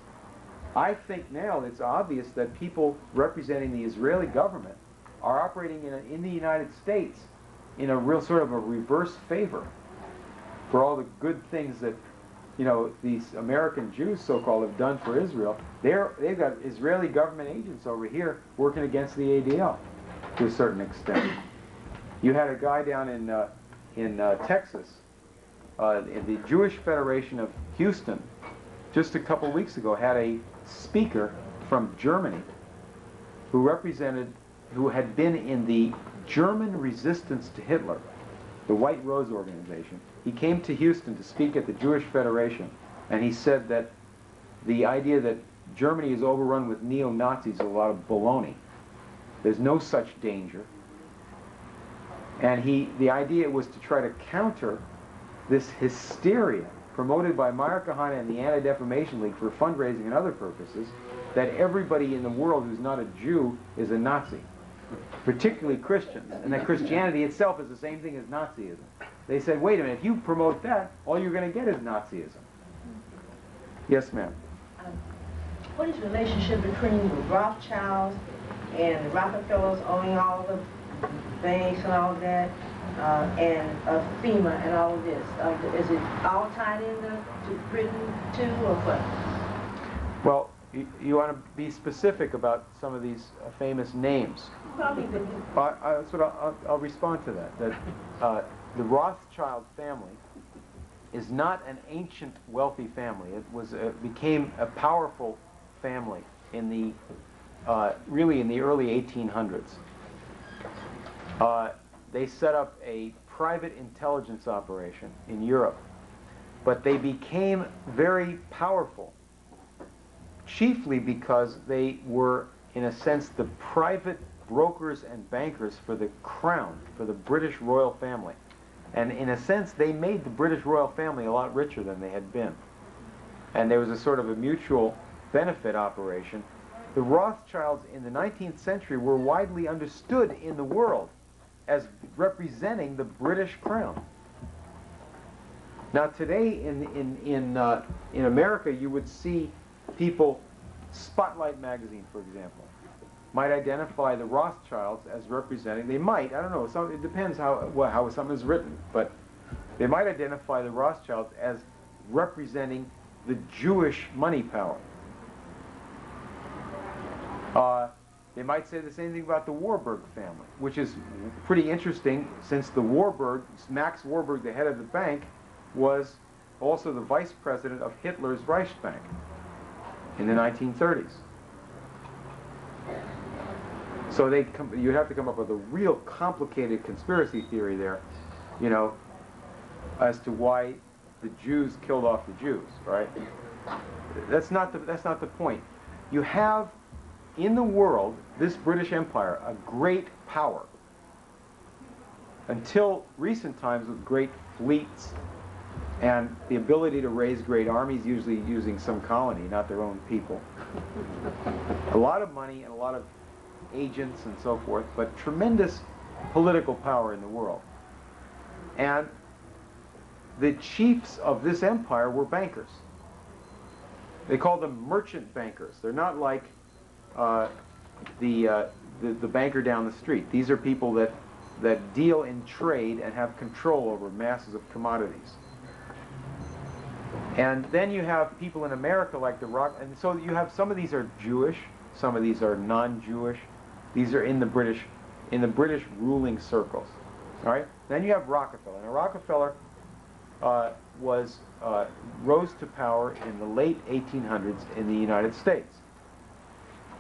I think now it's obvious that people representing the Israeli government are operating in the United States in a real sort of a reverse favor for all the good things that, you know, these American Jews, so-called, have done for Israel. They've got Israeli government agents over here working against the ADL to a certain extent. You had a guy down in Texas, in the Jewish Federation of Houston, just a couple weeks ago, had a speaker from Germany who had been in the German resistance to Hitler. the White Rose Organization. He came to Houston to speak at the Jewish Federation, and he said that the idea that Germany is overrun with neo-Nazis is a lot of baloney. There's no such danger. And the idea was to try to counter this hysteria promoted by Meyer Kahane and the Anti-Defamation League for fundraising and other purposes, that everybody in the world who's not a Jew is a Nazi, particularly Christians, and that Christianity itself is the same thing as Nazism. They said, wait a minute, if you promote that, all you're going to get is Nazism. Yes, ma'am. What is the relationship between the Rothschilds and the Rockefellers owning all the banks and all of that, and FEMA and all of this? Is it all tied into to Britain too, or what? Well, you want to be specific about some of these famous names. Probably That's what I'll respond to that. That the Rothschild family is not an ancient wealthy family. It became a powerful family in the really in the early 1800s. They set up a private intelligence operation in Europe, but they became very powerful, chiefly because they were, in a sense, the private brokers and bankers for the crown, for the British royal family. And in a sense, they made the British royal family a lot richer than they had been. And there was a sort of a mutual benefit operation. The Rothschilds in the 19th century were widely understood in the world as representing the British crown. Now today in America, you would see people, Spotlight magazine, for example, might identify the Rothschilds as representing, they might, I don't know, it depends how something is written, but they might identify the Rothschilds as representing the Jewish money power. They might say the same thing about the Warburg family, which is pretty interesting since the Max Warburg, the head of the bank, was also the vice president of Hitler's Reichsbank in the 1930s. So you'd have to come up with a real complicated conspiracy theory there, you know, as to why the Jews killed off the Jews, right? That's not the point. You have in the world, this British Empire, a great power. Until recent times with great fleets and the ability to raise great armies, usually using some colony, not their own people. A lot of money and a lot of agents and so forth, but tremendous political power in the world. And the chiefs of this empire were bankers. They call them merchant bankers. They're not like the banker down the street. These are people that deal in trade and have control over masses of commodities. And then you have people in America like and so you have some of these are Jewish, some of these are non-Jewish. These are in the British ruling circles. All right. Then you have Rockefeller. Now Rockefeller rose to power in the late 1800s in the United States.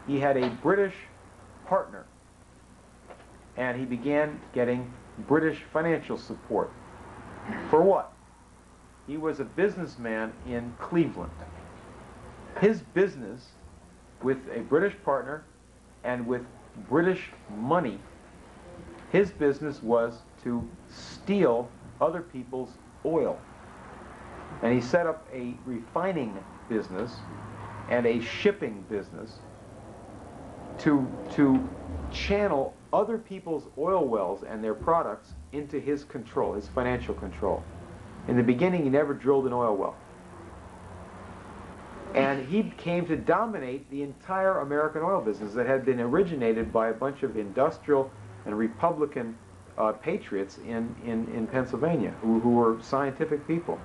He had a British partner, and he began getting British financial support. For what? He was a businessman in Cleveland. His business with a British partner and with British money, his business was to steal other people's oil. And he set up a refining business and a shipping business to channel other people's oil wells and their products into his control, his financial control. In the beginning, he never drilled an oil well. And he came to dominate the entire American oil business that had been originated by a bunch of industrial and Republican patriots in Pennsylvania who were scientific people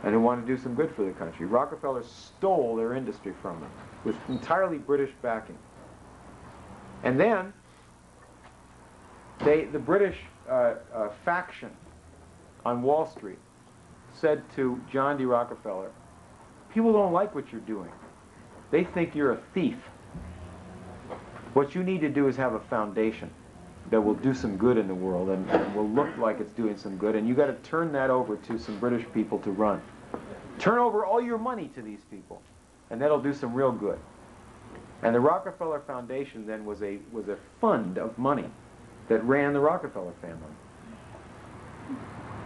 and who wanted to do some good for the country. Rockefeller stole their industry from them with entirely British backing. And then the British faction on Wall Street said to John D. Rockefeller, people don't like what you're doing. They think you're a thief. What you need to do is have a foundation. that will do some good in the world and will look like it's doing some good, and you got to turn that over to some British people to run. Turn over all your money to these people, and that'll do some real good. And the Rockefeller Foundation then was a fund of money that ran the Rockefeller family.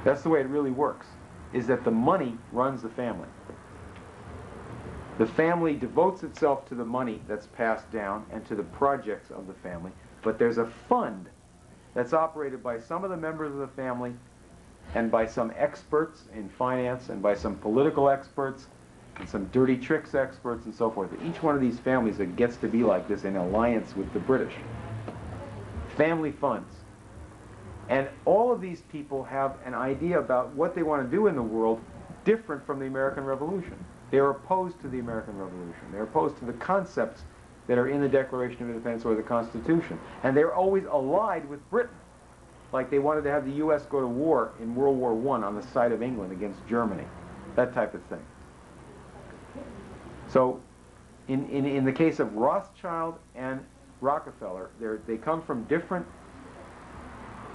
That's the way it really works, is that the money runs the family. The family devotes itself to the money that's passed down and to the projects of the family, but there's a fund that's operated by some of the members of the family and by some experts in finance and by some political experts and some dirty tricks experts and so forth. Each one of these families that gets to be like this in alliance with the British. Family funds. And all of these people have an idea about what they want to do in the world different from the American Revolution. They're opposed to the American Revolution. They're opposed to the concepts that are in the Declaration of Independence or the Constitution. And they're always allied with Britain. Like they wanted to have the U.S. go to war in World War I on the side of England against Germany. That type of thing. So in the case of Rothschild and Rockefeller, they come from different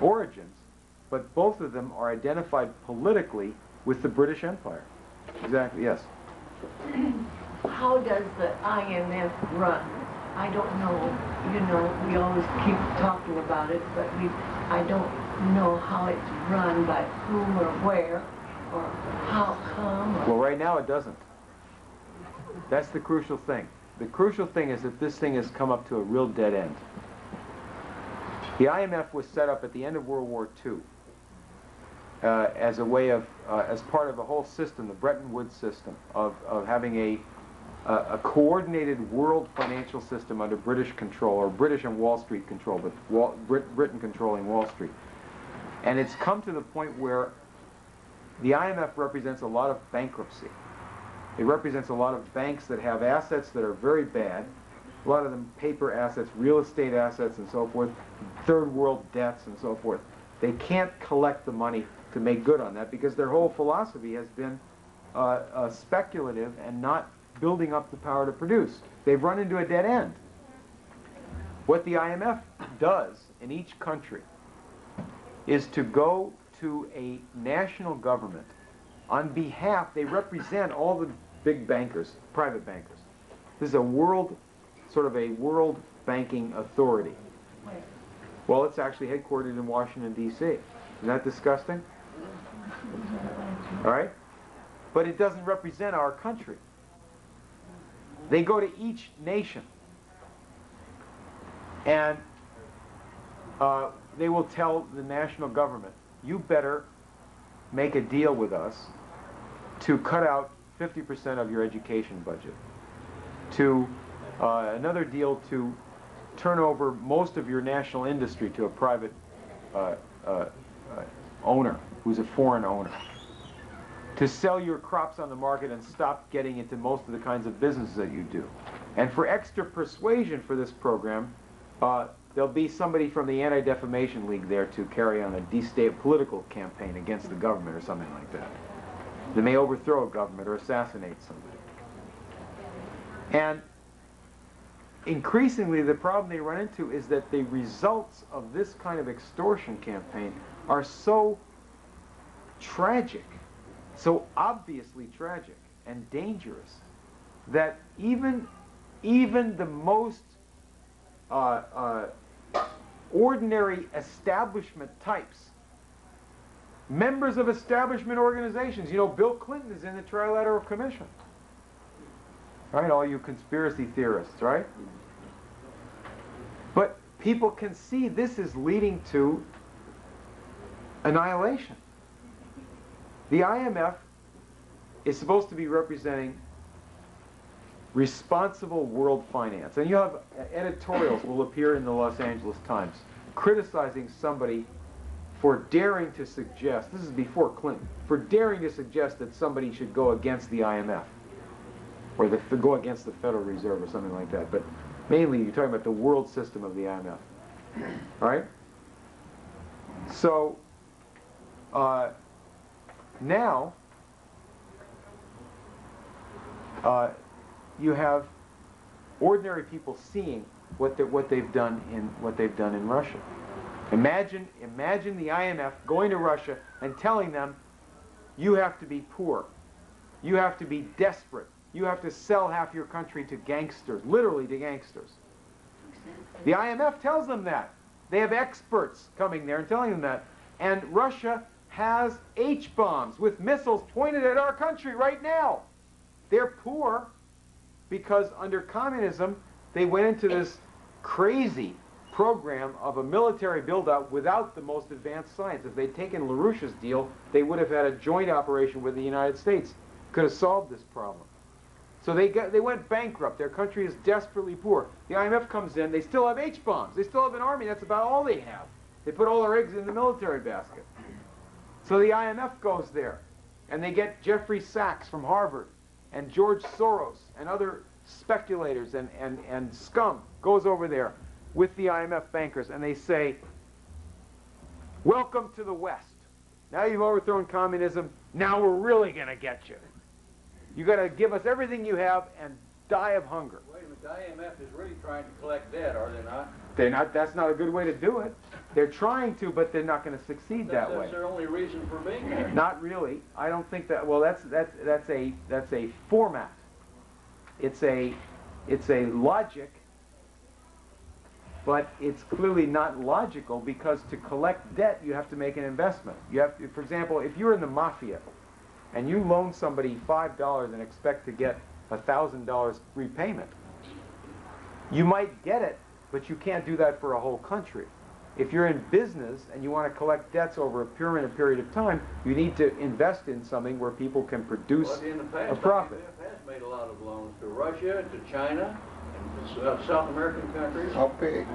origins, but both of them are identified politically with the British Empire. Exactly, yes. How does the IMF run? I don't know, you know, we always keep talking about it, but I don't know how it's run, by whom or where, or how come. Or... Well, right now it doesn't. That's the crucial thing. The crucial thing is that this thing has come up to a real dead end. The IMF was set up at the end of World War II as a way of, as part of the whole system, the Bretton Woods system, of having a coordinated world financial system under British control, or British and Wall Street control, but Britain controlling Wall Street. And it's come to the point where the IMF represents a lot of bankruptcy. It represents a lot of banks that have assets that are very bad, a lot of them paper assets, real estate assets and so forth, third world debts and so forth. They can't collect the money to make good on that because their whole philosophy has been speculative and not building up the power to produce. They've run into a dead end. What the IMF does in each country is to go to a national government on behalf, they represent all the big bankers, private bankers. This is a world, sort of a world banking authority. Well, it's actually headquartered in Washington, D.C. Isn't that disgusting? All right? But it doesn't represent our country. They go to each nation and they will tell the national government, you better make a deal with us to cut out 50% of your education budget, to another deal to turn over most of your national industry to a private owner who's a foreign owner, to sell your crops on the market and stop getting into most of the kinds of businesses that you do. And for extra persuasion for this program, there'll be somebody from the Anti-Defamation League there to carry on a political campaign against the government or something like that. They may overthrow a government or assassinate somebody. And increasingly, the problem they run into is that the results of this kind of extortion campaign are so tragic, so obviously tragic and dangerous, that even the most ordinary establishment types, members of establishment organizations, you know, Bill Clinton is in the Trilateral Commission. Right, all you conspiracy theorists, right? But people can see this is leading to annihilation. The IMF is supposed to be representing responsible world finance. And you have editorials will appear in the Los Angeles Times criticizing somebody for daring to suggest, this is before Clinton, for daring to suggest that somebody should go against the IMF. Or go against the Federal Reserve or something like that. But mainly you're talking about the world system of the IMF. All right? So, now, you have ordinary people seeing what they've done in Russia. Imagine the IMF going to Russia and telling them, you have to be poor. You have to be desperate. You have to sell half your country to gangsters, literally to gangsters. The IMF tells them that. They have experts coming there and telling them that. And Russia has H-bombs with missiles pointed at our country right now. They're poor because under communism, they went into this crazy program of a military buildup without the most advanced science. If they'd taken LaRouche's deal, they would have had a joint operation with the United States. Could have solved this problem. So they went bankrupt. Their country is desperately poor. The IMF comes in. They still have H-bombs. They still have an army. That's about all they have. They put all their eggs in the military basket. So the IMF goes there, and they get Jeffrey Sachs from Harvard, and George Soros, and other speculators and scum goes over there with the IMF bankers, and they say, welcome to the West. Now you've overthrown communism. Now we're really going to get you. You got to give us everything you have and die of hunger. Wait a minute, the IMF is really trying to collect debt, are they not? They're not. That's not a good way to do it. They're trying to, but they're not going to succeed that way. That's their only reason for being there. Not really. I don't think that. Well, that's a format. It's a logic, but it's clearly not logical because to collect debt you have to make an investment. You have to, for example, if you're in the mafia and you loan somebody $5 and expect to get $1,000 repayment, you might get it, but you can't do that for a whole country. If you're in business and you want to collect debts over a period of time, you need to invest in something where people can produce a profit. IMF has made a lot of loans to Russia, to China, and to South American countries. How big?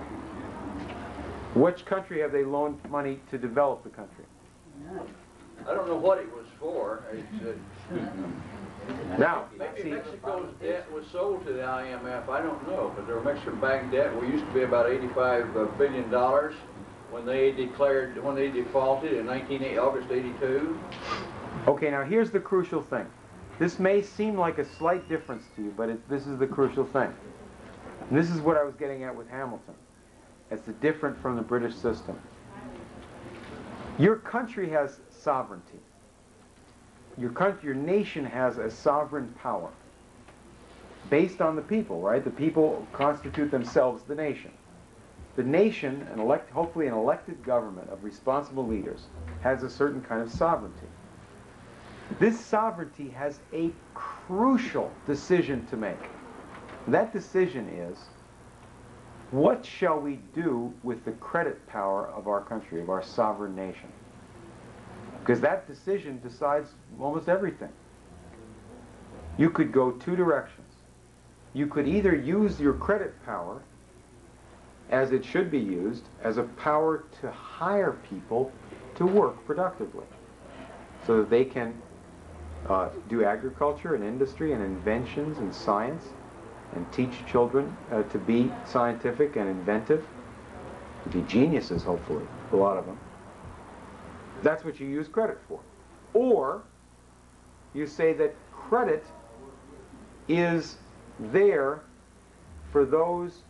Which country have they loaned money to develop the country? I don't know what it was for. Now, maybe see, Mexico's debt was sold to the IMF. I don't know, but their Mexican bank debt, we used to be about $85 billion when they defaulted in August '82. okay, now here's the crucial thing. This may seem like a slight difference to you, but this is the crucial thing. And this is what I was getting at with Hamilton. It's different from the British system. Your country has sovereignty. Your nation has a sovereign power based on the people, right? The people constitute themselves the nation. The nation, hopefully an elected government of responsible leaders, has a certain kind of sovereignty. This sovereignty has a crucial decision to make. That decision is, what shall we do with the credit power of our country, of our sovereign nation? Because that decision decides almost everything. You could go two directions. You could either use your credit power, as it should be used, as a power to hire people to work productively, so that they can do agriculture and industry and inventions and science, and teach children to be scientific and inventive, to be geniuses, hopefully, a lot of them. That's what you use credit for. Or you say that credit is there for those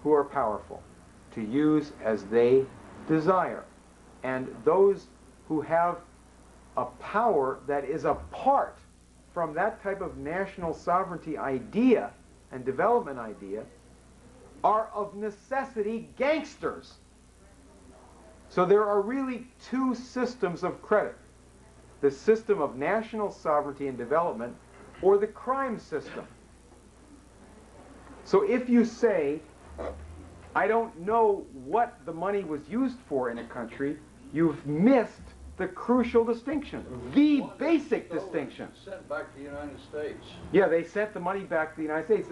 who are powerful to use as they desire. And those who have a power that is apart from that type of national sovereignty idea and development idea are of necessity gangsters. So there are really two systems of credit. The system of national sovereignty and development, or the crime system. So if you say, I don't know what the money was used for in a country, you've missed the crucial distinction, the basic distinction. Sent back to the United States. Yeah, they sent the money back to the United States,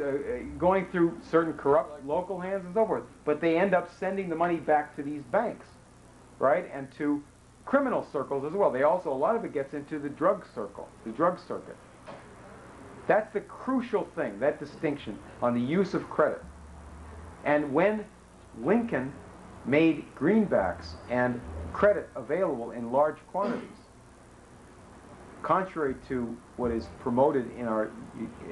going through certain corrupt local hands and so forth. But they end up sending the money back to these banks, right, and to criminal circles as well. They also, a lot of it gets into the drug circle, the drug circuit. That's the crucial thing, that distinction on the use of credit. And when Lincoln made greenbacks and credit available in large quantities, contrary to what is promoted in our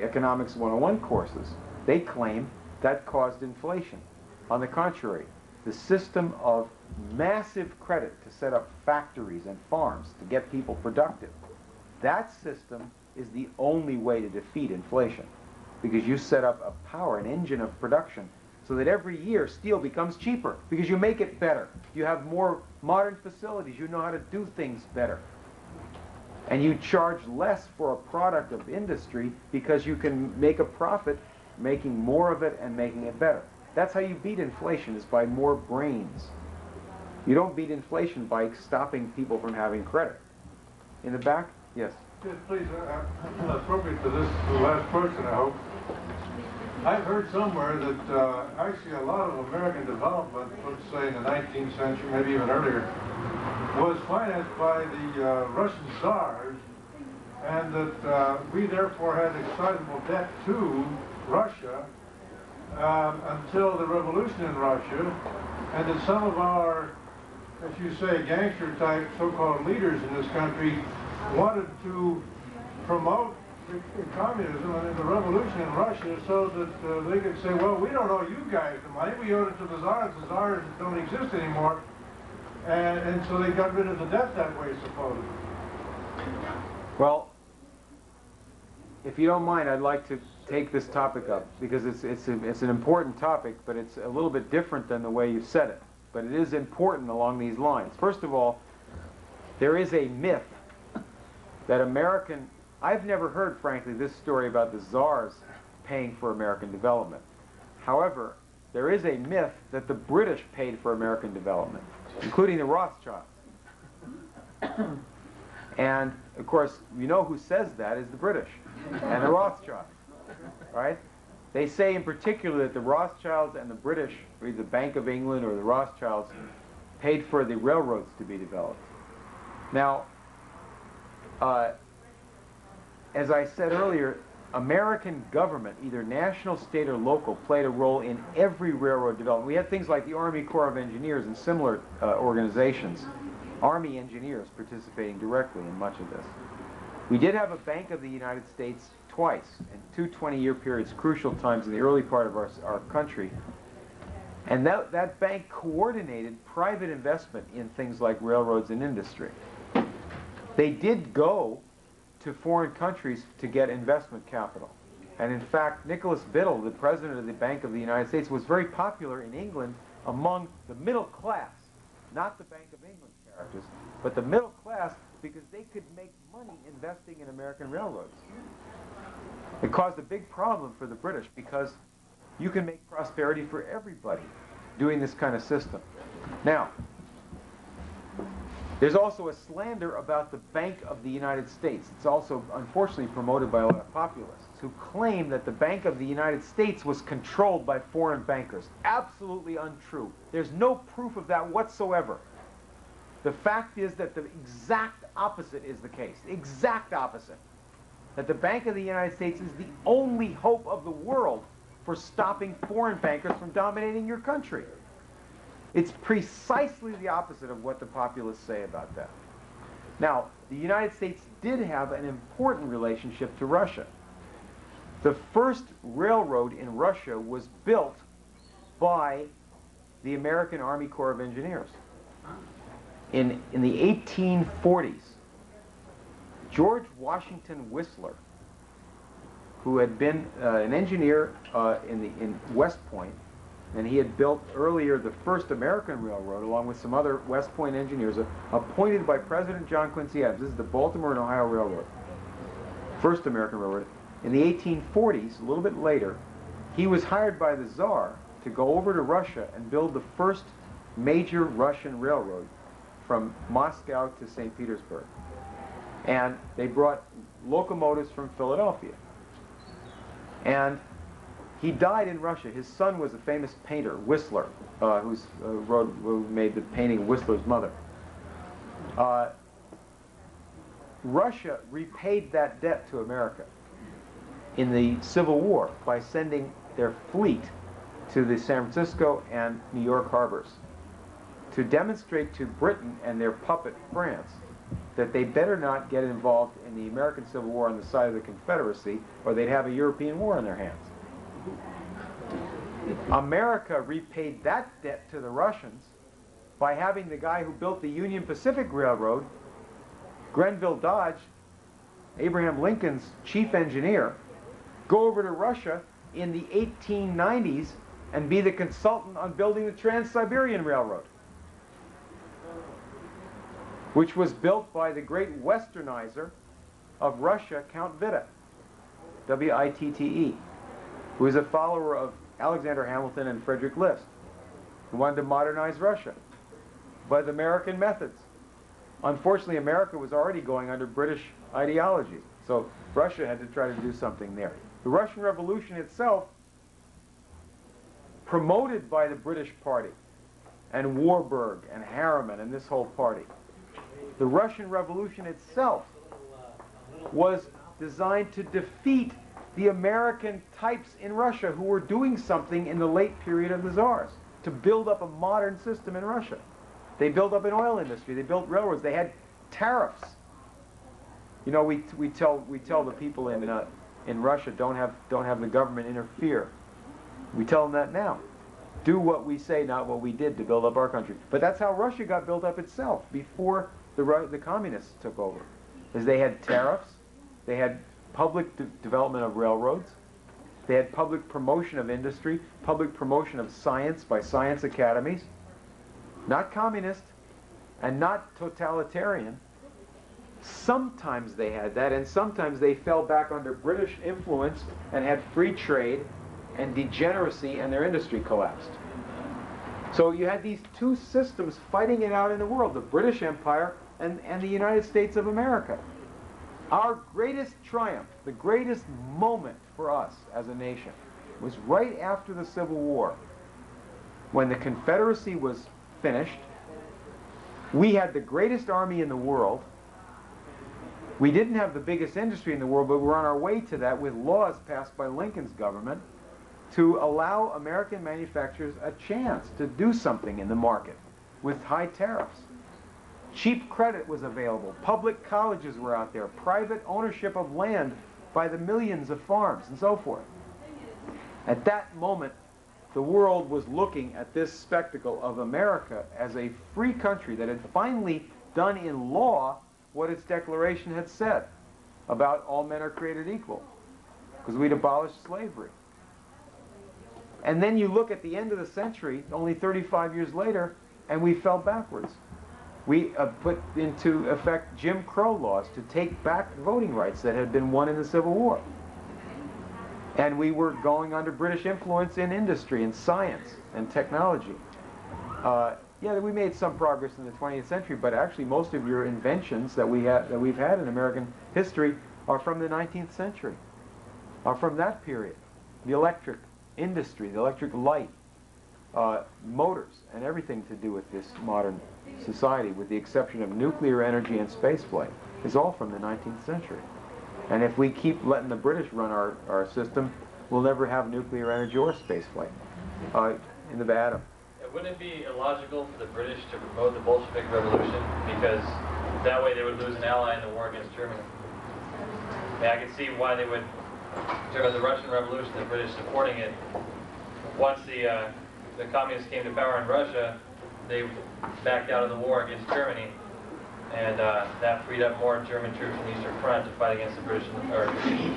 Economics 101 courses, they claim that caused inflation. On the contrary, the system of massive credit to set up factories and farms to get people productive. That system is the only way to defeat inflation, because you set up a power, an engine of production, so that every year steel becomes cheaper because you make it better. You have more modern facilities. You know how to do things better. And you charge less for a product of industry because you can make a profit making more of it and making it better. That's how you beat inflation, is by more brains. You don't beat inflation by stopping people from having credit. In the back? Yes. Yes, please, appropriate to this last question, I hope. I've heard somewhere that actually a lot of American development, let's say in the 19th century, maybe even earlier, was financed by the Russian Tsars, and that we therefore had a sizable debt to Russia until the revolution in Russia, and that some of our, as you say, gangster-type so-called leaders in this country wanted to promote communism and the revolution in Russia so that they could say, well, we don't owe you guys the money, we owed it to the Tsars don't exist anymore, and so they got rid of the debt that way, supposedly. Well, if you don't mind, I'd like to take this topic up, because it's an important topic, but it's a little bit different than the way you said it. But it is important along these lines. First of all, there is a myth that I've never heard, frankly, this story about the Tsars paying for American development. However, there is a myth that the British paid for American development, including the Rothschilds. And, of course, you know who says that is the British and the Rothschilds, right? They say in particular that the Rothschilds and the British, or the Bank of England or the Rothschilds, paid for the railroads to be developed. Now, as I said earlier, American government, either national, state, or local, played a role in every railroad development. We had things like the Army Corps of Engineers and similar organizations, Army engineers participating directly in much of this. We did have a Bank of the United States twice, in two 20-year periods, crucial times in the early part of our country. And that bank coordinated private investment in things like railroads and industry. They did go to foreign countries to get investment capital. And in fact, Nicholas Biddle, the president of the Bank of the United States, was very popular in England among the middle class, not the Bank of England characters, but the middle class, because they could make money investing in American railroads. It caused a big problem for the British, because you can make prosperity for everybody doing this kind of system. Now, there's also a slander about the Bank of the United States. It's also, unfortunately, promoted by a lot of populists who claim that the Bank of the United States was controlled by foreign bankers. Absolutely untrue. There's no proof of that whatsoever. The fact is that the exact opposite is the case. The exact opposite. That the Bank of the United States is the only hope of the world for stopping foreign bankers from dominating your country. It's precisely the opposite of what the populists say about that. Now, the United States did have an important relationship to Russia. The first railroad in Russia was built by the American Army Corps of Engineers. In the 1840s, George Washington Whistler, who had been an engineer in West Point, and he had built earlier the first American railroad along with some other West Point engineers appointed by President John Quincy Adams. This is the Baltimore and Ohio Railroad, first American railroad. In the 1840s, a little bit later, he was hired by the Tsar to go over to Russia and build the first major Russian railroad from Moscow to St. Petersburg. And they brought locomotives from Philadelphia. And he died in Russia. His son was a famous painter, Whistler, who made the painting of Whistler's mother. Russia repaid that debt to America in the Civil War by sending their fleet to the San Francisco and New York harbors to demonstrate to Britain and their puppet France that they better not get involved in the American Civil War on the side of the Confederacy, or they'd have a European war in their hands. America repaid that debt to the Russians by having the guy who built the Union Pacific Railroad, Grenville Dodge, Abraham Lincoln's chief engineer, go over to Russia in the 1890s and be the consultant on building the Trans-Siberian Railroad, which was built by the great westernizer of Russia, Count Witte, W-I-T-T-E, who was a follower of Alexander Hamilton and Frederick List, who wanted to modernize Russia by the American methods. Unfortunately, America was already going under British ideology, so Russia had to try to do something there. The Russian Revolution itself, promoted by the British Party and Warburg and Harriman and this whole party, the Russian Revolution itself was designed to defeat the American types in Russia who were doing something in the late period of the Tsars to build up a modern system in Russia. They built up an oil industry. They built railroads. They had tariffs. You know, we tell the people in Russia, don't have the government interfere. We tell them that now. Do what we say, not what we did to build up our country. But that's how Russia got built up itself before the communists took over. Is they had tariffs, they had public development of railroads, they had public promotion of industry, public promotion of science by science academies, not communist and not totalitarian. Sometimes they had that, and sometimes they fell back under British influence and had free trade and degeneracy, and their industry collapsed. So you had these two systems fighting it out in the world, the British Empire and the United States of America. Our greatest triumph, the greatest moment for us as a nation, was right after the Civil War, when the Confederacy was finished. We had the greatest army in the world. We didn't have the biggest industry in the world, but we're on our way to that with laws passed by Lincoln's government to allow American manufacturers a chance to do something in the market with high tariffs. Cheap credit was available. Public colleges were out there. Private ownership of land by the millions of farms and so forth. At that moment, the world was looking at this spectacle of America as a free country that had finally done in law what its declaration had said about all men are created equal, because we'd abolished slavery. And then you look at the end of the century, only 35 years later, and we fell backwards. We put into effect Jim Crow laws to take back voting rights that had been won in the Civil War. And we were going under British influence in industry and science and technology. Yeah, we made some progress in the 20th century, but actually most of your inventions that we've had in American history are from the 19th century, are from that period. The electric industry, the electric light, motors, and everything to do with this modern society, with the exception of nuclear energy and spaceflight, is all from the 19th century. And if we keep letting the British run our system, we'll never have nuclear energy or spaceflight. In the Adam. Wouldn't it be illogical for the British to promote the Bolshevik Revolution, because that way they would lose an ally in the war against Germany? I mean, I can see why they would, during the Russian Revolution, the British supporting it. Once the communists came to power in Russia, they backed out of the war against Germany, and that freed up more German troops in the Eastern Front to fight against the British, or to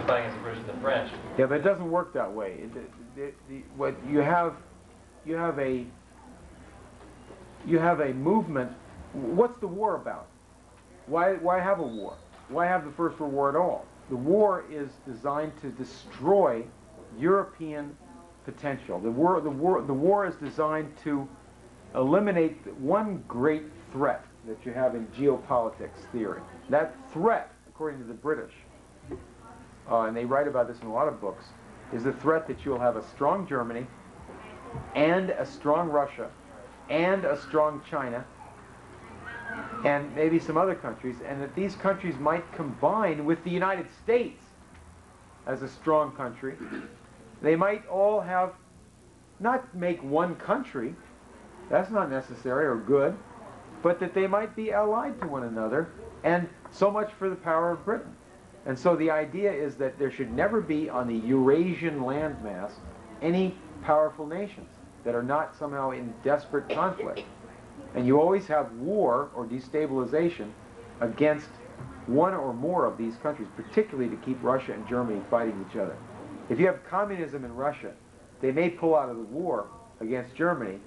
fight against the British and the French. Yeah, but it doesn't work that way. What you have a movement. What's the war about? Why have a war? Why have the First World War at all? The war is designed to destroy European potential. The war is designed to eliminate one great threat that you have in geopolitics theory. That threat, according to the British, and they write about this in a lot of books, is the threat that you'll have a strong Germany and a strong Russia and a strong China and maybe some other countries, and that these countries might combine with the United States as a strong country. They might all have, not make one country, that's not necessary or good, but that they might be allied to one another, and so much for the power of Britain. And so the idea is that there should never be on the Eurasian landmass any powerful nations that are not somehow in desperate conflict. And you always have war or destabilization against one or more of these countries, particularly to keep Russia and Germany fighting each other. If you have communism in Russia, they may pull out of the war against Germany,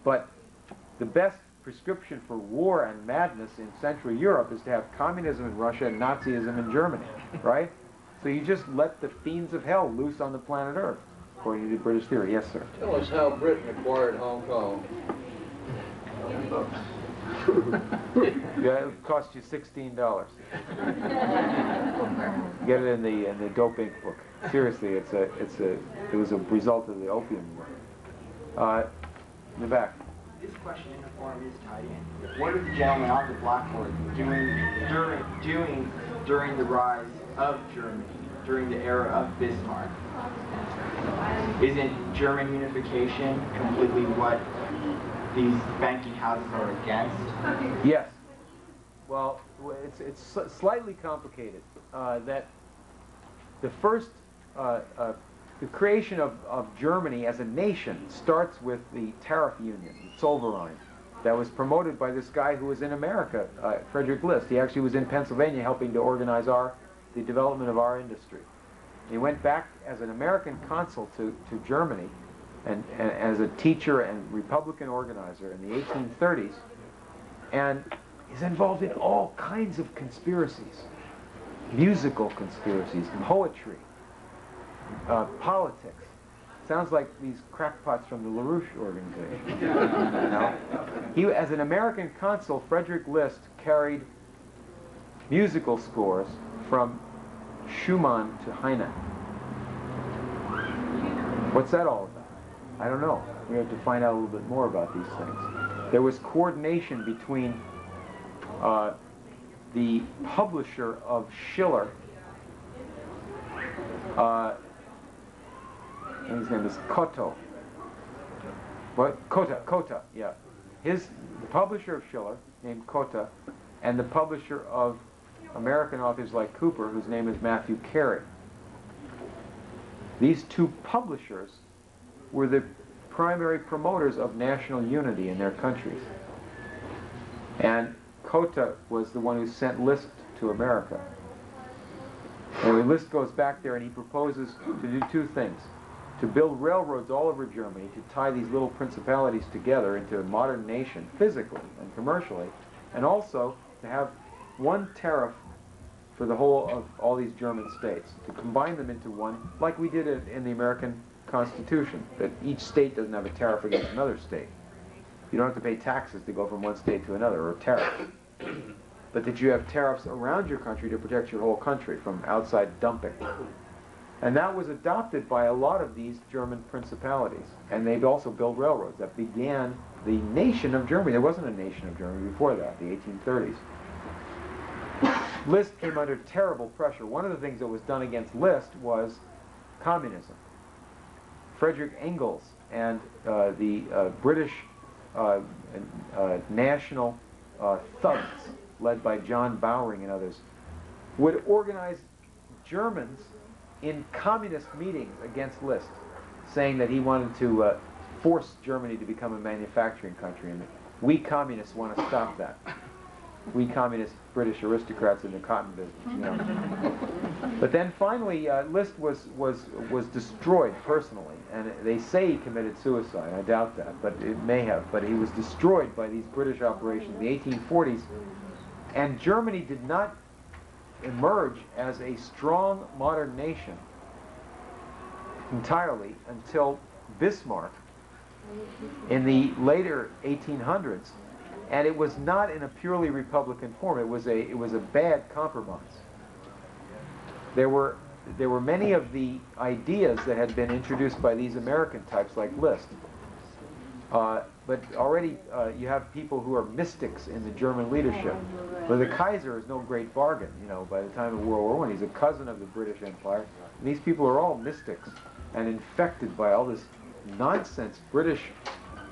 but the best prescription for war and madness in Central Europe is to have communism in Russia and Nazism in Germany, right? So you just let the fiends of hell loose on the planet Earth, according to the British theory. Yes, sir. Tell us how Britain acquired Hong Kong. Yeah, it cost you $16. Get it in the dope ink book. Seriously, it was a result of the Opium War. In the back. This question in the form is tied in. What are the gentlemen on the blackboard doing during the rise of Germany, during the era of Bismarck? Isn't German unification completely what these banking houses are against? Yes. Well, it's slightly complicated. That the first, the creation of Germany as a nation starts with the tariff union, the Zollverein, that was promoted by this guy who was in America, Frederick List. He actually was in Pennsylvania helping to organize the development of our industry. He went back as an American consul to Germany and as a teacher and Republican organizer in the 1830s, and is involved in all kinds of conspiracies, musical conspiracies, poetry, politics. Sounds like these crackpots from the LaRouche organization. No? He, as an American consul, Frederick List carried musical scores from Schumann to Heine. What's that all about? I don't know. We have to find out a little bit more about these things. There was coordination between the publisher of Schiller, and his name is Koto. What? Kota, yeah. The publisher of Schiller, named Kota, and the publisher of American authors like Cooper, whose name is Matthew Carey. These two publishers were the primary promoters of national unity in their countries. And Kota was the one who sent Liszt to America. Anyway, Liszt goes back there and he proposes to do two things. To build railroads all over Germany, to tie these little principalities together into a modern nation, physically and commercially, and also to have one tariff for the whole of all these German states, to combine them into one, like we did in the American Constitution, that each state doesn't have a tariff against another state. You don't have to pay taxes to go from one state to another, or tariffs. But that you have tariffs around your country to protect your whole country from outside dumping. And that was adopted by a lot of these German principalities. And they'd also built railroads. That began the nation of Germany. There wasn't a nation of Germany before that, the 1830s. Liszt came under terrible pressure. One of the things that was done against Liszt was communism. Frederick Engels and the British national thugs, led by John Bowring and others, would organize Germans in communist meetings against Liszt, saying that he wanted to force Germany to become a manufacturing country, and that we communists want to stop that. We communist British aristocrats in the cotton business, you know. But then finally, Liszt was destroyed personally, and they say he committed suicide. I doubt that, but it may have. But he was destroyed by these British operations in the 1840s, and Germany did not emerge as a strong modern nation entirely until Bismarck in the later 1800s. And it was not in a purely Republican form. It was a bad compromise. There were many of the ideas that had been introduced by these American types like Liszt. But already you have people who are mystics in the German leadership. But the Kaiser is no great bargain, you know, by the time of World War I. He's a cousin of the British Empire. And these people are all mystics and infected by all this nonsense British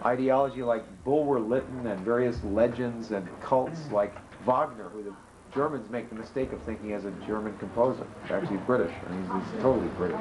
ideology like Bulwer Lytton and various legends and cults like Wagner, who the Germans make the mistake of thinking as a German composer. He's actually British, and he's totally British.